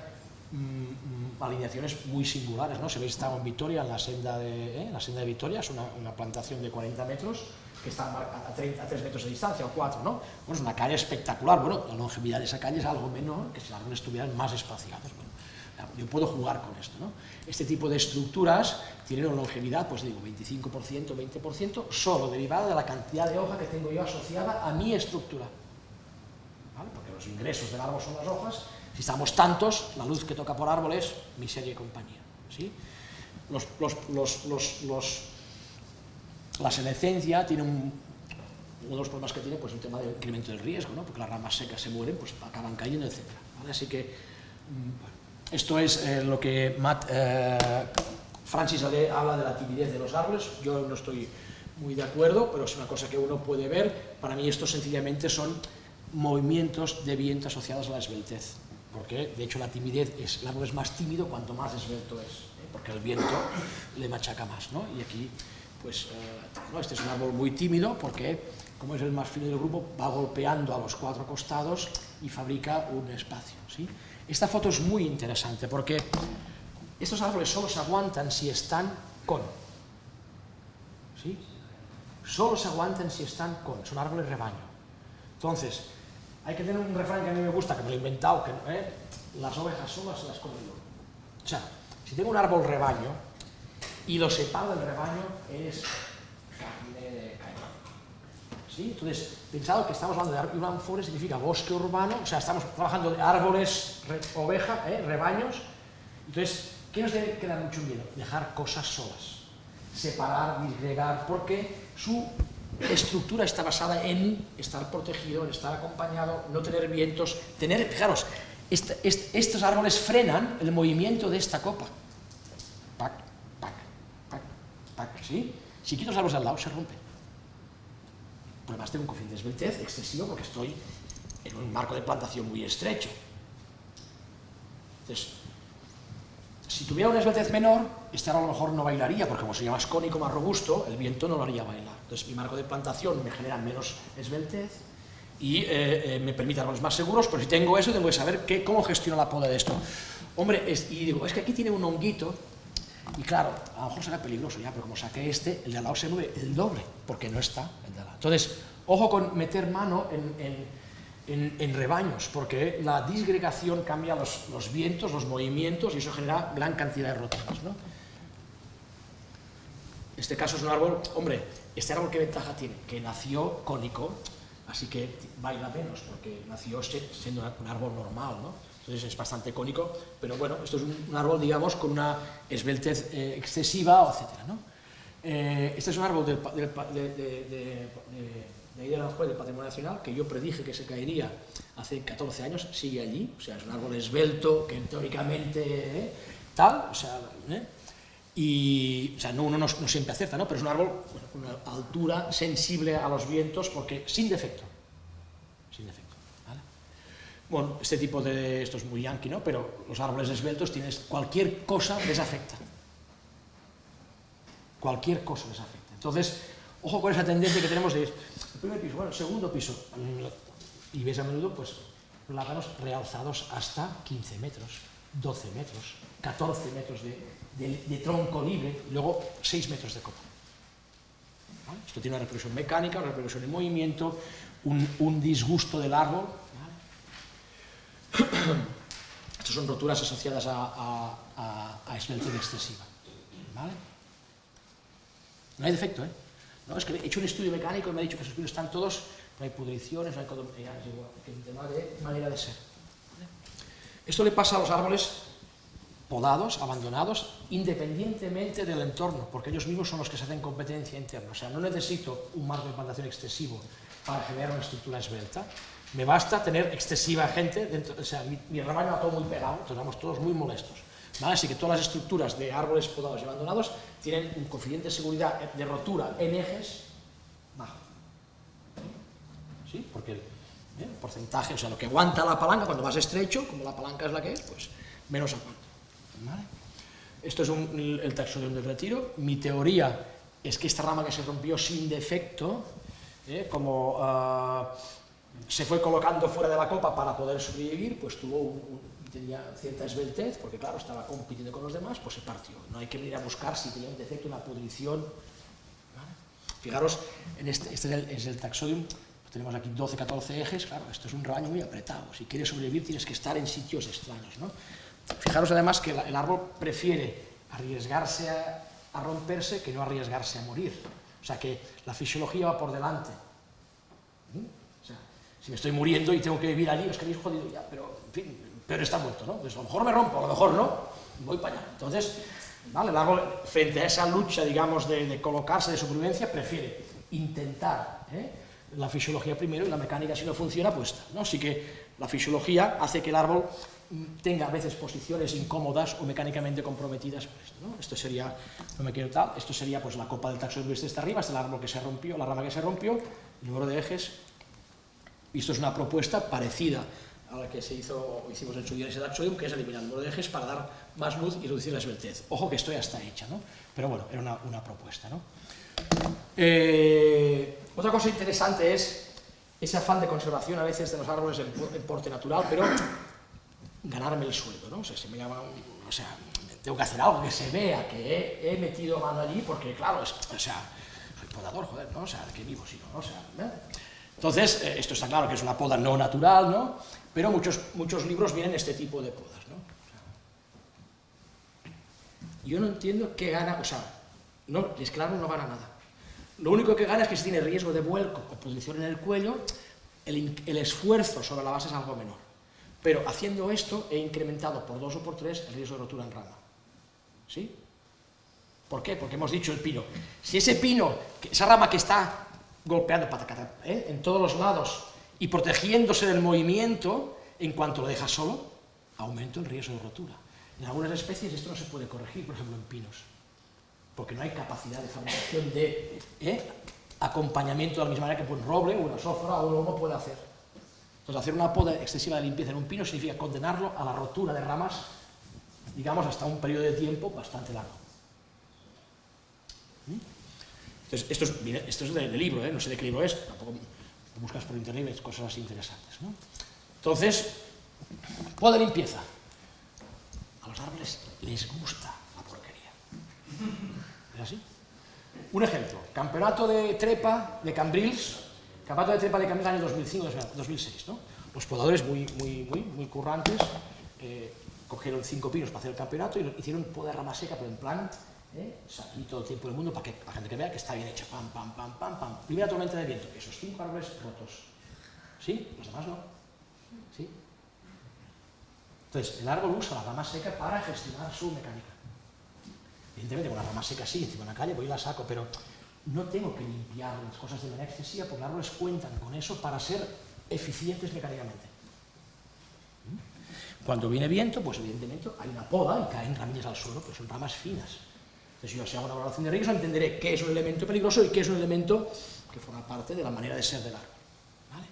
alineaciones muy singulares, ¿no? Se ve, estamos en Vitoria, en la senda de Vitoria, es una plantación de 40 metros, que está a 3 metros de distancia, o 4, ¿no? Bueno, es una calle espectacular. Bueno, la longevidad de esa calle es algo menor que si los árboles estuvieran más espaciados. Bueno, yo puedo jugar con esto, ¿no? Este tipo de estructuras tienen una longevidad, pues digo, 25%, 20%, solo derivada de la cantidad de hoja que tengo yo asociada a mi estructura, ¿vale? Porque los ingresos del árbol son las hojas. Si estamos tantos, la luz que toca por árbol es miseria y compañía, ¿sí? La senescencia tiene uno de los problemas que tiene, pues un tema de incremento del riesgo, ¿no? Porque las ramas secas se mueren, pues acaban cayendo, etc. ¿Vale? Así que esto es lo que Francis habla de la timidez de los árboles. Yo no estoy muy de acuerdo, pero es una cosa que uno puede ver. Para mí esto sencillamente son movimientos de viento asociados a la esbeltez, porque de hecho la timidez el árbol es más tímido cuanto más esbelto es, porque el viento le machaca más, ¿no? Y aquí, pues, ¿no? Este es un árbol muy tímido porque, como es el más fino del grupo, va golpeando a los 4 costados y fabrica un espacio, ¿sí? Esta foto es muy interesante porque estos árboles solo se aguantan si están con, ¿sí? Solo se aguantan si están con, son árboles rebaño. Entonces, hay que tener un refrán que a mí me gusta, que me lo he inventado, que las ovejas solas se las come yo. O sea, si tengo un árbol rebaño y lo separo del rebaño, es carne de cañón, ¿sí? Entonces, pensado que estamos hablando de urban forest, significa bosque urbano, o sea, estamos trabajando de árboles, oveja, rebaños. Entonces, ¿qué nos debe quedar mucho miedo? Dejar cosas solas, separar, disgregar, porque su estructura está basada en estar protegido, en estar acompañado, no tener vientos, fijaros, estos árboles frenan el movimiento de esta copa. Pac, pac, pac, pac, ¿sí? Si quito los árboles al lado, se rompen. Por además tengo un coeficiente de esbeltez excesivo porque estoy en un marco de plantación muy estrecho. Entonces, si tuviera una esbeltez menor, este árbol a lo mejor no bailaría, porque como sería más cónico, más robusto, el viento no lo haría bailar. Entonces mi marco de plantación me genera menos esbeltez y me permite árboles más seguros, pero si tengo eso, tengo que saber cómo gestiono la poda de esto. Hombre, y digo, es que aquí tiene un honguito, y claro, a lo mejor será peligroso ya, pero como saqué el de al lado se mueve el doble, porque no está el de al lado. Entonces, ojo con meter mano en rebaños, porque la disgregación cambia los vientos, los movimientos, y eso genera gran cantidad de roturas, ¿no? Este caso es un árbol, hombre, este árbol ¿qué ventaja tiene? Que nació cónico, así que baila menos, porque nació siendo un árbol normal, ¿no? Entonces es bastante cónico, pero bueno, esto es un árbol, digamos, con una esbeltez excesiva, etcétera, ¿no? Este es un árbol de Aranjuez, del Patrimonio Nacional, que yo predije que se caería hace 14 años, sigue allí, o sea, es un árbol esbelto, que teóricamente tal, o sea, y, o sea, uno no siempre acerta, ¿no? Pero es un árbol con una altura sensible a los vientos, porque sin defecto, ¿vale? Bueno, este tipo de, esto es muy yankee, ¿no? Pero los árboles esbeltos tienes cualquier cosa les afecta, cualquier cosa les afecta. Entonces, ojo con esa tendencia que tenemos de ir el primer piso, bueno, el segundo piso, y ves a menudo, pues, plátanos realzados hasta 15 metros, 12 metros, 14 metros de tronco libre, y luego 6 metros de copa. ¿Vale? Esto tiene una repercusión mecánica, una repercusión en movimiento, un disgusto del árbol. ¿Vale? Estas son roturas asociadas a esbeltez excesiva. ¿Vale? No hay defecto, ¿eh? No, es que he hecho un estudio mecánico y me ha dicho que esos pinos están todos, no hay pudriciones, no hay ya es igual, que es un tema de manera de ser. ¿Vale? Esto le pasa a los árboles podados, abandonados, independientemente del entorno, porque ellos mismos son los que se hacen competencia interna. O sea, no necesito un marco de plantación excesivo para generar una estructura esbelta, me basta tener excesiva gente dentro, o sea, mi rebaño va todo muy pegado, entonces vamos todos muy molestos, ¿vale? Así que todas las estructuras de árboles podados y abandonados tienen un coeficiente de seguridad de rotura en ejes bajo, ¿sí? Porque el porcentaje, o sea, lo que aguanta la palanca, cuando más estrecho, como la palanca es la que es, pues menos aguanta, ¿vale? Esto es el taxón del retiro. Mi teoría es que esta rama que se rompió sin defecto, como se fue colocando fuera de la copa para poder sobrevivir, pues tenía cierta esbeltez, porque claro, estaba compitiendo con los demás, pues se partió. No hay que venir a buscar si tenía un defecto, una pudrición, ¿vale? Fijaros, este es el taxodium, pues tenemos aquí 12, 14 ejes, claro, esto es un rebaño muy apretado. Si quieres sobrevivir tienes que estar en sitios extraños, ¿no? Fijaros además que el árbol prefiere arriesgarse a romperse que no arriesgarse a morir. O sea que la fisiología va por delante. O sea, si me estoy muriendo y tengo que vivir allí, es que habéis jodido ya, pero en fin, pero está muerto, ¿no? Pues a lo mejor me rompo, a lo mejor no, voy para allá. Entonces, ¿vale? El árbol, frente a esa lucha, digamos, de colocarse, de supervivencia, prefiere intentar la fisiología primero y la mecánica, si no funciona, pues está, ¿no? Así que la fisiología hace que el árbol tenga a veces posiciones incómodas o mecánicamente comprometidas, pues, ¿no? Esto sería, no me quiero tal, esto sería pues la copa del taxón este está arriba, este es el árbol que se rompió, la rama que se rompió, el número de ejes, y esto es una propuesta parecida a la que hicimos en su día en ese taxodium, que es eliminar el número de ejes para dar más luz y reducir la esbeltez. Ojo que esto ya está hecha, ¿no? Pero bueno, era una propuesta, ¿no? Otra cosa interesante es ese afán de conservación a veces de los árboles en porte natural, pero ganarme el sueldo, ¿no? O sea, si me llama, o sea, tengo que hacer algo que se vea que he metido mano allí, porque claro, o sea, soy podador, joder, ¿no? O sea, que vivo, si no, o sea, ¿eh? Entonces, esto está claro que es una poda no natural, ¿no? Pero muchos libros vienen este tipo de podas, ¿no? Yo no entiendo qué gana, o sea, no, es claro, no gana nada. Lo único que gana es que si tiene riesgo de vuelco o pudrición en el cuello, el esfuerzo sobre la base es algo menor. Pero haciendo esto he incrementado por 2 o por 3 el riesgo de rotura en rama. ¿Sí? ¿Por qué? Porque hemos dicho el pino. Si ese pino, esa rama que está golpeando en todos los lados y protegiéndose del movimiento, en cuanto lo dejas solo, aumenta el riesgo de rotura. En algunas especies esto no se puede corregir, por ejemplo en pinos, porque no hay capacidad de fabricación de acompañamiento de la misma manera que un roble, una sofra o un olmo puede hacer. Entonces, hacer una poda excesiva de limpieza en un pino significa condenarlo a la rotura de ramas, digamos, hasta un periodo de tiempo bastante largo. Entonces, esto es del libro, no sé de qué libro es, tampoco lo buscas por internet y ves cosas así interesantes, ¿no? Entonces, poda de limpieza. A los árboles les gusta la porquería. ¿Es así? Un ejemplo, campeonato de trepa de Cambrils, campeonato de trepa de Cambrils año 2005-2006, ¿no? Los podadores muy currantes cogieron 5 pinos para hacer el campeonato y hicieron poda de rama seca, pero en plan, aquí todo el tiempo del mundo para que la gente que vea que está bien hecha, pam, pam, pam, pam, pam. Primera tormenta de viento, esos 5 árboles rotos. ¿Sí? Los demás no. ¿Sí? Entonces, el árbol usa la rama seca para gestionar su mecánica. Evidentemente, con la rama seca sí, encima de la calle, voy y la saco, pero no tengo que limpiar las cosas de manera excesiva porque los árboles cuentan con eso para ser eficientes mecánicamente. Cuando viene viento, pues evidentemente hay una poda y caen ramillas al suelo, pero son ramas finas. Entonces, yo si hago una valoración de riesgo entenderé qué es un elemento peligroso y qué es un elemento que forma parte de la manera de ser del árbol. ¿Vale?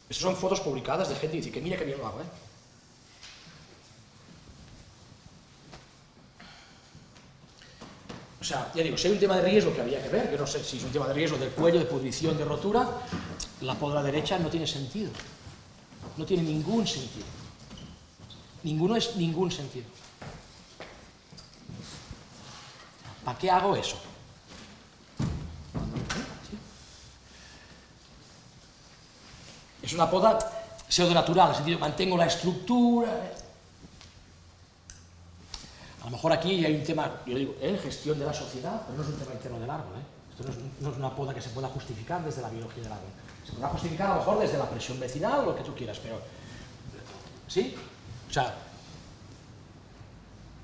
Estas son fotos publicadas de gente que dice que mira que bien lo hago, O sea, ya digo, si hay un tema de riesgo que había que ver, yo no sé si es un tema de riesgo del cuello, de pudrición, de rotura, la poda derecha no tiene sentido. No tiene ningún sentido. Ningún sentido. ¿Para qué hago eso? ¿Sí? Es una poda pseudonatural, en el sentido que mantengo la estructura. A lo mejor aquí hay un tema, yo digo, gestión de la sociedad, pero no es un tema interno del árbol. Esto no es una poda que se pueda justificar desde la biología del árbol. Se podrá justificar a lo mejor desde la presión vecinal o lo que tú quieras, pero... ¿Sí? O sea,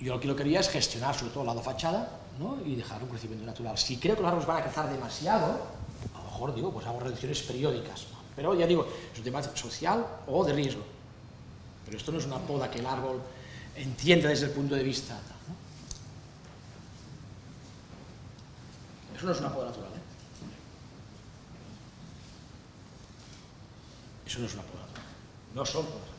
Yo lo que quería es gestionar sobre todo el lado fachada, ¿no? Y dejar un crecimiento natural. Si creo que los árboles van a crecer demasiado, a lo mejor digo, pues hago reducciones periódicas. Pero ya digo, es un tema social o de riesgo. Pero esto no es una poda que el árbol entienda desde el punto de vista, ¿no? Eso no es una poda natural, ¿eh? Eso no es una poda natural. No son podas naturales.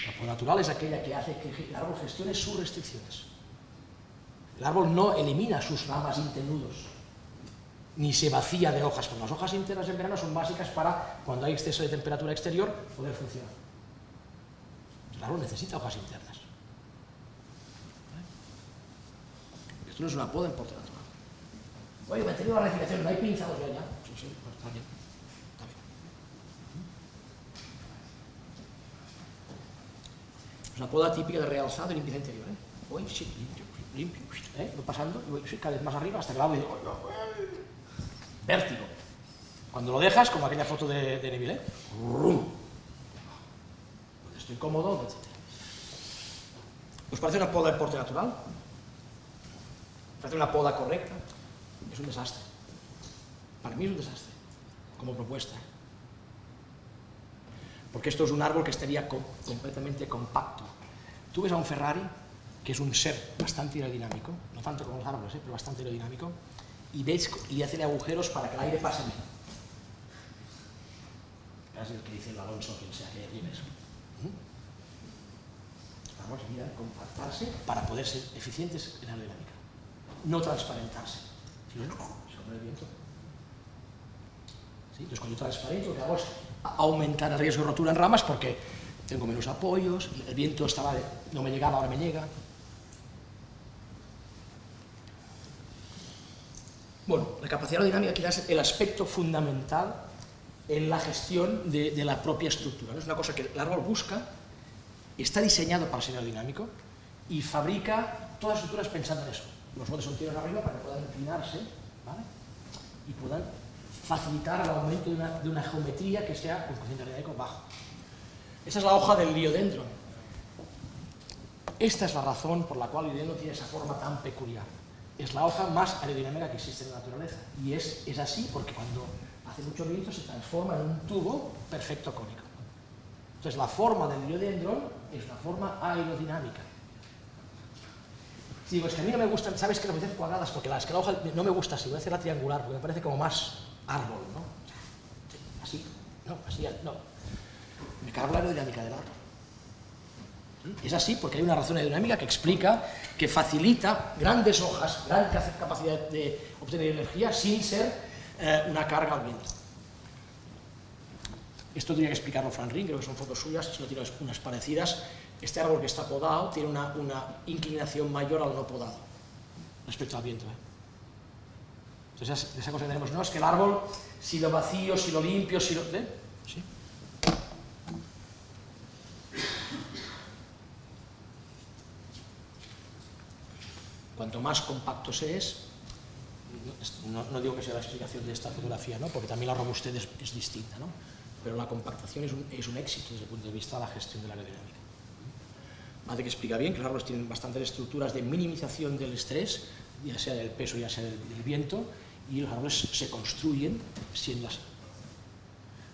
La poda natural es aquella que hace que el árbol gestione sus restricciones. El árbol no elimina sus ramas internudos, ni se vacía de hojas, porque las hojas internas en verano son básicas para, cuando hay exceso de temperatura exterior, poder funcionar. El árbol necesita hojas internas. Esto no es una poda en porte natural. Oye, me he tenido la rectificación, no hay pinzados ya. Sí, sí, pues está bien. Está bien. Es una poda típica de realzado y limpieza interior, ¿eh? Voy, sí, limpio, voy pasando y voy cada vez más arriba hasta que el árbol digo, vértigo. Cuando lo dejas, como aquella foto de Neville, estoy cómodo, etc. ¿Os parece una poda de porte natural? ¿Os parece una poda correcta? Es un desastre. Para mí es un desastre, como propuesta. Porque esto es un árbol que estaría completamente compacto. Tú ves a un Ferrari, que es un ser bastante aerodinámico, no tanto como los árboles, pero bastante aerodinámico, y ves y hace agujeros para que el aire pase bien. Es el que dice el Alonso, quien sea que lleve eso. Los árboles miran compactarse para poder ser eficientes en aerodinámica, no transparentarse. Si no, se come el viento. ¿Sí? Entonces, cuando yo transparento, lo que hago es aumentar el riesgo de rotura en ramas porque tengo menos apoyos, el viento no me llegaba, ahora me llega. Bueno, la capacidad aerodinámica quizás es el aspecto fundamental en la gestión de la propia estructura, ¿no? Es una cosa que el árbol busca, está diseñado para ser aerodinámico y fabrica todas las estructuras pensando en eso. Los botes son tiros arriba para que puedan inclinarse, ¿vale? Y puedan facilitar el aumento de una geometría que sea con coeficiente aerodinámico bajo. Esa es la hoja del liodendro. Esta es la razón por la cual el liodendro tiene esa forma tan peculiar. Es la hoja más aerodinámica que existe en la naturaleza. Y es así porque cuando hace mucho viento se transforma en un tubo perfecto cónico. Entonces la forma del liodendro es una forma aerodinámica. Si digo, es que a mí no me gustan, ¿sabes qué? Las veces cuadradas, porque la hoja no me gusta así, voy a hacerla triangular, porque me parece como más árbol, ¿no? Así, no, así, no. Me cargo la aerodinámica del árbol. Es así porque hay una razón aerodinámica que explica que facilita grandes hojas, gran capacidad de obtener energía sin ser una carga al viento. Esto tenía que explicarlo Frank Ring, creo que son fotos suyas, si no tiene unas parecidas. Este árbol que está podado tiene una inclinación mayor al no podado respecto al viento. Entonces, esa cosa que tenemos, no, es que el árbol, si lo vacío, si lo limpio, si lo... ¿Sí? Cuanto más compacto se es, no digo que sea la explicación de esta fotografía, ¿no? Porque también la robustez es distinta, ¿no? Pero la compactación es un éxito desde el punto de vista de la gestión de la aerodinámica. Hace que explica bien que los árboles tienen bastantes estructuras de minimización del estrés, ya sea del peso, ya sea del viento, y los árboles se construyen siendo así.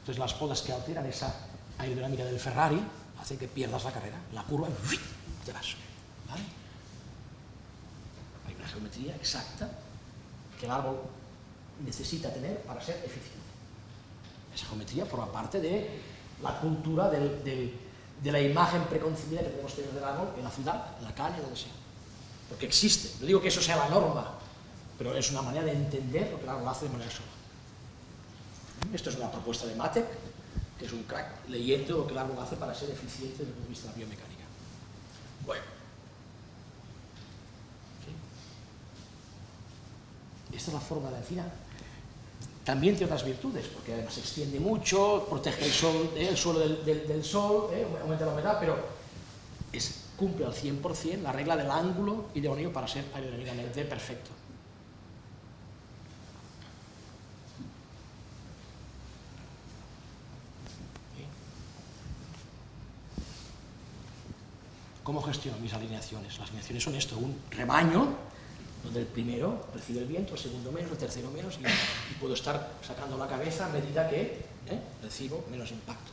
Entonces las podas que alteran esa aerodinámica del Ferrari hacen que pierdas la carrera, la curva, y te vas. ¿Vale? Hay una geometría exacta que el árbol necesita tener para ser eficiente. Esa geometría forma parte de la cultura de la imagen preconcebida que tenemos del árbol en la ciudad, en la calle, donde sea. Porque existe. No digo que eso sea la norma, pero es una manera de entender lo que el árbol hace de manera sola. Esto es una propuesta de Matec, que es un crack leyendo lo que el árbol hace para ser eficiente desde el punto de vista de la biomecánica. Bueno. ¿Sí? Esta es la forma de la encina. También tiene otras virtudes, porque además se extiende mucho, protege el suelo del sol, aumenta la humedad, pero cumple al 100% la regla del ángulo idóneo para ser aerodinámicamente perfecto. ¿Cómo gestiono mis alineaciones? Las alineaciones son esto, un rebaño, donde el primero recibe el viento, el segundo menos, el tercero menos, y puedo estar sacando la cabeza a medida que recibo menos impacto.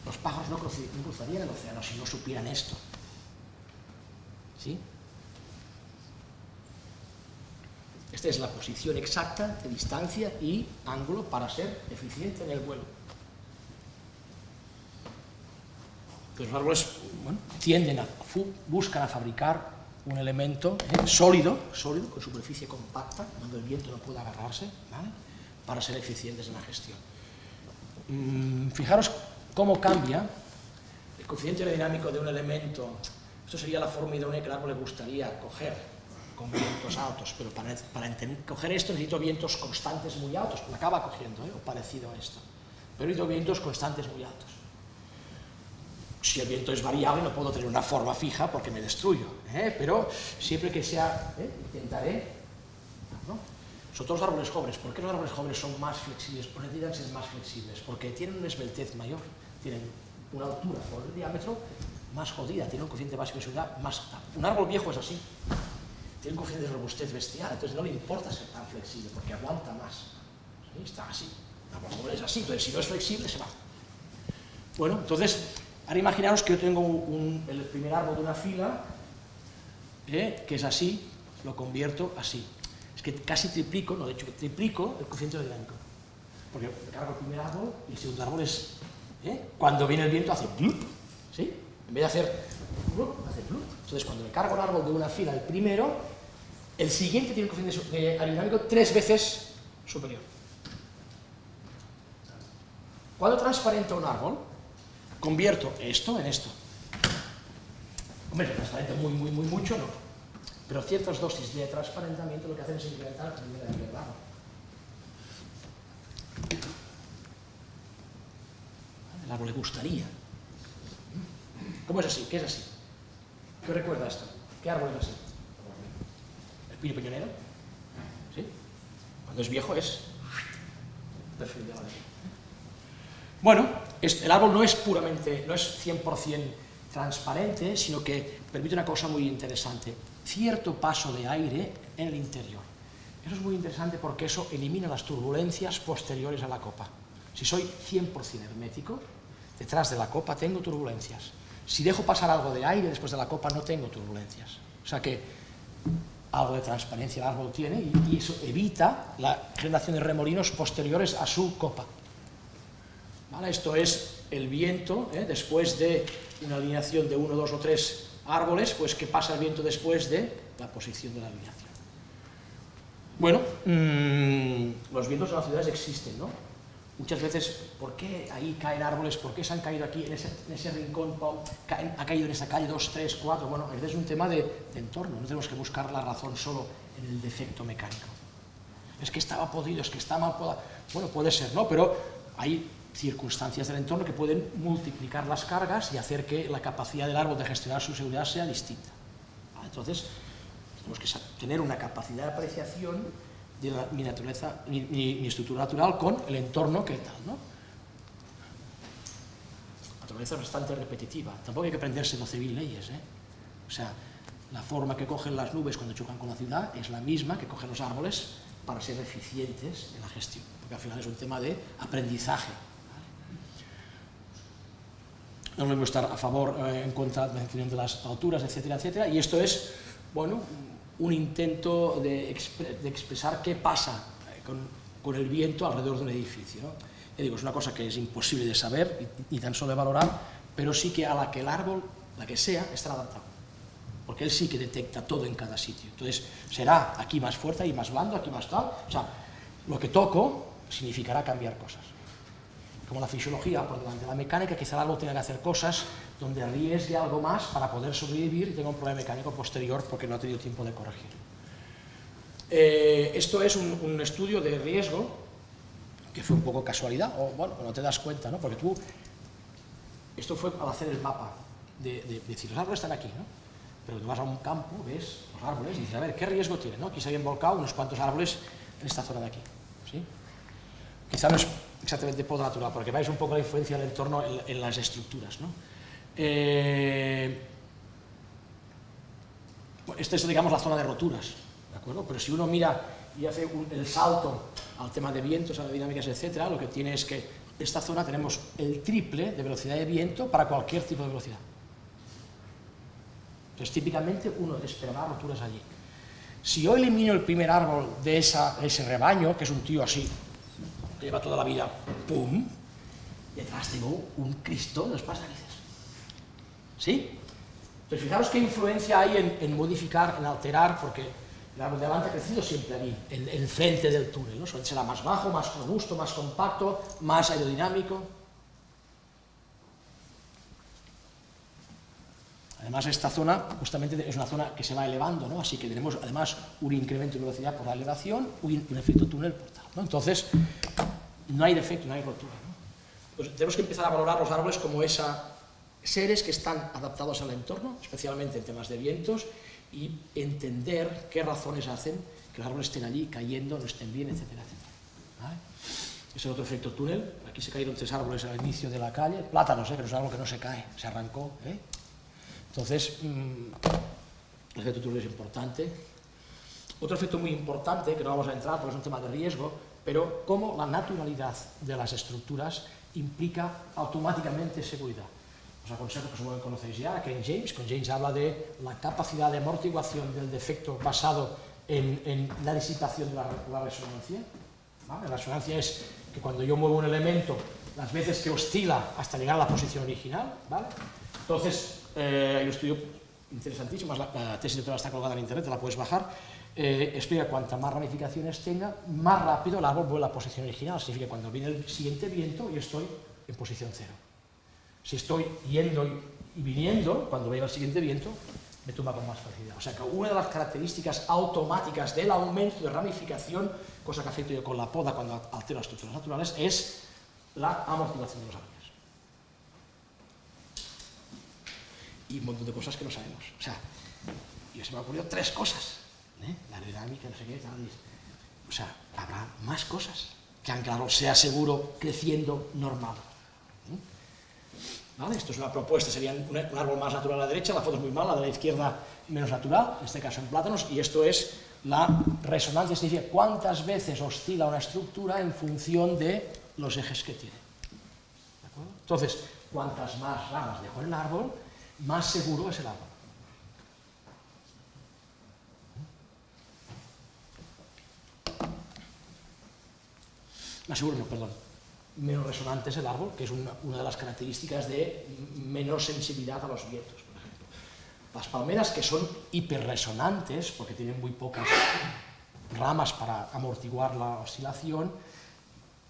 Los pájaros no cruzarían el océano si no supieran esto. ¿Sí? Esta es la posición exacta de distancia y ángulo para ser eficiente en el vuelo. Los árboles buscan a fabricar un elemento sólido, con superficie compacta, donde el viento no pueda agarrarse, ¿vale?, para ser eficientes en la gestión. Fijaros cómo cambia el coeficiente aerodinámico de un elemento. Esto sería la forma idónea que el árbol le gustaría coger con vientos altos, pero para coger esto necesito vientos constantes muy altos, lo acaba cogiendo, o parecido a esto, pero necesito vientos constantes muy altos. Si el viento es variable no puedo tener una forma fija porque me destruyo, pero siempre que sea, intentaré, ¿no? Sobre todo los árboles jóvenes. ¿Por qué los árboles jóvenes son más flexibles o necesitan ser más flexibles? Porque tienen una esbeltez mayor, tienen una altura por el diámetro más jodida, tienen un coeficiente básico de seguridad más alto. Un árbol viejo es así, tiene un coeficiente de robustez bestial, entonces no le importa ser tan flexible porque aguanta más. ¿Sí? Está así, el árbol joven es así, entonces si no es flexible se va. Bueno, entonces, ahora imaginaros que yo tengo el primer árbol de una fila, que es así, lo convierto así. Es que casi triplico, no, de hecho, triplico el coeficiente aerodinámico. Porque cargo el primer árbol y el segundo árbol es, cuando viene el viento hace blup, ¿sí? En vez de hacer blup, hace blup. Entonces, cuando le cargo el árbol de una fila, el primero, el siguiente tiene un coeficiente aerodinámico 3 veces superior. Cuando transparento un árbol, convierto esto en esto. Hombre, transparento muy mucho no, pero ciertas dosis de transparentamiento lo que hacen es incrementar el nivel de nivel. El árbol le gustaría. ¿Cómo es así? ¿Qué es así? ¿Qué os recuerda esto? ¿Qué árbol es así? ¿El pino piñonero? ¿Sí? Cuando es viejo es perfil de árbol. Bueno, el árbol no es 100% transparente, sino que permite una cosa muy interesante, cierto paso de aire en el interior. Eso es muy interesante porque eso elimina las turbulencias posteriores a la copa. Si soy 100% hermético, detrás de la copa tengo turbulencias. Si dejo pasar algo de aire después de la copa, no tengo turbulencias. O sea que algo de transparencia el árbol tiene y eso evita la generación de remolinos posteriores a su copa. ¿Vale? Esto es el viento, después de una alineación de 1, 2 o 3 árboles, pues ¿qué pasa el viento después de la posición de la alineación? Bueno, los vientos en las ciudades existen, ¿no? Muchas veces, ¿por qué ahí caen árboles? ¿Por qué se han caído aquí, en ese rincón? ¿Ha caído en esa calle 2, 3, 4? Bueno, este es un tema de entorno, no tenemos que buscar la razón solo en el defecto mecánico. Es que estaba podrido, es que está mal podado. Bueno, puede ser, ¿no? Pero hay circunstancias del entorno que pueden multiplicar las cargas y hacer que la capacidad del árbol de gestionar su seguridad sea distinta. Entonces, tenemos que tener una capacidad de apreciación de mi naturaleza, mi estructura natural con el entorno que tal, ¿no? La naturaleza es bastante repetitiva, tampoco hay que aprenderse 12.000 leyes, O sea, la forma que cogen las nubes cuando chocan con la ciudad es la misma que cogen los árboles para ser eficientes en la gestión, porque al final es un tema de aprendizaje. No debemos estar a favor, en contra de las alturas, etcétera, etcétera, y esto es, bueno, un intento de expresar qué pasa con el viento alrededor de un edificio, ¿no? Digo, es una cosa que es imposible de saber ni tan solo de valorar, pero sí que a la que el árbol, la que sea, estará adaptado, porque él sí que detecta todo en cada sitio. Entonces, será aquí más fuerte, y más blando, aquí más tal, o sea, lo que toco significará cambiar cosas. Como la fisiología, por delante de la mecánica, quizá el árbol tenga que hacer cosas donde arriesgue algo más para poder sobrevivir y tenga un problema mecánico posterior porque no ha tenido tiempo de corregir. Esto es un estudio de riesgo que fue un poco casualidad, o bueno, no te das cuenta, ¿no? Porque esto fue al hacer el mapa, de decir, los árboles están aquí, ¿no? Pero tú vas a un campo, ves los árboles y dices, a ver, ¿qué riesgo tienen, no? Aquí se habían volcado unos cuantos árboles en esta zona de aquí, ¿sí? Quizá no es exactamente poda natural, porque veis un poco la influencia del entorno en las estructuras, ¿no? Esta es, digamos, la zona de roturas, ¿de acuerdo? Pero si uno mira y hace el salto al tema de vientos, aerodinámicas, etcétera, lo que tiene es que esta zona tenemos el triple de velocidad de viento para cualquier tipo de velocidad. Entonces, típicamente uno esperará roturas allí. Si yo elimino el primer árbol de ese rebaño, que es un tío así, que lleva toda la vida, ¡pum!, detrás tengo un Cristo de los narices. ¿Sí? Entonces, fijaros qué influencia hay en modificar, en alterar, porque el árbol de adelante ha crecido siempre allí, en el frente del túnel, ¿no? Será más bajo, más robusto, más compacto, más aerodinámico. Además, esta zona justamente es una zona que se va elevando, ¿no? Así que tenemos además un incremento de velocidad por la elevación, un efecto túnel por tal, ¿no? Entonces, no hay defecto, no hay rotura, ¿no? Pues tenemos que empezar a valorar los árboles como seres que están adaptados al entorno, especialmente en temas de vientos, y entender qué razones hacen que los árboles estén allí, cayendo, no estén bien, etcétera, etcétera. ¿Vale? Ese es otro efecto túnel. Aquí se cayeron 3 árboles al inicio de la calle, plátanos, que no es algo que no se cae, se arrancó, ¿eh? Entonces, el efecto túnel es importante. Otro efecto muy importante, que no vamos a entrar porque es un tema de riesgo, pero cómo la naturalidad de las estructuras implica automáticamente seguridad. Os aconsejo que seguro que conocéis ya a Ken James. Ken James habla de la capacidad de amortiguación del defecto basado en la disipación de la resonancia. ¿Vale? La resonancia es que cuando yo muevo un elemento, las veces que oscila hasta llegar a la posición original, ¿vale? Entonces, hay un estudio interesantísimo, la tesis doctoral está colgada en internet, te la puedes bajar, explica cuanta más ramificaciones tenga, más rápido el árbol vuelve a la posición original. Significa que cuando viene el siguiente viento, yo estoy en posición cero. Si estoy yendo y viniendo, cuando venga el siguiente viento, me tumba con más facilidad. O sea que una de las características automáticas del aumento de ramificación, cosa que afecto yo con la poda cuando altero las estructuras naturales, es la amortiguación de los árboles. Y un montón de cosas que no sabemos. O sea, se me han ocurrido 3 cosas. La aerodinámica, no sé qué, tal. O sea, habrá más cosas que hagan que el árbol sea seguro, creciendo, normal. ¿Vale? Esto es una propuesta, sería un árbol más natural a la derecha, la foto es muy mala, la de la izquierda menos natural, en este caso en plátanos, y esto es la resonancia, significa cuántas veces oscila una estructura en función de los ejes que tiene. ¿De acuerdo? Entonces, cuantas más ramas dejo en el árbol, más seguro es el árbol. Más seguro no, perdón. Menos resonante es el árbol, que es una de las características de menor sensibilidad a los vientos, por ejemplo. Las palmeras, que son hiperresonantes, porque tienen muy pocas ramas para amortiguar la oscilación,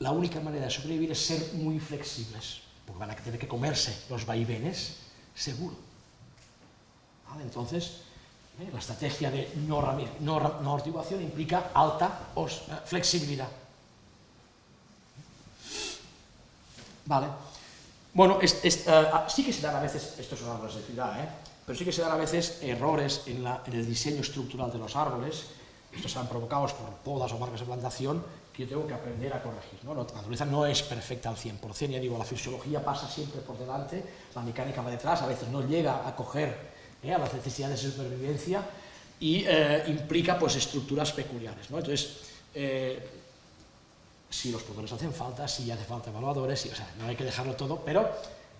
la única manera de sobrevivir es ser muy flexibles, porque van a tener que comerse los vaivenes seguro. ¿Vale? Entonces, la estrategia de no amortiguación implica alta flexibilidad. Vale. Bueno, sí que se dan a veces, estos son árboles de ciudad, pero sí que se dan a veces errores en el diseño estructural de los árboles. Estos serán provocados por podas o marcas de plantación que yo tengo que aprender a corregir, ¿no? La naturaleza no es perfecta al 100%, ya digo, la fisiología pasa siempre por delante, la mecánica va detrás, a veces no llega a coger a las necesidades de supervivencia y implica pues estructuras peculiares, ¿no? Entonces, si los productores hacen falta, si hace falta evaluadores, o sea, no hay que dejarlo todo, pero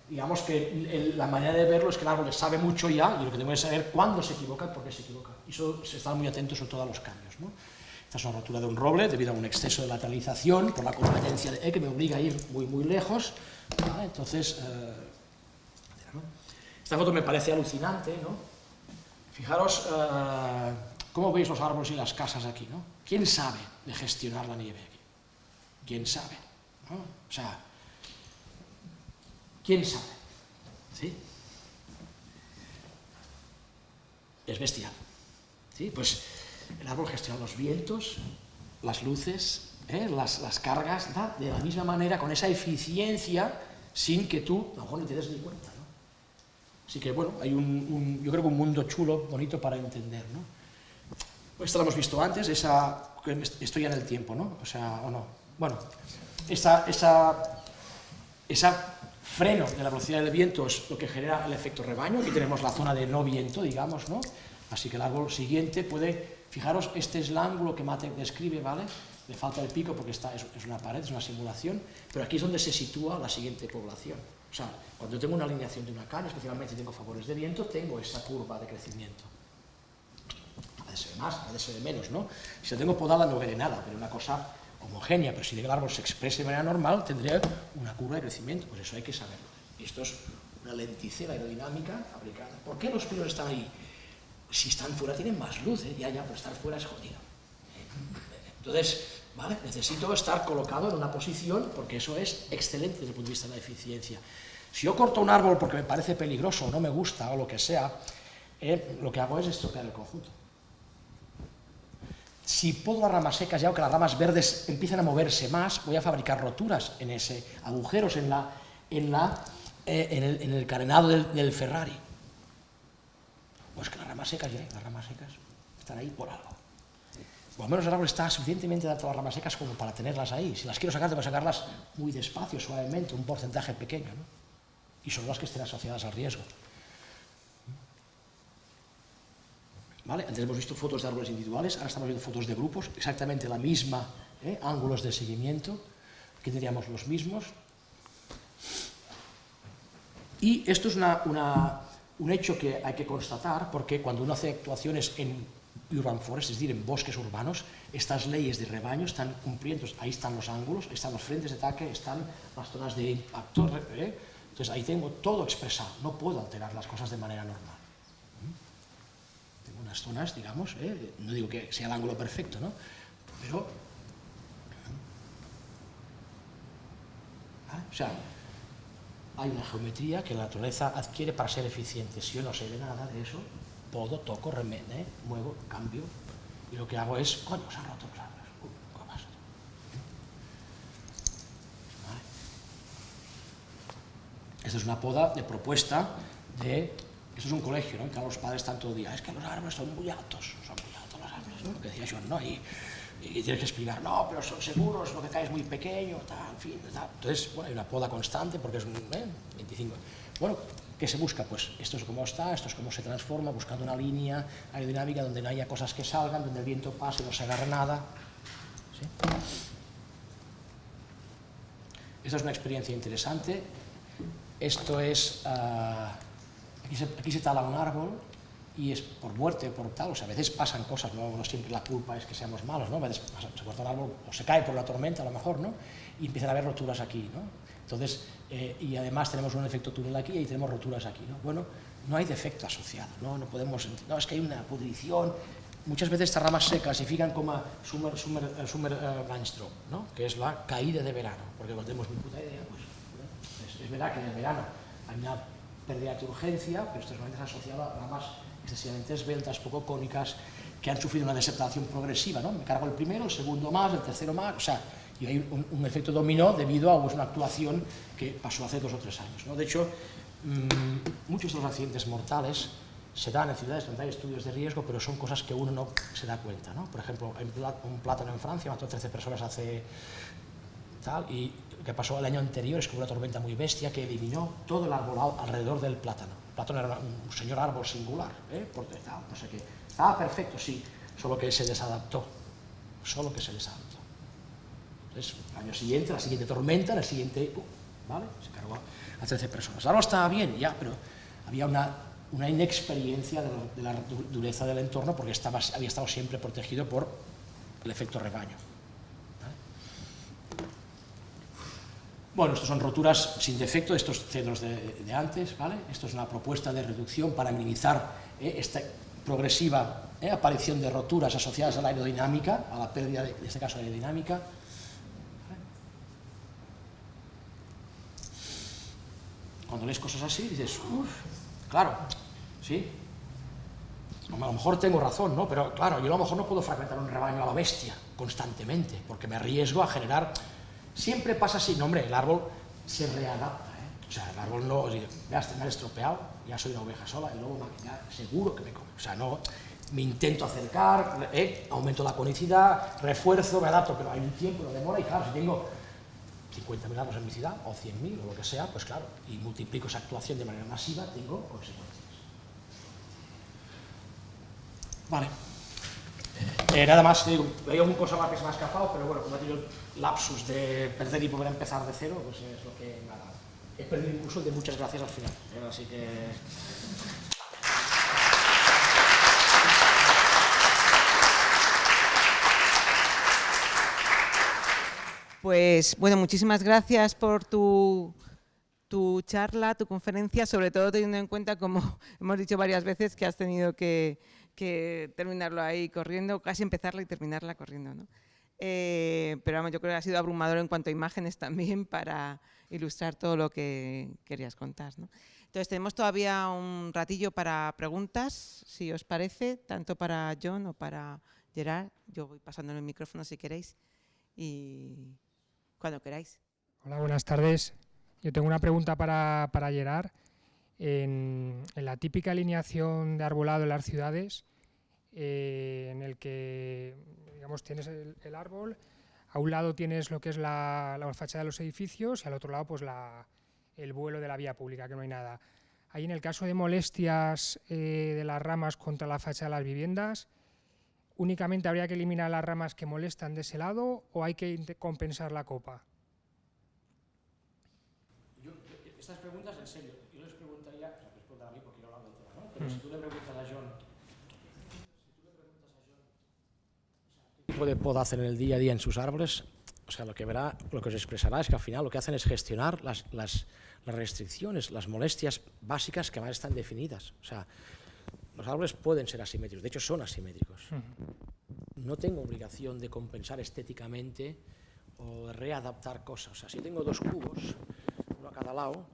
digamos que la manera de verlo es que el árbol sabe mucho ya y lo que tengo que saber cuándo se equivoca y por qué se equivoca. Y eso se está muy atento sobre todo a los cambios, ¿no? Esta es una rotura de un roble debido a un exceso de lateralización por la competencia de E que me obliga a ir muy, muy lejos, ¿vale? Entonces, ¿no? Esta foto me parece alucinante, ¿no? Fijaros cómo veis los árboles y las casas aquí, ¿no? ¿Quién sabe de gestionar la nieve aquí? ¿Quién sabe? ¿No? O sea, ¿quién sabe? ¿Sí? Es bestial. ¿Sí? Pues el árbol gestiona los vientos, las luces, las cargas, ¿da? De la misma manera, con esa eficiencia, sin que tú, a lo mejor, ni te des ni cuenta, ¿no? Así que, bueno, hay yo creo que un mundo chulo, bonito para entender, ¿no? Esto lo hemos visto antes, esto ya en el tiempo, ¿no? O sea, o no. Bueno, esa freno de la velocidad del viento es lo que genera el efecto rebaño. Aquí tenemos la zona de no viento, digamos, ¿no? Así que el árbol siguiente puede, fijaros, este es el ángulo que Mate describe, ¿vale? Le falta el pico porque es una pared, es una simulación, pero aquí es donde se sitúa la siguiente población. O sea, cuando yo tengo una alineación de una caña, especialmente si tengo favores de viento, tengo esa curva de crecimiento. Puede ser más, puede ser de menos, ¿no? Si la tengo podada no veré nada, pero una cosa homogénea, pero si el árbol se exprese de manera normal, tendría una curva de crecimiento, pues eso hay que saberlo. Y esto es una lenticela aerodinámica aplicada. ¿Por qué los pinos están ahí? Si están fuera tienen más luz, ya, pero estar fuera es jodido. Entonces, ¿vale? Necesito estar colocado en una posición porque eso es excelente desde el punto de vista de la eficiencia. Si yo corto un árbol porque me parece peligroso o no me gusta o lo que sea, lo que hago es estropear el conjunto. Si podo las ramas secas, ya que las ramas verdes empiezan a moverse más, voy a fabricar roturas en ese, agujeros en el carenado del Ferrari. Pues que las ramas secas están ahí por algo. O al menos el árbol está suficientemente adaptado a las ramas secas como para tenerlas ahí. Si las quiero sacar, tengo que sacarlas muy despacio, suavemente, un porcentaje pequeño, ¿no? Y son las que estén asociadas al riesgo. ¿Vale? Antes hemos visto fotos de árboles individuales, ahora estamos viendo fotos de grupos, exactamente la misma, ángulos de seguimiento, aquí tendríamos los mismos. Y esto es un hecho que hay que constatar, porque cuando uno hace actuaciones en urban forest, es decir, en bosques urbanos, estas leyes de rebaño están cumpliendo, ahí están los ángulos, ahí están los frentes de ataque, están las zonas de impacto, entonces ahí tengo todo expresado, no puedo alterar las cosas de manera normal. Tengo unas zonas, digamos, no digo que sea el ángulo perfecto, ¿no? Pero, ¿vale? O sea, hay una geometría que la naturaleza adquiere para ser eficiente. Si yo no sé de nada de eso, podo, toco, muevo, cambio, y lo que hago es, coño, se han roto los árboles. ¿Qué pasa? ¿Vale? Esta es una poda de propuesta de... Esto es un colegio, ¿no? Que los padres están todo el día, es que los árboles son muy altos los árboles, ¿no? Lo que decía Joan, ¿no? Y tienes que explicar, no, pero son seguros, lo que cae es muy pequeño, tal, en fin, tal. Entonces, bueno, hay una poda constante porque es 25. Bueno, ¿qué se busca? Pues esto es como está, esto es como se transforma, buscando una línea aerodinámica donde no haya cosas que salgan, donde el viento pase, no se agarre nada. ¿Sí? Esta es una experiencia interesante. Esto es... aquí se tala un árbol y es por muerte, por tal, o sea, a veces pasan cosas, no siempre la culpa es que seamos malos, ¿no? A veces se corta un árbol o se cae por la tormenta a lo mejor, ¿no? Y empiezan a haber roturas aquí, ¿no? Entonces, y además tenemos un efecto túnel aquí y tenemos roturas aquí, ¿no? Bueno, no hay defecto asociado, ¿no? No podemos, no, es que hay una pudrición. Muchas veces estas ramas se clasifican como summer rainstorm, ¿no? Que es la caída de verano, porque cuando tenemos ni puta idea, pues es verdad que en el verano hay una pérdida de urgencia, pero esto es asociado a ramas excesivamente esbeltas, poco cónicas, que han sufrido una desertación progresiva, ¿no? Me cargo el primero, el segundo más, el tercero más, o sea, y hay un efecto dominó debido a una actuación que pasó hace 2 o 3 años, ¿no? De hecho, muchos de los accidentes mortales se dan en ciudades donde hay estudios de riesgo, pero son cosas que uno no se da cuenta, ¿no? Por ejemplo, un plátano en Francia mató a 13 personas hace tal, y lo que pasó el año anterior es que hubo una tormenta muy bestia que eliminó todo el arbolado alrededor del plátano. El plátano era un señor árbol singular, porque tal, no sé qué. Estaba perfecto, sí, solo que se desadaptó. Entonces, el año siguiente, la siguiente tormenta, el siguiente, ¿vale? Se cargó a 13 personas. El árbol estaba bien, ya, pero había una inexperiencia de la dureza del entorno porque había estado siempre protegido por el efecto rebaño. Bueno, estos son roturas sin defecto de estos cedros de antes, ¿vale? Esto es una propuesta de reducción para minimizar esta progresiva aparición de roturas asociadas a la aerodinámica, a la pérdida, en este caso, aerodinámica. ¿Vale? Cuando lees cosas así, dices, uff, claro, sí, a lo mejor tengo razón, ¿no? Pero claro, yo a lo mejor no puedo fragmentar un rebaño a la bestia constantemente, porque me arriesgo a generar... Siempre pasa así, no, hombre, el árbol se readapta, O sea, el árbol no, me han estropeado, ya soy una oveja sola, el lobo seguro que me come. O sea, no, me intento acercar, aumento la conicidad, refuerzo, me adapto, pero hay un tiempo, no demora, y claro, si tengo 50.000 árboles en mi ciudad, o 100.000, o lo que sea, pues claro, y multiplico esa actuación de manera masiva, tengo consecuencias. Vale. Nada más, digo, hay alguna cosa más que se me ha escapado, pero bueno, como he tenido el lapsus de perder y poder empezar de cero, pues es lo que nada. He perdido incluso el de muchas gracias al final, así que... Pues bueno, muchísimas gracias por tu charla, tu conferencia, sobre todo teniendo en cuenta, como hemos dicho varias veces, que has tenido que terminarlo ahí corriendo, casi empezarla y terminarla corriendo, ¿no? Pero vamos, yo creo que ha sido abrumador en cuanto a imágenes también para ilustrar todo lo que querías contar, ¿no? Entonces tenemos todavía un ratillo para preguntas, si os parece, tanto para John o para Gerard. Yo voy pasándole el micrófono si queréis y cuando queráis. Hola, buenas tardes. Yo tengo una pregunta para Gerard. En la típica alineación de arbolado en las ciudades, en el que digamos, tienes el árbol, a un lado tienes lo que es la fachada de los edificios y al otro lado pues el vuelo de la vía pública, que no hay nada. Ahí en el caso de molestias de las ramas contra la fachada de las viviendas, ¿únicamente habría que eliminar las ramas que molestan de ese lado o hay que compensar la copa? Estas preguntas, en serio, yo les preguntaría, o sea, les preguntan a mí porque yo no hablo del tema, ¿no? Pero si tú le preguntas a John, ¿qué tipo de poda hacen en el día a día en sus árboles? O sea, lo que os expresará es que al final lo que hacen es gestionar las restricciones, las molestias básicas que más están definidas. O sea, los árboles pueden ser asimétricos, de hecho son asimétricos. No tengo obligación de compensar estéticamente o de readaptar cosas. O sea, si tengo dos cubos, uno a cada lado,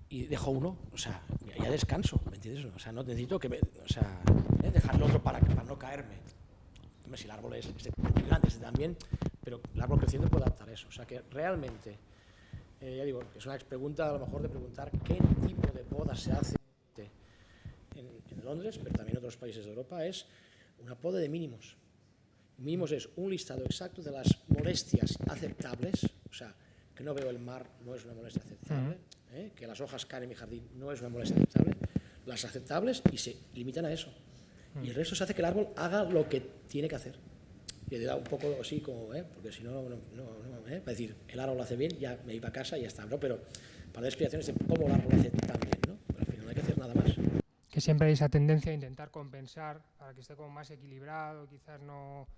y dejo uno, o sea, ya descanso, ¿me entiendes? O sea, no necesito dejar el otro para no caerme. Hombre, si el árbol es grande, también, pero el árbol creciendo puede adaptar eso. O sea, que realmente, ya digo, es una pregunta a lo mejor de preguntar qué tipo de poda se hace en Londres, pero también en otros países de Europa, es una poda de mínimos. Mínimos es un listado exacto de las molestias aceptables, o sea, que no veo el mar no es una molestia aceptable, que las hojas caen en mi jardín no es una molestia aceptable, las aceptables y se limitan a eso. Y el resto se hace que el árbol haga lo que tiene que hacer. Y le da un poco así como, porque si no, para decir, el árbol lo hace bien, ya me iba a casa y ya está, ¿no? Pero para dar explicaciones de cómo el árbol lo hace tan bien, ¿no? Pero al final no hay que hacer nada más. Que siempre hay esa tendencia a intentar compensar para que esté como más equilibrado, quizás no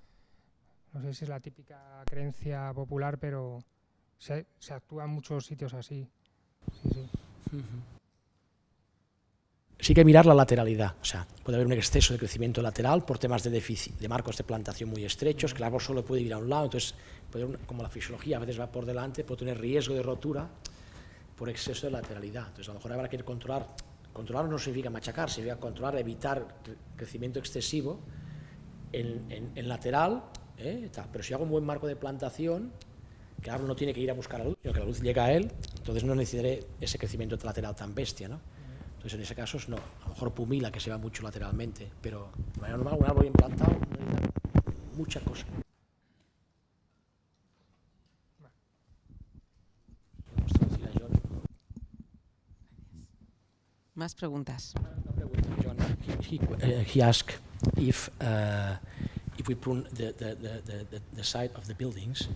sé si es la típica creencia popular, pero se actúa en muchos sitios así. Sí. Sí que mirar la lateralidad, o sea, puede haber un exceso de crecimiento lateral por temas de déficit, de marcos de plantación muy estrechos, que el árbol solo puede ir a un lado, entonces puede haber como la fisiología a veces va por delante, puede tener riesgo de rotura por exceso de lateralidad. Entonces a lo mejor habrá que controlar. Controlar no significa machacar, significa controlar, evitar crecimiento excesivo en lateral, pero si hago un buen marco de plantación, que el árbol no tiene que ir a buscar la luz, sino que la luz llega a él, entonces no necesitaré ese crecimiento lateral tan bestia, ¿no? Entonces en ese caso no, a lo mejor pumila, que se va mucho lateralmente, pero de manera normal un árbol bien plantado no necesita mucha cosa. Más preguntas. Una pregunta, John. He asked if we prune the side of the buildings,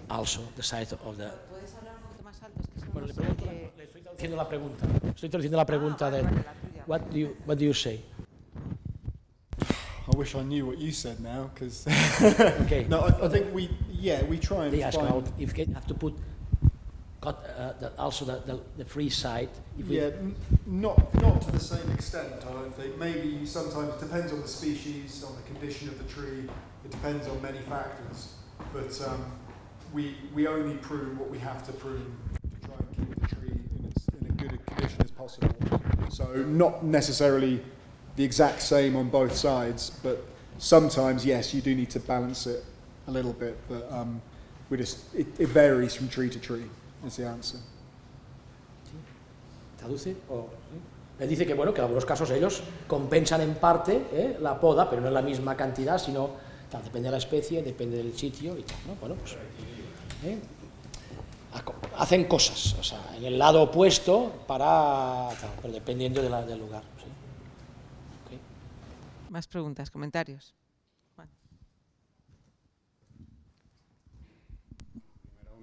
also the side of the... ¿Puedes hablar un poquito más alto? Es que Bueno, le estoy traduciendo la pregunta. Estoy traduciendo la pregunta de... What do you say? I wish I knew what you said now, because Okay. no, I think we try and They ask find. about if you have to put also the free side. If we, Not to the same extent, I don't think. Maybe sometimes it depends on the species, on the condition of the tree. It depends on many factors. But we only prune what we have to prune to try and keep the tree in a good condition as possible. So not necessarily the exact same on both sides, but sometimes yes, you do need to balance it a little bit. But it varies from tree to tree. Is the answer. ¿Traduce? Él dice que bueno, que en algunos casos ellos compensan en parte la poda, pero no en la misma cantidad, sino depende de la especie, depende del sitio y tal, ¿no? Bueno, pues hacen cosas, o sea, en el lado opuesto pero dependiendo del lugar. ¿Sí? Okay. Más preguntas, comentarios.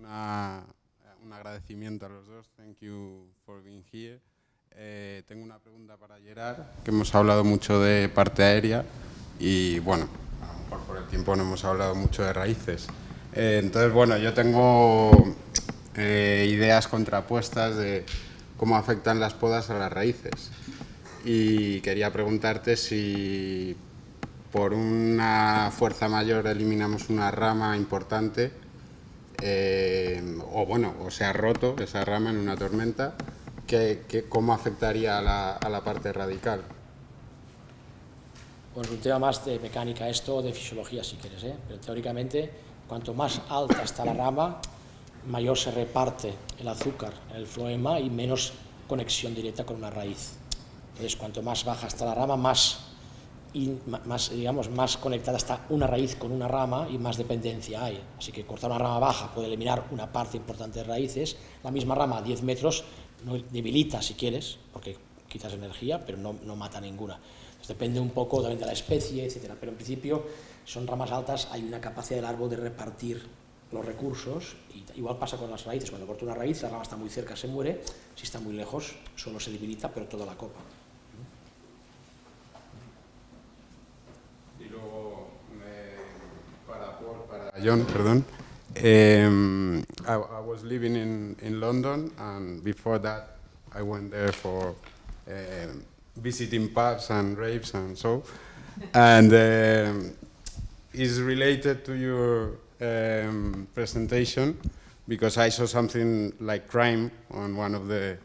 Un agradecimiento a los dos. Thank you for being here. Tengo una pregunta para Gerard, que hemos hablado mucho de parte aérea y, bueno, a lo mejor por el tiempo no hemos hablado mucho de raíces. Entonces, bueno, yo tengo ideas contrapuestas de cómo afectan las podas a las raíces. Y quería preguntarte si por una fuerza mayor eliminamos una rama importante, o se ha roto esa rama en una tormenta, ¿cómo afectaría a la parte radical? Pues un tema más de mecánica esto, o de fisiología si quieres, pero teóricamente cuanto más alta está la rama, mayor se reparte el azúcar en el floema y menos conexión directa con una raíz. Entonces, cuanto más baja está la rama, más conectada está una raíz con una rama y más dependencia hay. Así que cortar una rama baja puede eliminar una parte importante de raíces. La misma rama a 10 metros no debilita, si quieres, porque quitas energía, pero no mata ninguna. Entonces, depende un poco también de la especie, etcétera. Pero en principio, son ramas altas, hay una capacidad del árbol de repartir los recursos. Y igual pasa con las raíces. Cuando corta una raíz, la rama está muy cerca, se muere. Si está muy lejos, solo se debilita, pero toda la copa. Y luego, para John, perdón. I was living in London, and before that I went there for visiting pubs and raves and so. And it's related to your presentation, because I saw something like crime on one of the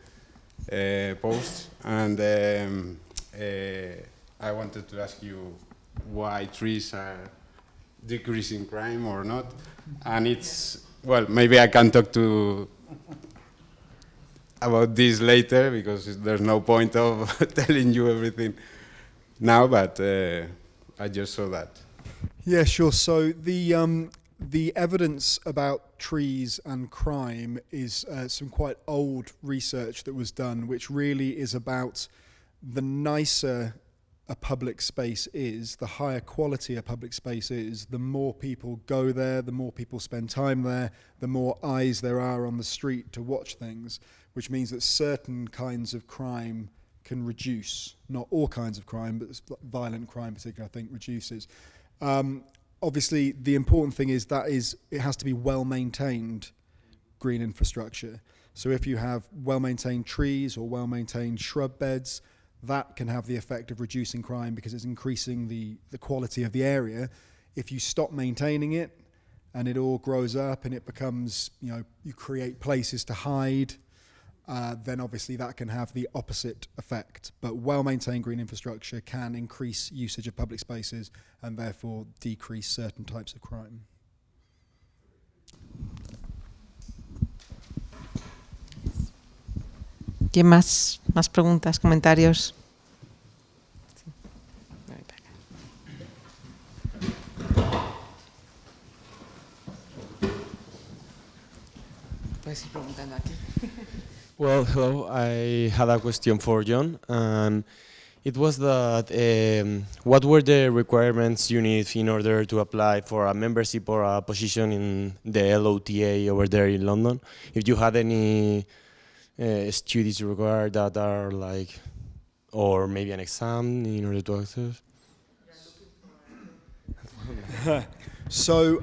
posts, and I wanted to ask you why trees are decreasing crime or not. And it's, well, maybe I can talk about this later, because there's no point of telling you everything now, but I just saw that. Yeah, sure. So the evidence about trees and crime is some quite old research that was done, which really is about the nicer a public space is, the higher quality a public space is, the more people go there, the more people spend time there, the more eyes there are on the street to watch things, which means that certain kinds of crime can reduce. Not all kinds of crime, but violent crime particularly, I think, reduces. Obviously, the important thing is it has to be well-maintained green infrastructure. So if you have well-maintained trees or well-maintained shrub beds, that can have the effect of reducing crime because it's increasing the quality of the area. If you stop maintaining it and it all grows up and it becomes, you create places to hide, then obviously that can have the opposite effect. But well-maintained green infrastructure can increase usage of public spaces and therefore decrease certain types of crime. ¿Quién más? ¿Más preguntas, comentarios? Puedes ir preguntando aquí. Well, hello. I had a question for John, and it was that what were the requirements you need in order to apply for a membership or a position in the LOTA over there in London? If you had any studies required that are like, or maybe an exam in order to access? So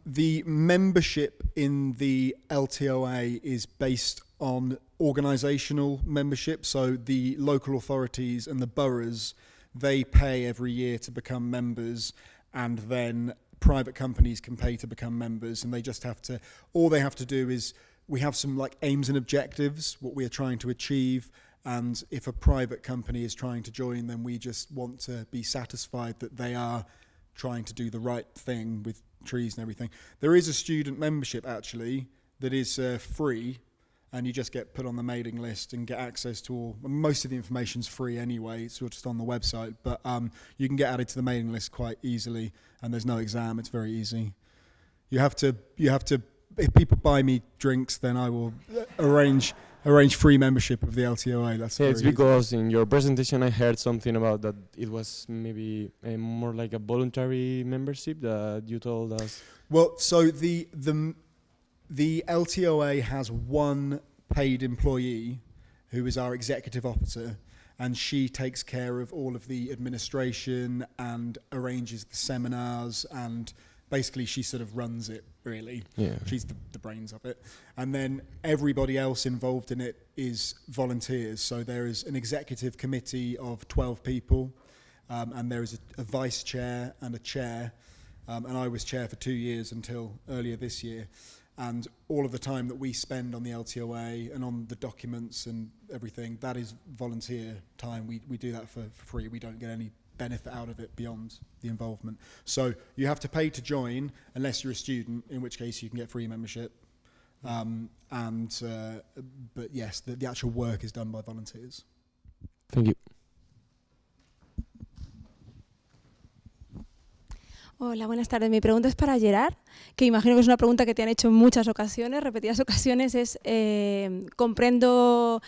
the membership in the LTOA is based on organisational membership. So the local authorities and the boroughs, they pay every year to become members, and then private companies can pay to become members, and they just have to, all they have to do is, we have some like aims and objectives, what we are trying to achieve, and if a private company is trying to join, then we just want to be satisfied that they are trying to do the right thing with trees and everything. There is a student membership actually that is free, and you just get put on the mailing list and get access to all, most of the information's free anyway, it's just on the website, but you can get added to the mailing list quite easily, and there's no exam, it's very easy. You have to if people buy me drinks, then I will arrange free membership of the LTOA. That's Yeah, it's very because in your presentation I heard something about that it was maybe more like a voluntary membership that you told us. Well, so the LTOA has one paid employee who is our executive officer, and she takes care of all of the administration and arranges the seminars, and basically she sort of runs it, really. Yeah. She's the brains of it. And then everybody else involved in it is volunteers. So there is an executive committee of 12 people, and there is a vice chair and a chair, and I was chair for 2 years until earlier this year. And all of the time that we spend on the LTOA and on the documents and everything, that is volunteer time. We do that for free. We don't get any benefit out of it beyond the involvement. So you have to pay to join unless you're a student, in which case you can get free membership. But yes, the actual work is done by volunteers. Thank you. Hola, buenas tardes. Mi pregunta es para Gerard, que imagino que es una pregunta que te han hecho en muchas ocasiones, repetidas ocasiones. Comprendo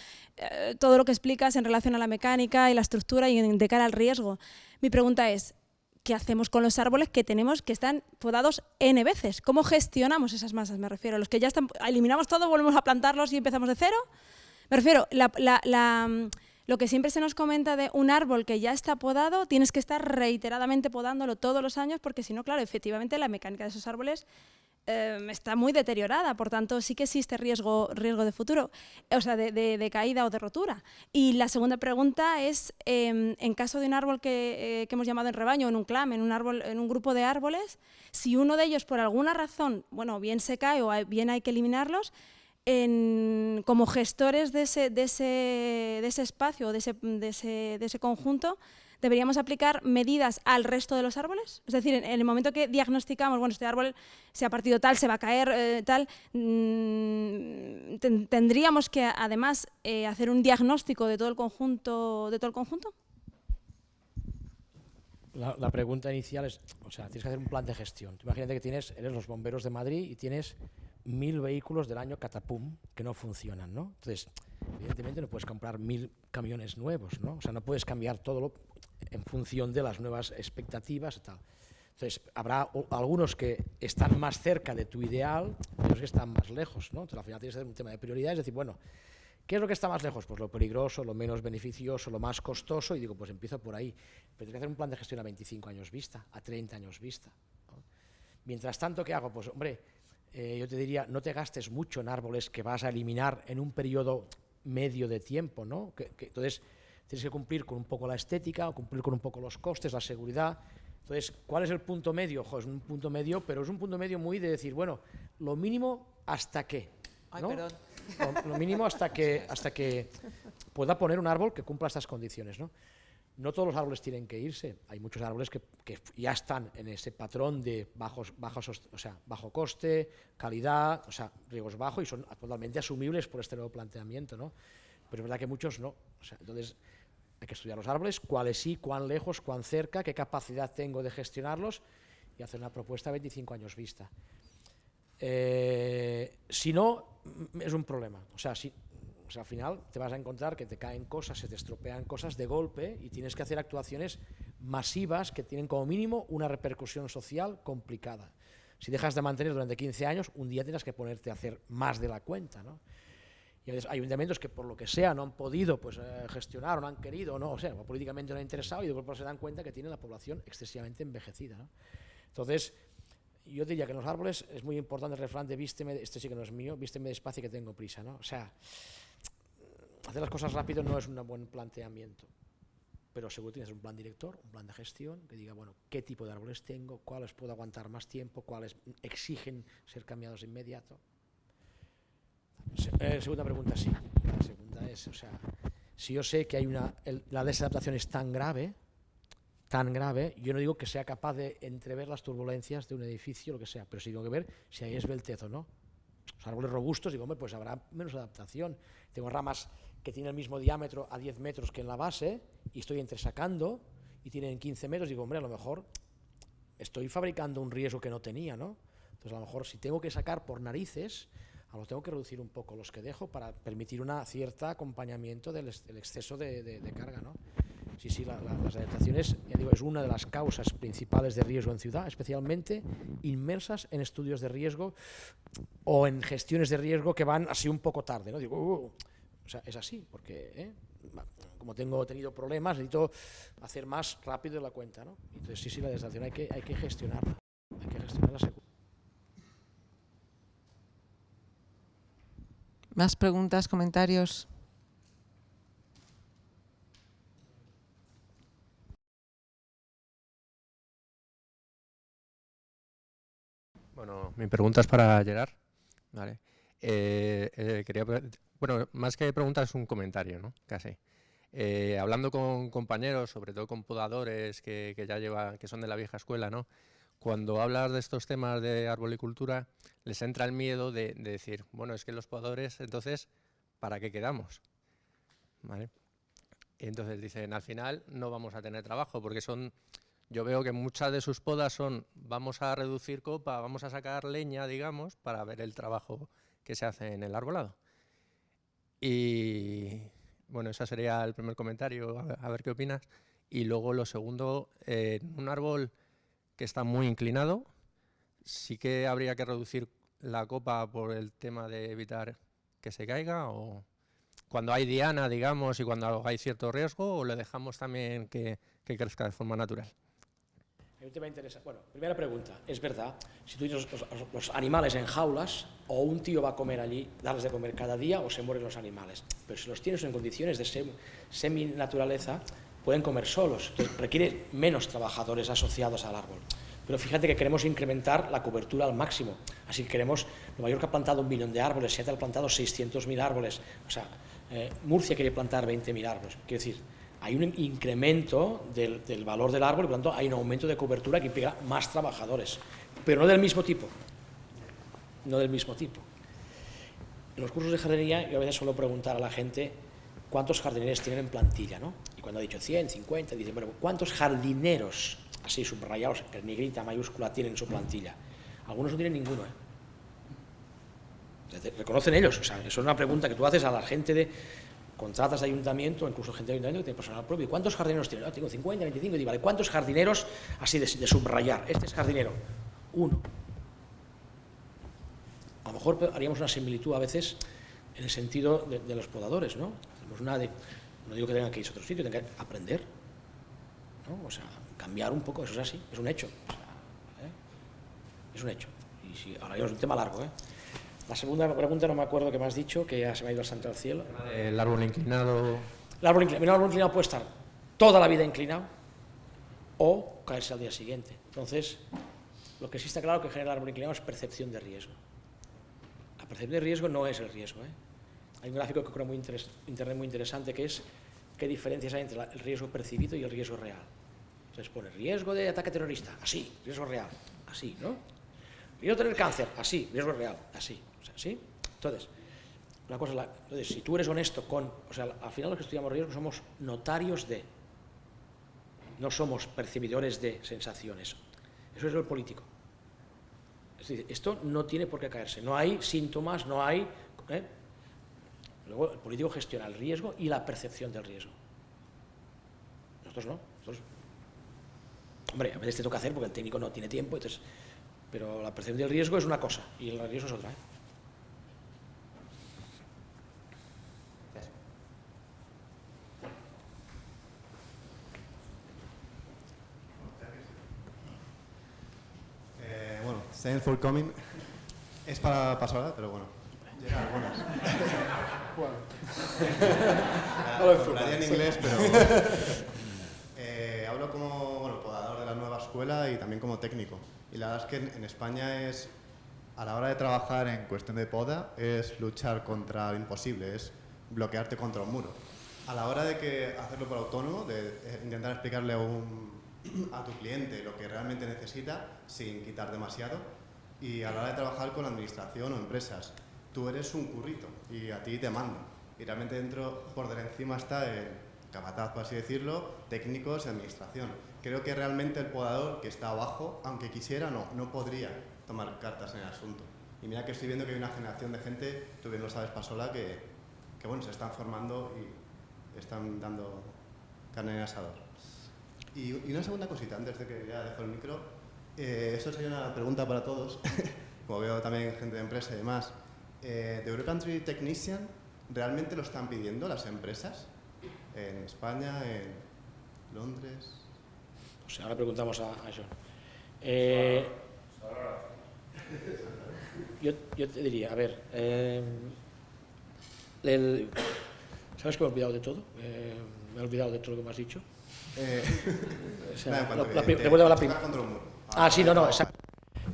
todo lo que explicas en relación a la mecánica y la estructura y de cara al riesgo. Mi pregunta es, ¿qué hacemos con los árboles que tenemos que están podados N veces? ¿Cómo gestionamos esas masas? Me refiero a los que ya están, eliminamos todo, volvemos a plantarlos y empezamos de cero. Me refiero, lo que siempre se nos comenta de un árbol que ya está podado, tienes que estar reiteradamente podándolo todos los años, porque si no, claro, efectivamente la mecánica de esos árboles está muy deteriorada, por tanto sí que existe riesgo de futuro, o sea, de caída o de rotura. Y la segunda pregunta es, en caso de un árbol que hemos llamado en rebaño, en un clan, en un grupo de árboles, si uno de ellos por alguna razón, bueno, bien se cae o bien hay que eliminarlos, como gestores de ese espacio, de ese conjunto, ¿deberíamos aplicar medidas al resto de los árboles? Es decir, en el momento que diagnosticamos, bueno, este árbol se ha partido tal, se va a caer tal, ¿tendríamos que además hacer un diagnóstico de todo el conjunto? La pregunta inicial es, o sea, tienes que hacer un plan de gestión. Imagínate que eres los bomberos de Madrid y tienes 1000 vehículos del año catapum que no funcionan, ¿no? Entonces, evidentemente no puedes comprar 1000 camiones nuevos, ¿no? O sea, no puedes cambiar todo en función de las nuevas expectativas y tal. Entonces, habrá algunos que están más cerca de tu ideal y otros que están más lejos, ¿no? Entonces, al final tienes que hacer un tema de prioridades, es decir, bueno, ¿qué es lo que está más lejos? Pues lo peligroso, lo menos beneficioso, lo más costoso, y digo, pues empiezo por ahí. Pero tienes que hacer un plan de gestión a 25 años vista, a 30 años vista, ¿no? Mientras tanto, ¿qué hago? Pues, hombre, yo te diría, no te gastes mucho en árboles que vas a eliminar en un periodo medio de tiempo, ¿no? Entonces, tienes que cumplir con un poco la estética, o cumplir con un poco los costes, la seguridad. Entonces, ¿cuál es el punto medio? Ojo, es un punto medio, pero es un punto medio muy de decir, bueno, lo mínimo hasta qué, ¿no? Ay, perdón. Lo mínimo hasta que pueda poner un árbol que cumpla estas condiciones, ¿no? No todos los árboles tienen que irse. Hay muchos árboles que ya están en ese patrón de bajo coste, calidad, o sea, riesgos bajos, y son totalmente asumibles por este nuevo planteamiento, ¿no? Pero es verdad que muchos no. O sea, entonces hay que estudiar los árboles, cuáles sí, cuán lejos, cuán cerca, qué capacidad tengo de gestionarlos y hacer una propuesta a 25 años vista. Si no, es un problema. O sea, al final te vas a encontrar que te caen cosas, se te estropean cosas de golpe y tienes que hacer actuaciones masivas que tienen como mínimo una repercusión social complicada. Si dejas de mantener durante 15 años, un día tendrás que ponerte a hacer más de la cuenta, ¿no? Y hay ayuntamientos que por lo que sea no han podido gestionar o no han querido, no, o sea, políticamente no han interesado, y de golpe se dan cuenta que tienen la población excesivamente envejecida, ¿no? Entonces, yo diría que en los árboles es muy importante el refrán de vísteme, este sí que no es mío, vísteme despacio que tengo prisa, ¿no? O sea, hacer las cosas rápido no es un buen planteamiento, pero seguro tienes un plan director, un plan de gestión que diga, bueno, qué tipo de árboles tengo, cuáles puedo aguantar más tiempo, cuáles exigen ser cambiados de inmediato. Segunda pregunta, sí. La segunda es, o sea, si yo sé que la desadaptación es tan grave, yo no digo que sea capaz de entrever las turbulencias de un edificio, lo que sea, pero sí tengo que ver si hay esbeltez o no. Los árboles robustos, digo, hombre, pues habrá menos adaptación. Tengo ramas que tienen el mismo diámetro a 10 metros que en la base y estoy entresacando y tienen 15 metros, digo, hombre, a lo mejor estoy fabricando un riesgo que no tenía, ¿no? Entonces Entonces, a lo mejor si tengo que sacar por narices, a lo mejor tengo que reducir un poco los que dejo para permitir un cierto acompañamiento del exceso de carga, ¿no? Sí, las adaptaciones, ya digo, es una de las causas principales de riesgo en ciudad, especialmente inmersas en estudios de riesgo o en gestiones de riesgo que van así un poco tarde, ¿no? Digo, o sea, es así, porque como tengo tenido problemas, necesito hacer más rápido de la cuenta, ¿no? Entonces, sí, la desadación hay que gestionarla, hay que gestionarla seguro. ¿Más preguntas, comentarios? Bueno, mi pregunta es para Gerard. Vale. Bueno, más que pregunta es un comentario, ¿no? Casi. Hablando con compañeros, sobre todo con podadores que ya llevan, que son de la vieja escuela, ¿no? Cuando hablas de estos temas de arbolicultura, les entra el miedo de decir, bueno, es que los podadores, entonces, ¿para qué quedamos? ¿Vale? Entonces dicen, al final no vamos a tener trabajo, porque yo veo que muchas de sus podas son, vamos a reducir copa, vamos a sacar leña, digamos, para ver el trabajo que se hace en el arbolado. Y bueno, ese sería el primer comentario, a ver qué opinas. Y luego lo segundo, un árbol que está muy inclinado, sí que habría que reducir la copa por el tema de evitar que se caiga, o cuando hay diana, digamos, y cuando hay cierto riesgo, o le dejamos también que crezca de forma natural. Hay un tema interesante. Bueno, primera pregunta, es verdad, si tú tienes los animales en jaulas, o un tío va a comer allí, darles de comer cada día, o se mueren los animales. Pero si los tienes en condiciones de semi-naturaleza, pueden comer solos. Entonces, requiere menos trabajadores asociados al árbol. Pero fíjate que queremos incrementar la cobertura al máximo. Así que queremos, Nueva York ha plantado 1 millón de árboles, Seattle ha plantado 600.000 árboles. O sea, Murcia quiere plantar 20.000 árboles. Quiero decir, hay un incremento del valor del árbol y, por lo tanto, hay un aumento de cobertura que implica más trabajadores, pero no del mismo tipo. No del mismo tipo. En los cursos de jardinería, yo a veces suelo preguntar a la gente cuántos jardineros tienen en plantilla, ¿no? Y cuando ha dicho 100, 50, dicen, bueno, ¿cuántos jardineros, así subrayados, en negrita mayúscula, tienen en su plantilla? Algunos no tienen ninguno, reconocen ellos, o sea, eso es una pregunta que tú haces a la gente de contratas de ayuntamiento, incluso gente de ayuntamiento que tiene personal propio. ¿Cuántos jardineros tienen? Tengo 50, 25, y vale, ¿cuántos jardineros, así de subrayar? Este es jardinero. 1. A lo mejor haríamos una similitud a veces en el sentido de los podadores, ¿no? Hacemos no digo que tengan que irse a otro sitio, tengan que aprender, ¿no? O sea, cambiar un poco, eso es así, es un hecho. O sea, es un hecho. Y si, ahora es un tema largo, La segunda pregunta no me acuerdo qué me has dicho, que ya se me ha ido bastante al cielo. El árbol inclinado. El árbol inclinado puede estar toda la vida inclinado o caerse al día siguiente. Entonces, lo que sí está claro que genera el árbol inclinado es percepción de riesgo. La percepción de riesgo no es el riesgo. Hay un gráfico que creo internet muy interesante, que es qué diferencias hay entre el riesgo percibido y el riesgo real. Entonces pone riesgo de ataque terrorista, así, riesgo real, así, ¿no? Riesgo de tener cáncer, así, riesgo real, así. O sea, ¿sí? Entonces, una cosa entonces, si tú eres honesto o sea, al final los que estudiamos riesgo somos notarios de, no somos percibidores de sensaciones. Eso es lo político. Es decir, esto no tiene por qué caerse, no hay síntomas, no hay... Luego el político gestiona el riesgo y la percepción del riesgo. Nosotros no. Hombre, a veces te toca hacer porque el técnico no tiene tiempo, entonces, pero la percepción del riesgo es una cosa y el riesgo es otra. Bueno, thanks for coming. Es para pasar, pero bueno. Llega algunas. Hablaría en inglés, pero hablo como podador de la nueva escuela y también como técnico. Y la verdad es que en España a la hora de trabajar en cuestión de poda, es luchar contra lo imposible, es bloquearte contra un muro. A la hora de hacerlo por autónomo, de intentar explicarle a tu cliente lo que realmente necesita sin quitar demasiado, y a la hora de trabajar con administración o empresas, tú eres un currito y a ti te mandan. Y realmente por encima está el capataz, por así decirlo, técnicos y administración. Creo que realmente el podador que está abajo, aunque quisiera, no podría tomar cartas en el asunto. Y mira que estoy viendo que hay una generación de gente, tú bien lo sabes, Pasola, que bueno, se están formando y están dando carne en el asador. Y una segunda cosita, antes de que ya dejo el micro, esto sería una pregunta para todos, como veo también gente de empresa y demás. ¿The European Tree Technician realmente lo están pidiendo las empresas? ¿En España, en Londres? O sea, ahora preguntamos a John. Yo te diría, a ver, ¿sabes que me he olvidado de todo? Me he olvidado de todo lo que me has dicho. O sea, recuerda la primera. Ah, sí, no, exacto.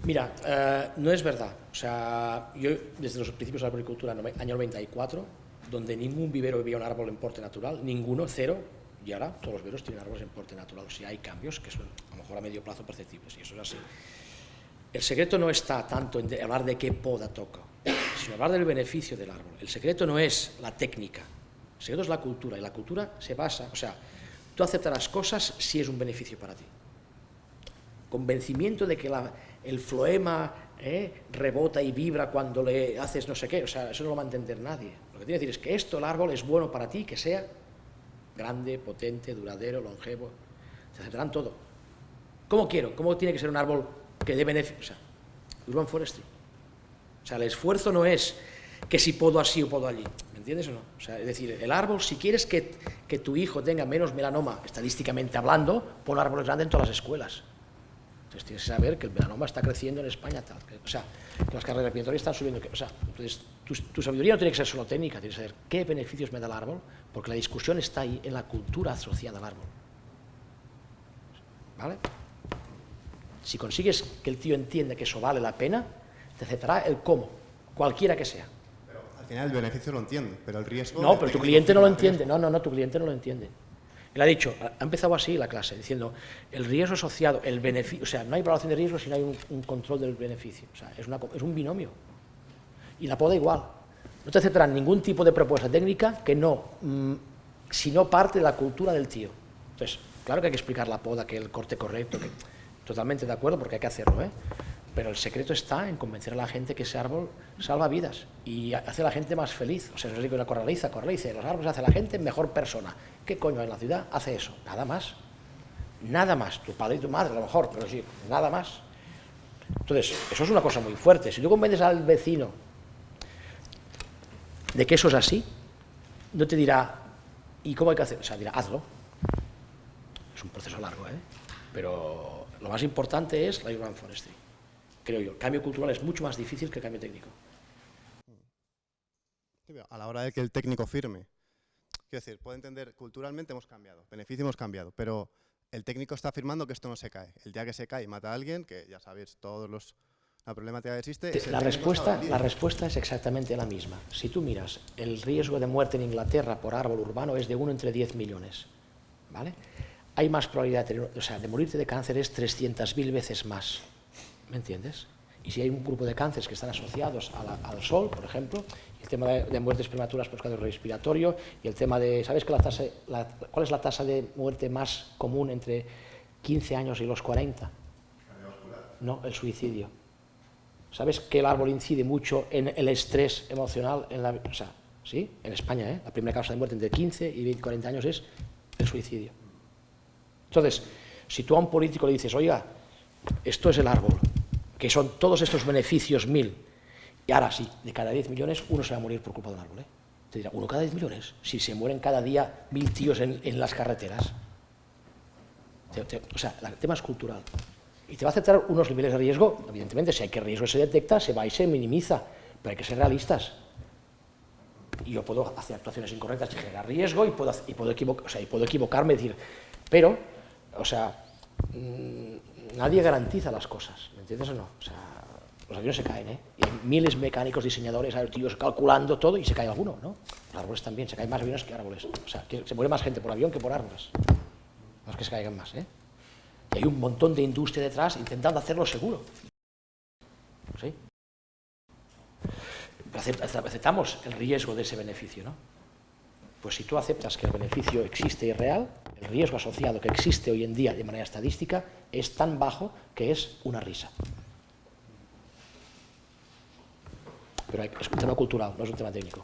Mira, no es verdad. O sea, yo desde los principios de la agricultura, año 94, donde ningún vivero vivía un árbol en porte natural, ninguno, cero, y ahora todos los viveros tienen árboles en porte natural. O sea, hay cambios que son a lo mejor a medio plazo perceptibles, y eso es así. El secreto no está tanto en hablar de qué poda toca, sino hablar del beneficio del árbol. El secreto no es la técnica, el secreto es la cultura, y la cultura se basa, o sea, tú aceptarás cosas si es un beneficio para ti. Convencimiento de que el floema rebota y vibra cuando le haces no sé qué, o sea, eso no lo va a entender nadie. Lo que tiene que decir es que el árbol es bueno para ti, que sea grande, potente, duradero, longevo, se aceptarán todo. ¿Cómo quiero? ¿Cómo tiene que ser un árbol que dé beneficio? O sea, Urban Forestry. O sea, el esfuerzo no es que si podo así o podo allí, ¿me entiendes o no? O sea, es decir, el árbol, si quieres que tu hijo tenga menos melanoma, estadísticamente hablando, pon árboles grandes en todas las escuelas. Entonces tienes que saber que el melanoma está creciendo en España, tal, o sea, que las cargas respiratorias están subiendo. O sea, entonces tu sabiduría no tiene que ser solo técnica, tienes que saber qué beneficios me da el árbol, porque la discusión está ahí en la cultura asociada al árbol. ¿Vale? Si consigues que el tío entienda que eso vale la pena, te aceptará el cómo, cualquiera que sea. Pero al final el beneficio lo entiende, pero el riesgo... No, pero tu cliente no lo entiende. No, tu cliente no lo entiende. Él ha dicho, ha empezado así la clase, diciendo, el riesgo asociado, el beneficio, o sea, no hay evaluación de riesgo si no hay un control del beneficio. O sea, es un binomio. Y la poda igual. No te aceptarán ningún tipo de propuesta técnica que no, si no parte de la cultura del tío. Entonces, claro que hay que explicar la poda, que el corte correcto, que totalmente de acuerdo porque hay que hacerlo, pero el secreto está en convencer a la gente que ese árbol salva vidas y hace a la gente más feliz. O sea, no es una corraliza, los árboles hacen a la gente mejor persona. ¿Qué coño en la ciudad hace eso? Nada más. Nada más. Tu padre y tu madre a lo mejor, pero sí, nada más. Entonces, eso es una cosa muy fuerte. Si tú convences al vecino de que eso es así, no te dirá, ¿y cómo hay que hacer? O sea, dirá, hazlo. Es un proceso largo, pero lo más importante es la Urban Forestry. Creo yo, el cambio cultural es mucho más difícil que el cambio técnico. A la hora de que el técnico firme, quiero decir, puedo entender, culturalmente hemos cambiado, beneficio hemos cambiado, pero el técnico está afirmando que esto no se cae. El día que se cae y mata a alguien, que ya sabéis, la problemática que existe... La respuesta es exactamente la misma. Si tú miras, el riesgo de muerte en Inglaterra por árbol urbano es de 1 entre 10 millones, ¿vale? Hay más probabilidad de morirte de cáncer es 300.000 veces más. ¿Me entiendes? Y si hay un grupo de cánceres que están asociados al sol, por ejemplo, el tema de muertes prematuras por cardiorrespiratorio y el tema de, ¿sabes cuál es la tasa de muerte más común entre 15 años y los 40? No, el suicidio. ¿Sabes que el árbol incide mucho en el estrés emocional? O sea, sí, en España, la primera causa de muerte entre 15 y 40 años es el suicidio. Entonces, si tú a un político le dices, oiga, esto es el árbol, que son todos estos beneficios 1000, y ahora sí, de cada 10 millones, uno se va a morir por culpa de un árbol. Te dirá, ¿uno cada 10 millones? Si se mueren cada día 1000 tíos en las carreteras. O sea, el tema es cultural. Y te va a aceptar unos niveles de riesgo, evidentemente, si hay que riesgo se detecta, se va y se minimiza, pero hay que ser realistas. Y yo puedo hacer actuaciones incorrectas y generar riesgo, y puedo equivocarme y decir, pero, o sea, nadie garantiza las cosas, ¿me entiendes o no? O sea, los aviones se caen, y hay miles de mecánicos, diseñadores, tíos calculando todo y se cae alguno, ¿no? Los árboles también, se caen más aviones que árboles. O sea, que se muere más gente por avión que por árboles. No es que se caigan más, Y hay un montón de industria detrás intentando hacerlo seguro. ¿Sí? Aceptamos el riesgo de ese beneficio, ¿no? Pues si tú aceptas que el beneficio existe y es real, el riesgo asociado que existe hoy en día de manera estadística es tan bajo que es una risa. pero es un tema cultural, no es un tema técnico.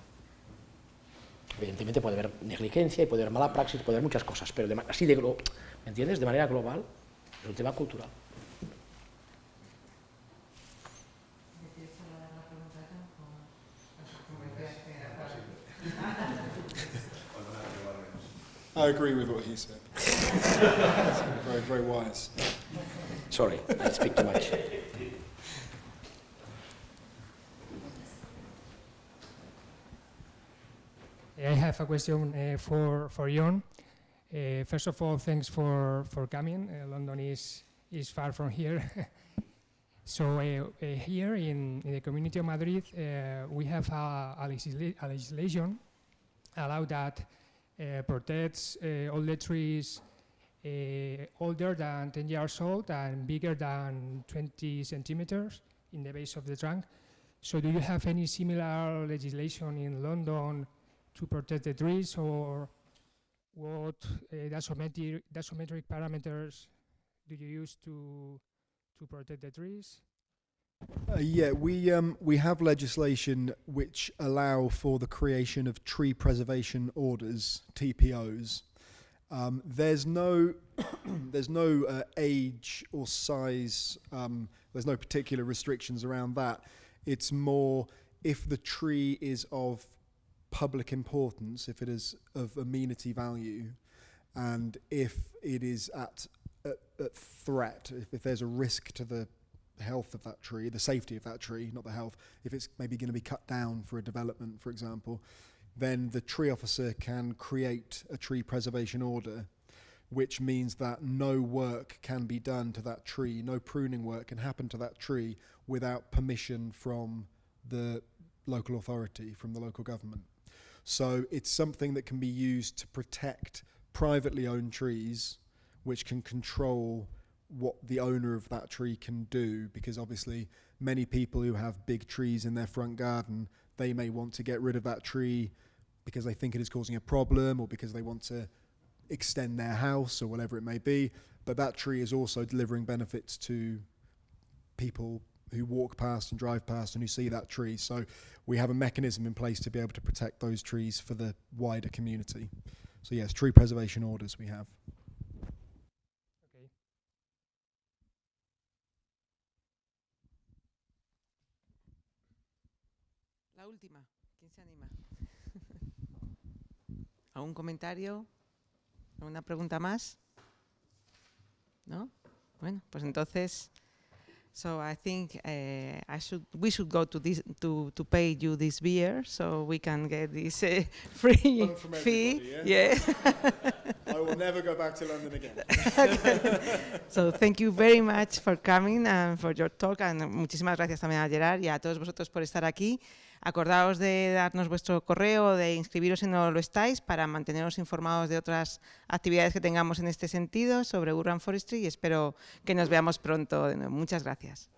Evidentemente puede haber negligencia y puede haber mala praxis, puede haber muchas cosas, pero así ¿me entiendes? De manera global, es un tema cultural. I agree with what he said. Very, very wise. Sorry, I speak too much. I have a question for John. First of all, thanks for coming. London is far from here. So here in the community of Madrid, we have a legislation allow that protects all the trees older than 10 years old and bigger than 20 centimeters in the base of the trunk. So do you have any similar legislation in London to protect the trees, or what dasometric parameters do you use to protect the trees? Yeah, we have legislation which allow for the creation of tree preservation orders, TPOs. There's no age or size. There's no particular restrictions around that. It's more if the tree is of public importance, if it is of amenity value, and if it is at threat, if there's a risk to the health of that tree, the safety of that tree, not the health, if it's maybe going to be cut down for a development, for example, then the tree officer can create a tree preservation order, which means that no work can be done to that tree, no pruning work can happen to that tree without permission from the local authority, from the local government. So it's something that can be used to protect privately owned trees, which can control what the owner of that tree can do, because obviously many people who have big trees in their front garden, they may want to get rid of that tree because they think it is causing a problem, or because they want to extend their house, or whatever it may be. But that tree is also delivering benefits to people who walk past and drive past and who see that tree. So we have a mechanism in place to be able to protect those trees for the wider community. So yes, tree preservation orders we have. Okay. La última, ¿quién se anima? ¿Algún comentario? ¿Alguna pregunta más? ¿No? Bueno, pues entonces, so I think we should go to pay you this beer, so we can get this free One from fee. everybody, yeah? Yeah. I will never go back to London again. So thank you very much for coming and for your talk, and muchísimas gracias también a Gerard y a todos vosotros por estar aquí. Acordaos de darnos vuestro correo, de inscribiros si no lo estáis, para manteneros informados de otras actividades que tengamos en este sentido sobre Urban Forestry, y espero que nos veamos pronto de nuevo. Muchas gracias.